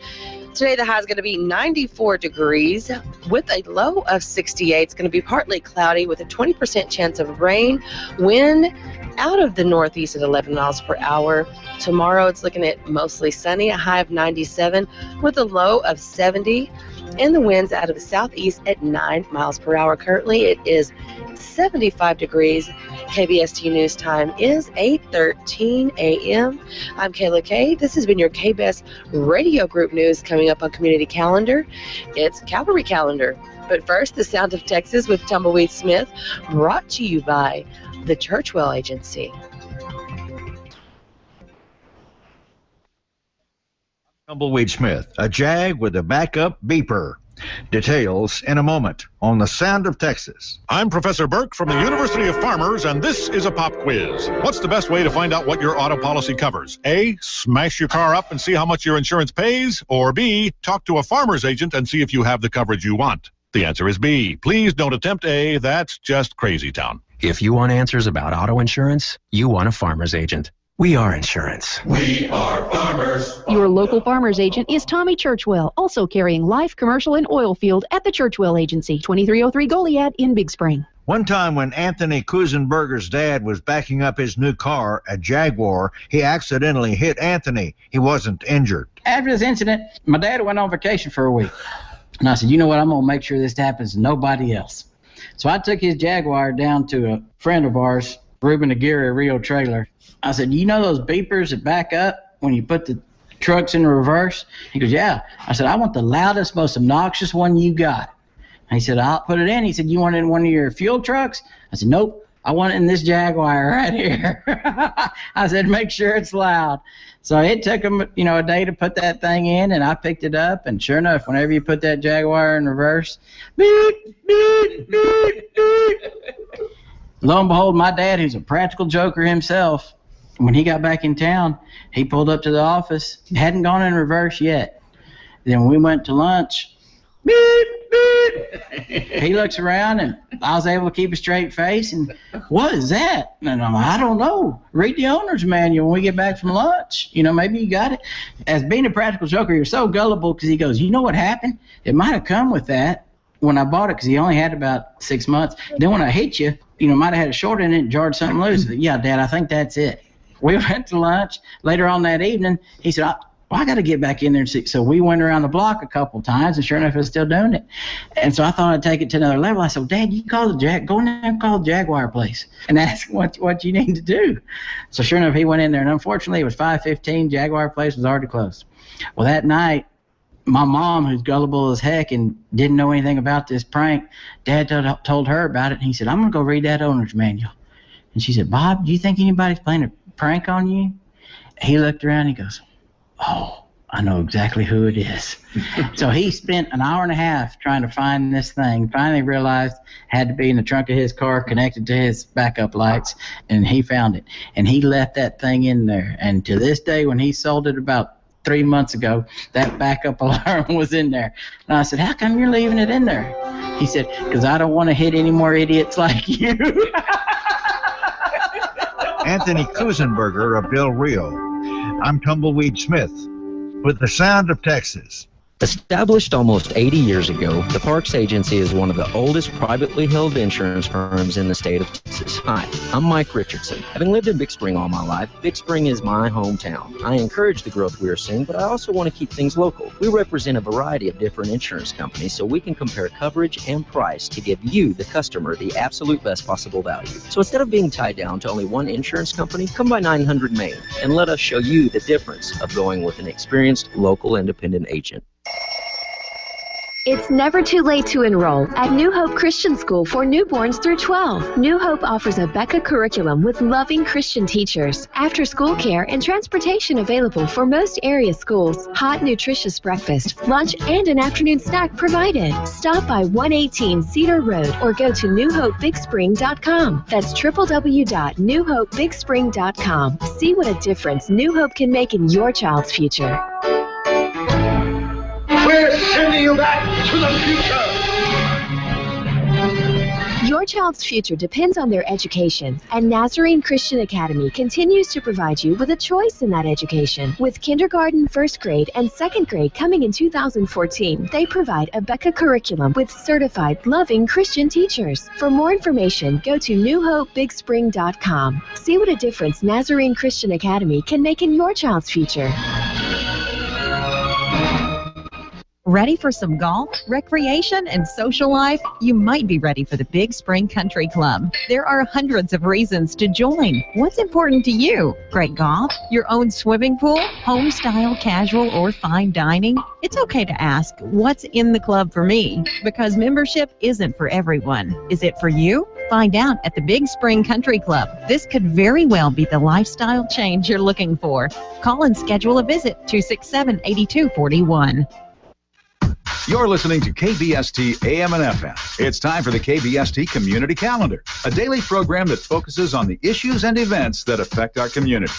Today the high is going to be 94 degrees with a low of 68. It's going to be partly cloudy with a 20% chance of rain. Wind out of the northeast at 11 miles per hour. Tomorrow it's looking at mostly sunny, a high of 97 with a low of 70. And the winds out of the southeast at 9 miles per hour. Currently it is 75 degrees. KBST News Time is 8:13 a.m. I'm Kayla Kay. This has been your KBest Radio Group News. Coming up on Community Calendar, it's Cavalry Calendar. But first, the Sound of Texas with Tumbleweed Smith, brought to you by the Churchwell Agency. Tumbleweed Smith, a Jag with a backup beeper. Details in a moment on the Sound of Texas. I'm Professor Burke from the University of Farmers, and this is a pop quiz. What's the best way to find out what your auto policy covers? A, smash your car up and see how much your insurance pays, or B, talk to a farmer's agent and see if you have the coverage you want. The answer is B. Please don't attempt A. That's just crazy town. If you want answers about auto insurance, you want a farmer's agent. We are insurance. We are farmers. Your local farmer's agent is Tommy Churchwell, also carrying life, commercial, and oil field at the Churchwell Agency, 2303 Goliad in Big Spring. One time when Anthony Kusenberger's dad was backing up his new car, a Jaguar, he accidentally hit Anthony. He wasn't injured. After this incident, my dad went on vacation for a week. And I said, you know what, I'm going to make sure this happens to nobody else. So I took his Jaguar down to a friend of ours, Ruben Aguirre, Rio Trailer. I said, you know those beepers that back up when you put the trucks in reverse? He goes, yeah. I said, I want the loudest, most obnoxious one you got. And he said, I'll put it in. He said, you want it in one of your fuel trucks? I said, nope. I want it in this Jaguar right here. I said, make sure it's loud. So it took him, a day to put that thing in, and I picked it up. And sure enough, whenever you put that Jaguar in reverse, beep, beep, beep, beep. Lo and behold, my dad, who's a practical joker himself, when he got back in town, he pulled up to the office. He hadn't gone in reverse yet. Then when we went to lunch, beep, beep. He looks around, and I was able to keep a straight face. And what is that? And I'm like, I don't know. Read the owner's manual when we get back from lunch. Maybe you got it. As being a practical joker, you're so gullible because he goes, you know what happened? It might have come with that when I bought it because he only had about 6 months. Then when I hit you, might have had a short in it and jarred something loose. Yeah, Dad, I think that's it. We went to lunch. Later on that evening, he said, I got to get back in there and see. So we went around the block a couple times, and sure enough, it was still doing it. And so I thought I'd take it to another level. I said, Dad, you call go in there and call the Jaguar place and ask what you need to do. So sure enough, he went in there, and unfortunately, it was 5:15. Jaguar place was already closed. Well, that night, my mom, who's gullible as heck and didn't know anything about this prank, Dad told her about it, and he said, I'm going to go read that owner's manual. And she said, Bob, do you think anybody's playing a prank on you? He looked around, he goes, oh, I know exactly who it is. So he spent an hour and a half trying to find this thing, finally realized it had to be in the trunk of his car connected to his backup lights, and he found it. And he left that thing in there. And to this day, when he sold it about 3 months ago, that backup alarm was in there. And I said, how come you're leaving it in there? He said, because I don't want to hit any more idiots like you. Anthony Kusenberger of Del Rio. I'm Tumbleweed Smith with the Sound of Texas. Established almost 80 years ago, the Parks Agency is one of the oldest privately held insurance firms in the state of Texas. Hi, I'm Mike Richardson. Having lived in Big Spring all my life, Big Spring is my hometown. I encourage the growth we are seeing, but I also want to keep things local. We represent a variety of different insurance companies so we can compare coverage and price to give you, the customer, the absolute best possible value. So instead of being tied down to only one insurance company, come by 900 Main and let us show you the difference of going with an experienced local independent agent. It's never too late to enroll at New Hope Christian School for newborns through 12. New Hope offers a Becca curriculum with loving Christian teachers, after-school care, and transportation available for most area schools. Hot, nutritious breakfast, lunch, and an afternoon snack provided. Stop by 118 Cedar Road or go to newhopebigspring.com. That's www.newhopebigspring.com. See what a difference New Hope can make in your child's future. We're sending you back to the future. Your child's future depends on their education, and Nazarene Christian Academy continues to provide you with a choice in that education. With kindergarten, first grade, and second grade coming in 2014, they provide a Becca curriculum with certified, loving Christian teachers. For more information, go to newhopebigspring.com. See what a difference Nazarene Christian Academy can make in your child's future. Ready for some golf, recreation, and social life? You might be ready for the Big Spring Country Club. There are hundreds of reasons to join. What's important to you? Great golf? Your own swimming pool? Home-style, casual, or fine dining? It's okay to ask, what's in the club for me? Because membership isn't for everyone. Is it for you? Find out at the Big Spring Country Club. This could very well be the lifestyle change you're looking for. Call and schedule a visit, 267-8241. You're listening to KBST AM and FM. It's time for the KBST Community Calendar, a daily program that focuses on the issues and events that affect our community.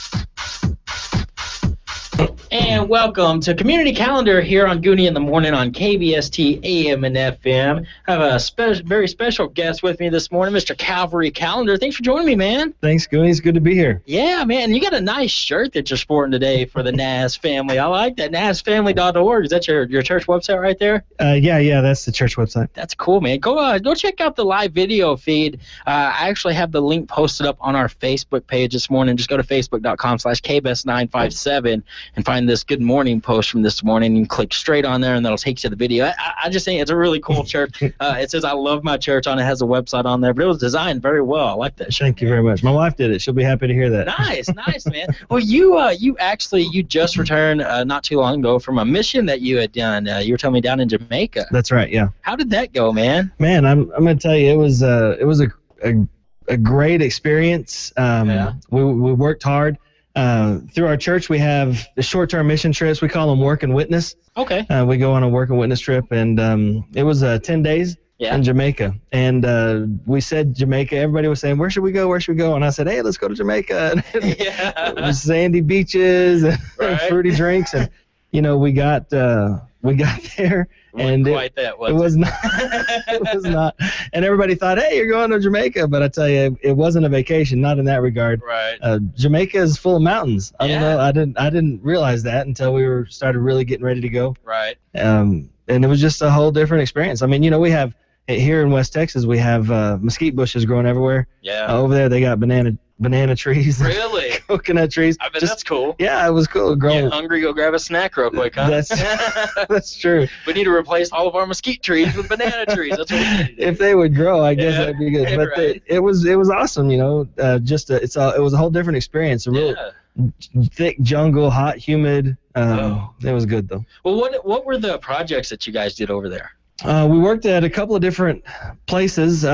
And welcome to Community Calendar here on Gooney in the Morning on KBST AM and FM. I have a very special guest with me this morning, Mr. Calvary Calendar. Thanks for joining me, man. Thanks, Gooney. It's good to be here. Yeah, man. You got a nice shirt that you're sporting today for the Naz family. I like that. NazFamily.org. Is that your church website right there? Yeah, that's the church website. That's cool, man. Go check out the live video feed. I actually have the link posted up on our Facebook page this morning. Just go to facebook.com/KBest957 and find this Good Morning post from this morning. You can click straight on there, and that'll take you to the video. I just think it's a really cool church. It says, "I love my church" on it. Has a website on there, but it was designed very well. I like that. Thank you very much. My wife did it. She'll be happy to hear that. Nice, man. Well, you just returned not too long ago from a mission that you had done. You were telling me down in Jamaica. That's right. Yeah. How did that go, man? Man, I'm going to tell you, it was a great experience. We worked hard. Through our church, we have the short-term mission trips. We call them Work and Witness. Okay. We go on a Work and Witness trip, and it was 10 days in Jamaica. And we said Jamaica. Everybody was saying, where should we go? Where should we go? And I said, hey, let's go to Jamaica. It was sandy beaches and fruity drinks. And, we got there. And it was not. It was not. And everybody thought, hey, you're going to Jamaica. But I tell you, it wasn't a vacation, not in that regard. Right. Jamaica is full of mountains. I don't know. I didn't realize that until we started really getting ready to go. Right. And it was just a whole different experience. I mean, we have here in West Texas, we have mesquite bushes growing everywhere. Yeah. Over there, they got banana trees. Really? Coconut trees. I bet that's cool. Yeah, it was cool. Get hungry, go grab a snack real quick, huh? That's true. We need to replace all of our mesquite trees with banana trees. That's what we need to do. If they would grow, I guess that'd be good. But it was awesome, it was a whole different experience. A real thick jungle, hot, humid. It was good though. Well, what were the projects that you guys did over there? We worked at a couple of different places.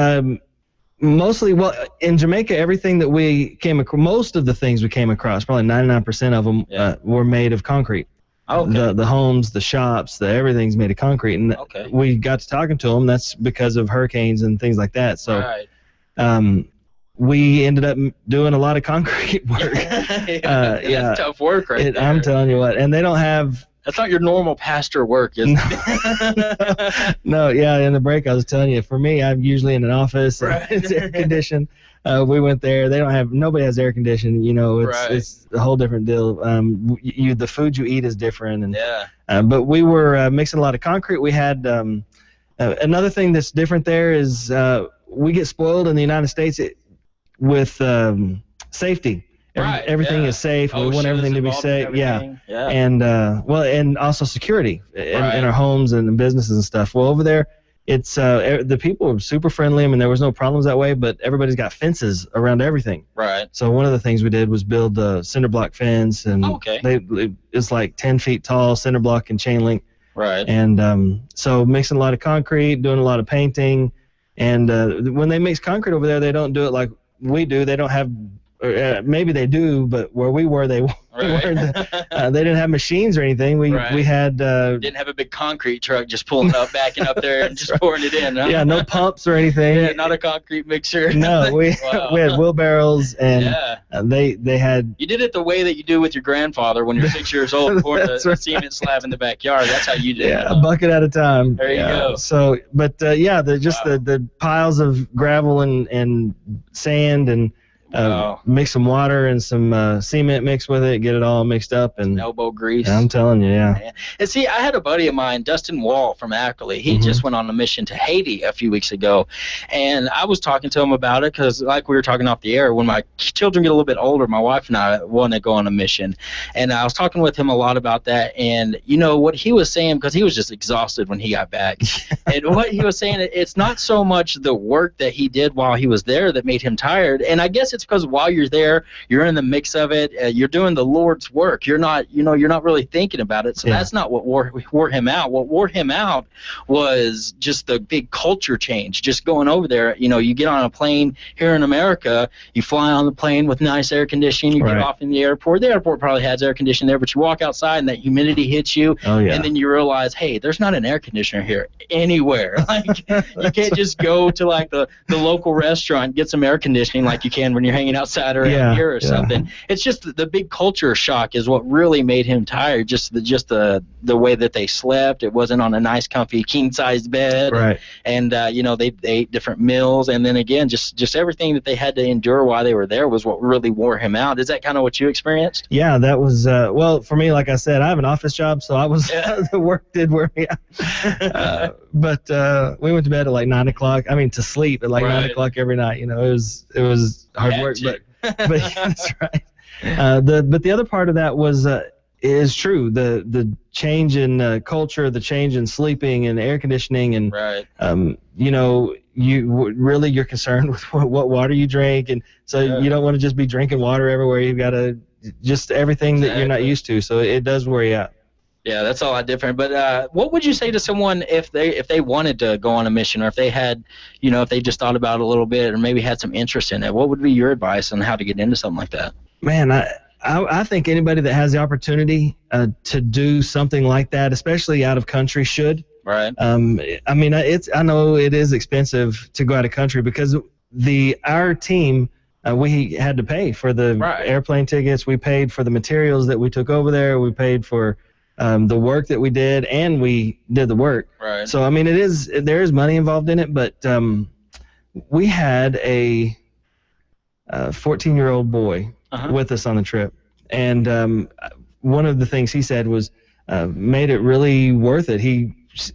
Mostly, in Jamaica, everything that we came across, most of the things we came across, probably 99% of them were made of concrete. Okay. The homes, the shops, everything's made of concrete. And we got to talking to them. That's because of hurricanes and things like that. So we ended up doing a lot of concrete work. That's tough work right there. I'm telling you what. And they don't have That's not your normal pastor work, is it? No, yeah. In the break, I was telling you, for me, I'm usually in an office. Right. It's air conditioned. We went there. Nobody has air conditioning. It's a whole different deal. The food you eat is different. And, but we were mixing a lot of concrete. We had another thing that's different there is we get spoiled in the United States with safety. Everything is safe. We want everything to be safe. Yeah. And and also security in our homes and businesses and stuff. Well, over there, it's the people were super friendly. I mean, there was no problems that way, but everybody's got fences around everything. Right. So one of the things we did was build a cinder block fence, and it's like 10 feet tall, cinder block and chain link. Right. And so mixing a lot of concrete, doing a lot of painting, and when they mix concrete over there, they don't do it like we do. They don't have. Maybe they do, but where we were, they weren't. They didn't have machines or anything. We had didn't have a big concrete truck just pulling up, backing up there, and just pouring it in. Huh? Yeah, no pumps or anything. Yeah, not a concrete mixer. No, we had wheelbarrows, and they had. You did it the way that you do with your grandfather when you're 6 years old, pouring the cement slab in the backyard. That's how you did it. Yeah, a bucket at a time. There you go. So, but the piles of gravel and sand and. Mix some water and some cement mixed with it, get it all mixed up, and elbow grease. I'm telling you, yeah. And see, I had a buddy of mine, Dustin Wall from Ackley. He just went on a mission to Haiti a few weeks ago, and I was talking to him about it because, like we were talking off the air, when my children get a little bit older, my wife and I want to go on a mission, and I was talking with him a lot about that. And what he was saying, because he was just exhausted when he got back, and what he was saying, it's not so much the work that he did while he was there that made him tired, and I guess it's because while you're there, you're in the mix of it. You're doing the Lord's work. You're not, you're not really thinking about it. So that's not what wore him out. What wore him out was just the big culture change. Just going over there, you get on a plane here in America, you fly on the plane with nice air conditioning. You get off in the airport. The airport probably has air conditioning there, but you walk outside and that humidity hits you, and then you realize, hey, there's not an air conditioner here anywhere. Like you can't just go to like the local restaurant and get some air conditioning like you can when you're hanging outside or here or something. It's just the big culture shock is what really made him tired. Just the way that they slept. It wasn't on a nice, comfy, king-sized bed. Right. And they ate different meals, and then again, just everything that they had to endure while they were there was what really wore him out. Is that kind of what you experienced? Yeah, that was well for me. Like I said, I have an office job, so I was the work did wear me out. But we went to bed at like 9 o'clock. I mean, to sleep at like 9 o'clock every night. It was hard work, but yeah, that's right. But the other part of that was is true. The change in culture, the change in sleeping and air conditioning, and you're concerned with what water you drink, and so you don't want to just be drinking water everywhere. You've got to just everything that you're not used to. So it does wear you out. Yeah, that's a lot different. But what would you say to someone if they wanted to go on a mission, or if they had, if they just thought about it a little bit, or maybe had some interest in it? What would be your advice on how to get into something like that? Man, I think anybody that has the opportunity to do something like that, especially out of country, should. Right. I mean, I know it is expensive to go out of country because our team. We had to pay for the airplane tickets. We paid for the materials that we took over there. We paid for the work that we did, and we did the work. Right. So I mean, there is money involved in it, but we had a 14-year-old boy with us on the trip, and one of the things he said was made it really worth it.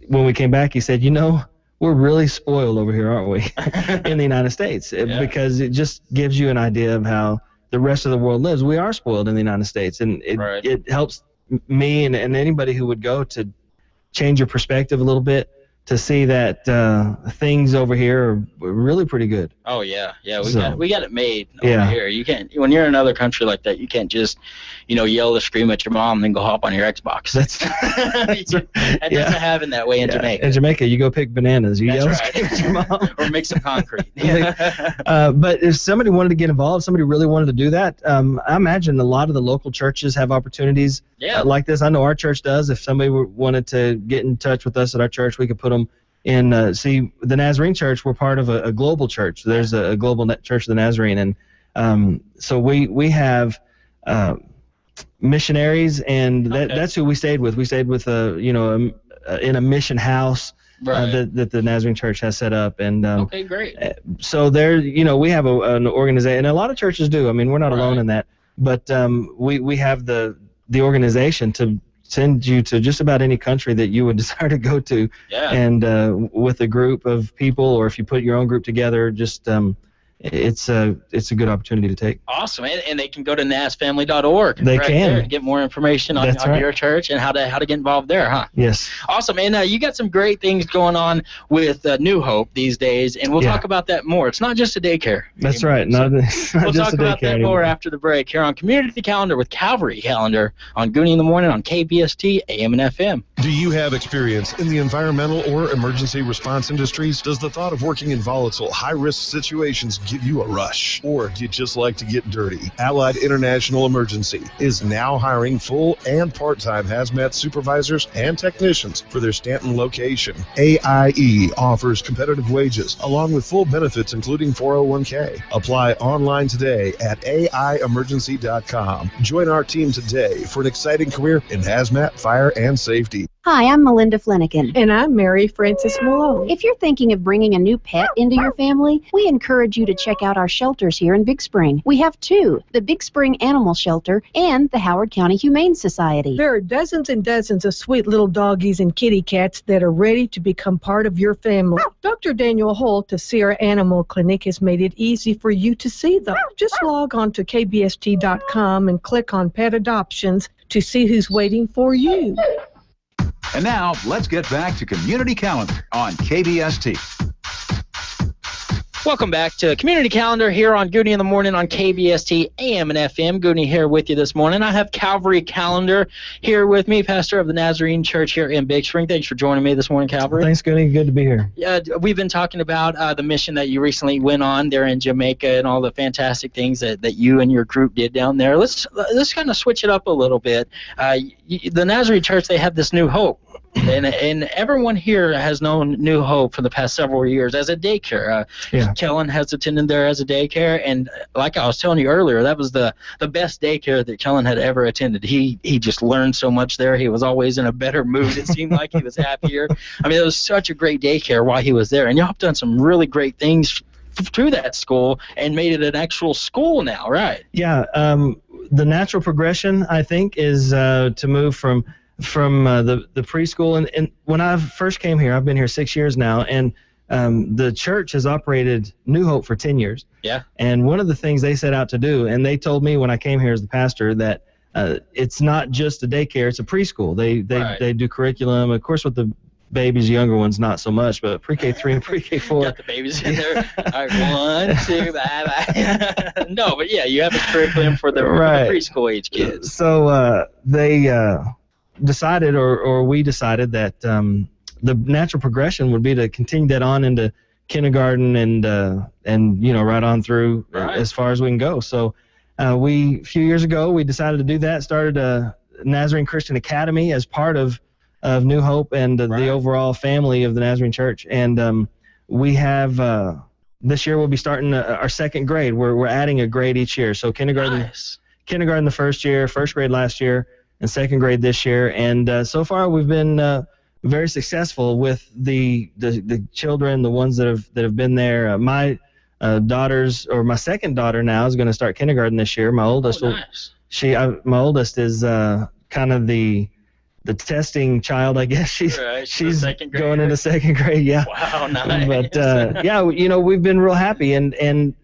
When we came back, he said, we're really spoiled over here, aren't we, in the United States? Because it just gives you an idea of how the rest of the world lives. We are spoiled in the United States, and it helps me and anybody who would go to change your perspective a little bit, to see that things over here are really pretty good. Oh yeah, we got it made over here. You can't, when you're in another country like that, you can't just yell or scream at your mom and then go hop on your Xbox. That doesn't happen that way in Jamaica. In Jamaica, you go pick bananas. You yell and scream at your mom. Or make some concrete. But if somebody wanted to get involved, somebody really wanted to do that, I imagine a lot of the local churches have opportunities like this. I know our church does. If somebody wanted to get in touch with us at our church, we could put them in. See, the Nazarene Church, we're part of a global church. There's a global church of the Nazarene, and so we have missionaries, and that's who we stayed with. We stayed with in a mission house that the Nazarene Church has set up, and okay, great. So there, we have an organization, and a lot of churches do. I mean, we're not alone in that, but we have the organization to send you to just about any country that you would desire to go to, and with a group of people, or if you put your own group together, just it's a good opportunity to take. Awesome, and they can go to nasfamily.org. They can there to get more information on your church and how to get involved there, huh? Yes. Awesome, and you got some great things going on with New Hope these days, and we'll talk about that more. It's not just a daycare. That's right. Not we'll just talk a about daycare that anymore. more after the break here on Community Calendar with Calvary Calendar on Gooney in the Morning on KBST AM and FM. Do you have experience in the environmental or emergency response industries? Does the thought of working in volatile, high-risk situations give you a rush? Or do you just like to get dirty? Allied International Emergency is now hiring full and part-time hazmat supervisors and technicians for their Stanton location. AIE offers competitive wages along with full benefits including 401k. Apply online today at AIemergency.com. Join our team today for an exciting career in hazmat, fire, and safety. Hi, I'm Melinda Flanagan. And I'm Mary Frances Malone. If you're thinking of bringing a new pet into your family, we encourage you to check out our shelters here in Big Spring. We have two, the Big Spring Animal Shelter and the Howard County Humane Society. There are dozens and dozens of sweet little doggies and kitty cats that are ready to become part of your family. Dr. Daniel Holt of Sierra Animal Clinic has made it easy for you to see them. Just log on to kbst.com and click on Pet Adoptions to see who's waiting for you. And now, let's get back to Community Calendar on KBST. Welcome back to Community Calendar here on Gooney in the Morning on KBST AM and FM. Gooney here with you this morning. I have Calvary Calendar here with me, pastor of the Nazarene Church here in Big Spring. Thanks for joining me this morning, Calvary. Thanks, Gooney. Good to be here. Yeah, we've been talking about the mission that you recently went on there in Jamaica and all the fantastic things that you and your group did down there. Let's kind of switch it up a little bit. The Nazarene Church, they have this New Hope. And everyone here has known New Hope for the past several years as a daycare. Kellen has attended there as a daycare, and like I was telling you earlier, that was the best daycare that Kellen had ever attended. He just learned so much there. He was always in a better mood. It seemed like he was happier. I mean, it was such a great daycare while he was there, and y'all have done some really great things through that school and made it an actual school now, right? Yeah. The natural progression, I think, is to move from the preschool, and when I first came here, I've been here 6 years now, and the church has operated New Hope for 10 years. Yeah. And one of the things they set out to do, and they told me when I came here as the pastor, that it's not just a daycare, it's a preschool. They do curriculum, of course, with the babies, younger ones, not so much, but pre-K 3 and pre-K 4. Got the babies in there. All right, 1, 2, bye. No, but yeah, you have a curriculum for the preschool age kids. So they decided, or we decided, that the natural progression would be to continue that on into kindergarten and right on through as far as we can go. So a few years ago we decided to do that. Started a Nazarene Christian Academy as part of New Hope and the overall family of the Nazarene Church. And we have this year we'll be starting our second grade. We're adding a grade each year. So kindergarten the first year, first grade last year, and second grade this year. And so far we've been very successful with the children, the ones that have been there. My my second daughter now is going to start kindergarten this year. My oldest my oldest is kind of the testing child, I guess. She's going into second grade. Yeah. Wow, nice. But we've been real happy, and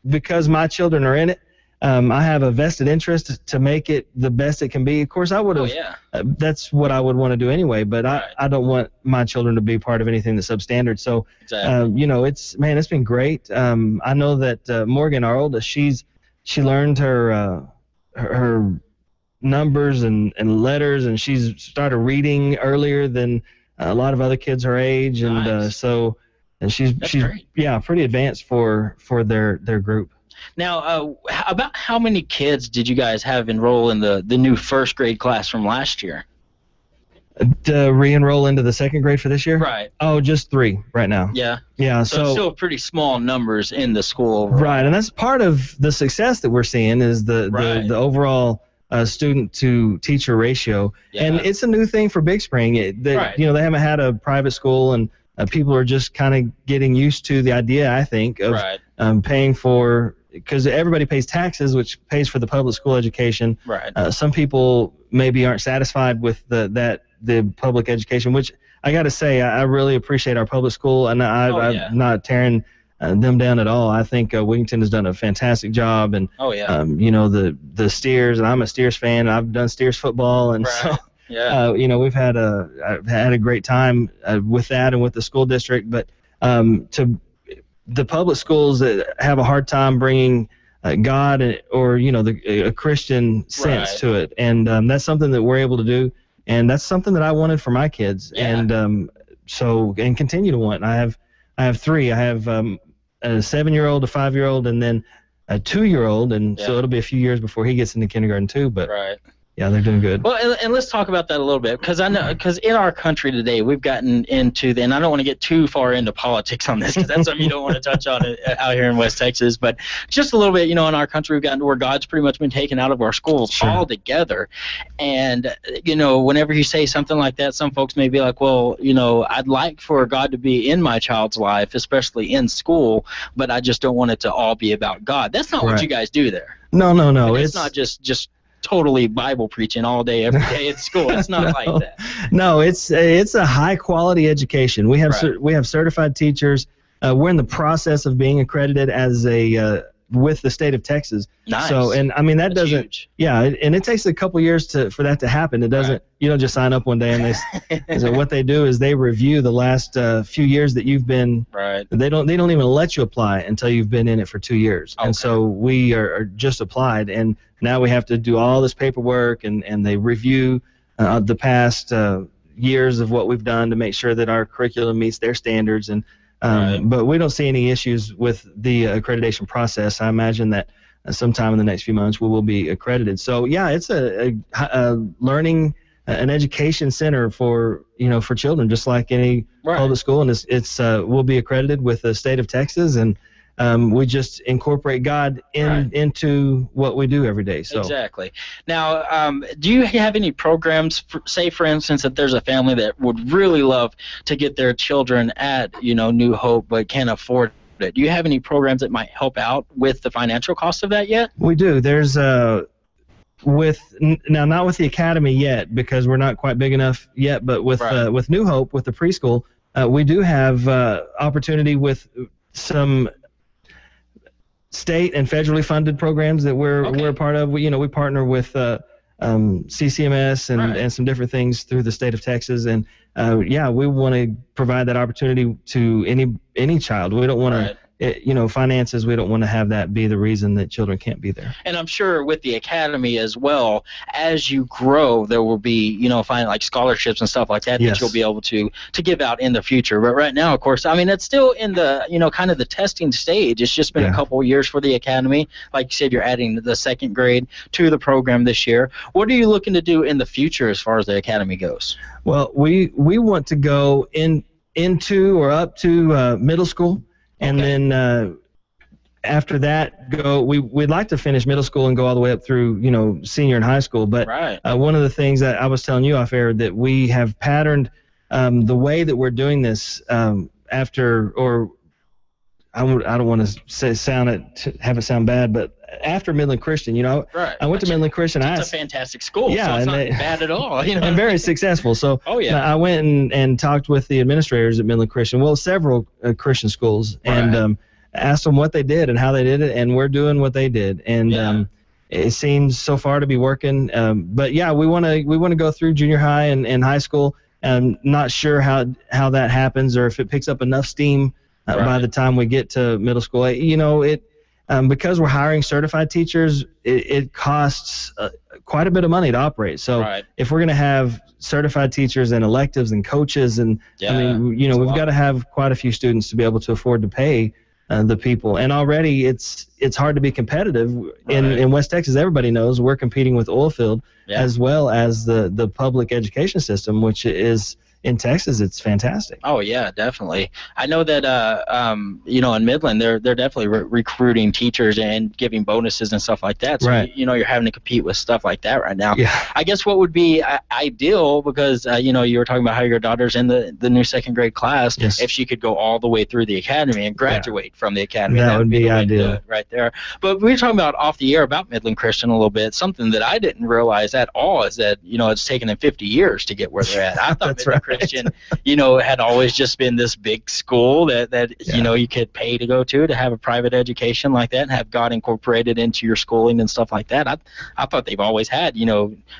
because my children are in it, I have a vested interest to make it the best it can be. Of course, I would have. That's what I would want to do anyway. But I don't want my children to be part of anything that's substandard. So, it's been great. I know that Morgan, our oldest, she learned her numbers and letters, and she's started reading earlier than a lot of other kids her age, and she's pretty advanced for their group. Now, about how many kids did you guys have enroll in the new first grade class from last year? To re-enroll into the second grade for this year? Right. Oh, just 3 right now. Yeah. Yeah. So still pretty small numbers in the school overall. Right, and that's part of the success that we're seeing is the overall student to teacher ratio. And it's a new thing for Big Spring. They haven't had a private school, and people are just kind of getting used to the idea, I think, of paying for, because everybody pays taxes, which pays for the public school education. Some people maybe aren't satisfied with the public education, which I got to say, I really appreciate our public school, and I'm not tearing them down at all. I think Wigington has done a fantastic job, and the Steers, and I'm a Steers fan. I've done Steers football, and so we've had a great time with that and with the school district. But to the public schools that have a hard time bringing God or a Christian sense to it, and that's something that we're able to do, and that's something that I wanted for my kids, and continue to want. I have three. I have a 7-year-old, a 5-year-old, and then a 2-year-old, and so it'll be a few years before he gets into kindergarten too. But yeah, they're doing good. Well, and let's talk about that a little bit, because in our country today, we've gotten into and I don't want to get too far into politics on this, because that's something you don't want to touch on out here in West Texas, but just a little bit, in our country, we've gotten to where God's pretty much been taken out of our schools altogether. And, whenever you say something like that, some folks may be like, well, I'd like for God to be in my child's life, especially in school, but I just don't want it to all be about God. That's not what you guys do there. No. It's not just totally Bible preaching all day, every day at school. It's not like that. No, it's a high quality education. We have we have certified teachers. We're in the process of being accredited as with the state of Texas. Nice. So, and I mean, that's doesn't, huge. And it takes a couple years for that to happen. It doesn't, you don't just sign up one day and so what they do is they review the last few years that you've been, they don't even let you apply until you've been in it for 2 years. And so we are just applied, and now we have to do all this paperwork, and they review the past years of what we've done to make sure that our curriculum meets their standards. And but we don't see any issues with the accreditation process. I imagine that sometime in the next few months we will be accredited. So yeah, it's a learning, an education center for children, just like any public school, and it's we'll be accredited with the state of Texas, and we just incorporate God into what we do every day. So exactly. Now, do you have any programs, say for instance, that there's a family that would really love to get their children at New Hope but can't afford it? Do you have any programs that might help out with the financial cost of that yet? We do. There's not with the academy yet, because we're not quite big enough yet, but with New Hope, with the preschool, we do have opportunity with some state and federally funded programs that we're a part of. We partner with CCMS and some different things through the state of Texas, and we want to provide that opportunity to any child. We don't want to finances, we don't want to have that be the reason that children can't be there. And I'm sure with the academy as well, as you grow, there will be, like scholarships and stuff like that that you'll be able to give out in the future. But right now, of course, I mean, it's still in the, kind of the testing stage. It's just been a couple of years for the academy. Like you said, you're adding the second grade to the program this year. What are you looking to do in the future as far as the academy goes? Well, we want to go into or up to middle school. And then after that, we'd like to finish middle school and go all the way up through, senior and high school. But one of the things that I was telling you off air, that we have patterned the way that we're doing this after, or I don't want to have it sound bad, but after Midland Christian, I went to Midland Christian. It's a fantastic school. Yeah, so it's not bad at all. And very successful. So I went and talked with the administrators at Midland Christian, several Christian schools, and asked them what they did and how they did it, and we're doing what they did. And it seems so far to be working. But yeah, we want to go through junior high and high school. I'm not sure how that happens, or if it picks up enough steam by the time we get to middle school. Because we're hiring certified teachers, it costs quite a bit of money to operate. So if we're going to have certified teachers and electives and coaches, and we've got to have quite a few students to be able to afford to pay the people. And already it's hard to be competitive in West Texas. Everybody knows we're competing with Oilfield as well as the public education system, which is in Texas, it's fantastic. Oh yeah, definitely. I know that in Midland, they're definitely recruiting teachers and giving bonuses and stuff like that. So Right. you're having to compete with stuff like that right now. Yeah. I guess what would be ideal, because you were talking about how your daughter's in the new second grade class. Yes. If she could go all the way through the academy and graduate from the academy, That would be the way to ideal. do it right there. But we were talking about off the air about Midland Christian a little bit. Something that I didn't realize at all is that it's taken them 50 years to get where they're at. I thought That's Midland right. Christian, had always just been this big school that you could pay to go to have a private education like that and have God incorporated into your schooling and stuff like that. I thought they've always had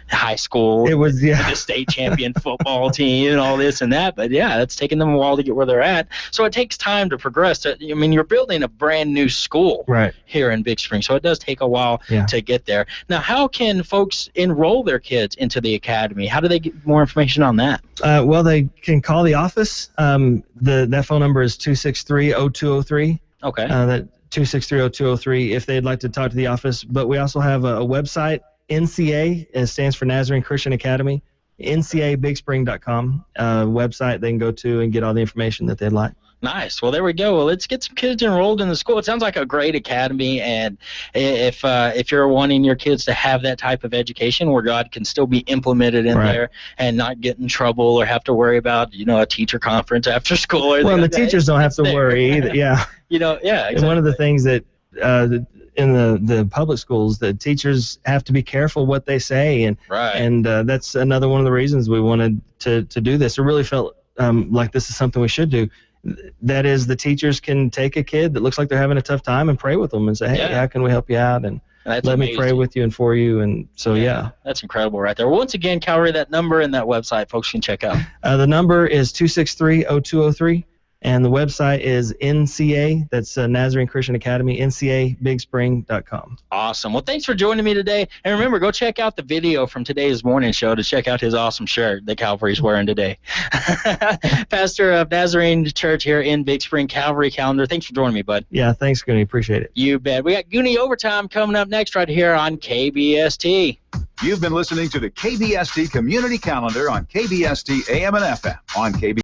high school. It was the state champion football team and all this and that. But yeah, it's taken them a while to get where they're at. So it takes time to progress. You're building a brand new school Right. here in Big Spring, so it does take a while Yeah. to get there. Now, how can folks enroll their kids into the academy? How do they get more information on that? Well, they can call the office. That phone number is 263-0203. Okay. That 263-0203 if they'd like to talk to the office. But we also have a website, NCA. It stands for Nazarene Christian Academy. NCABigspring.com website they can go to and get all the information that they'd like. Nice. Well, there we go. Well, let's get some kids enrolled in the school. It sounds like a great academy, and if you're wanting your kids to have that type of education where God can still be implemented in Right. there and not get in trouble or have to worry about a teacher conference after school. Or Well, and the anything like that, teachers don't have it's to there. worry either. Yeah. Yeah, And exactly. one of the things that in the public schools, the teachers have to be careful what they say, and Right. and that's another one of the reasons we wanted to do this. It really felt like this is something we should do. That is, the teachers can take a kid that looks like they're having a tough time and pray with them and say, hey, Yeah. how can we help you out? And That's let me pray amazing. with you and for you. And so, yeah. That's incredible right there. Once again, Calvary, that number and that website folks can check out. The number is 263-0203, and the website is NCA, that's Nazarene Christian Academy, ncabigspring.com. Awesome. Well, thanks for joining me today. And remember, go check out the video from today's morning show to check out his awesome shirt that Calvary's wearing today. Pastor of Nazarene Church here in Big Spring, Calvary Calendar. Thanks for joining me, bud. Yeah, thanks, Gooney. Appreciate it. You bet. We got Gooney Overtime coming up next right here on KBST. You've been listening to the KBST Community Calendar on KBST AM and FM on KB.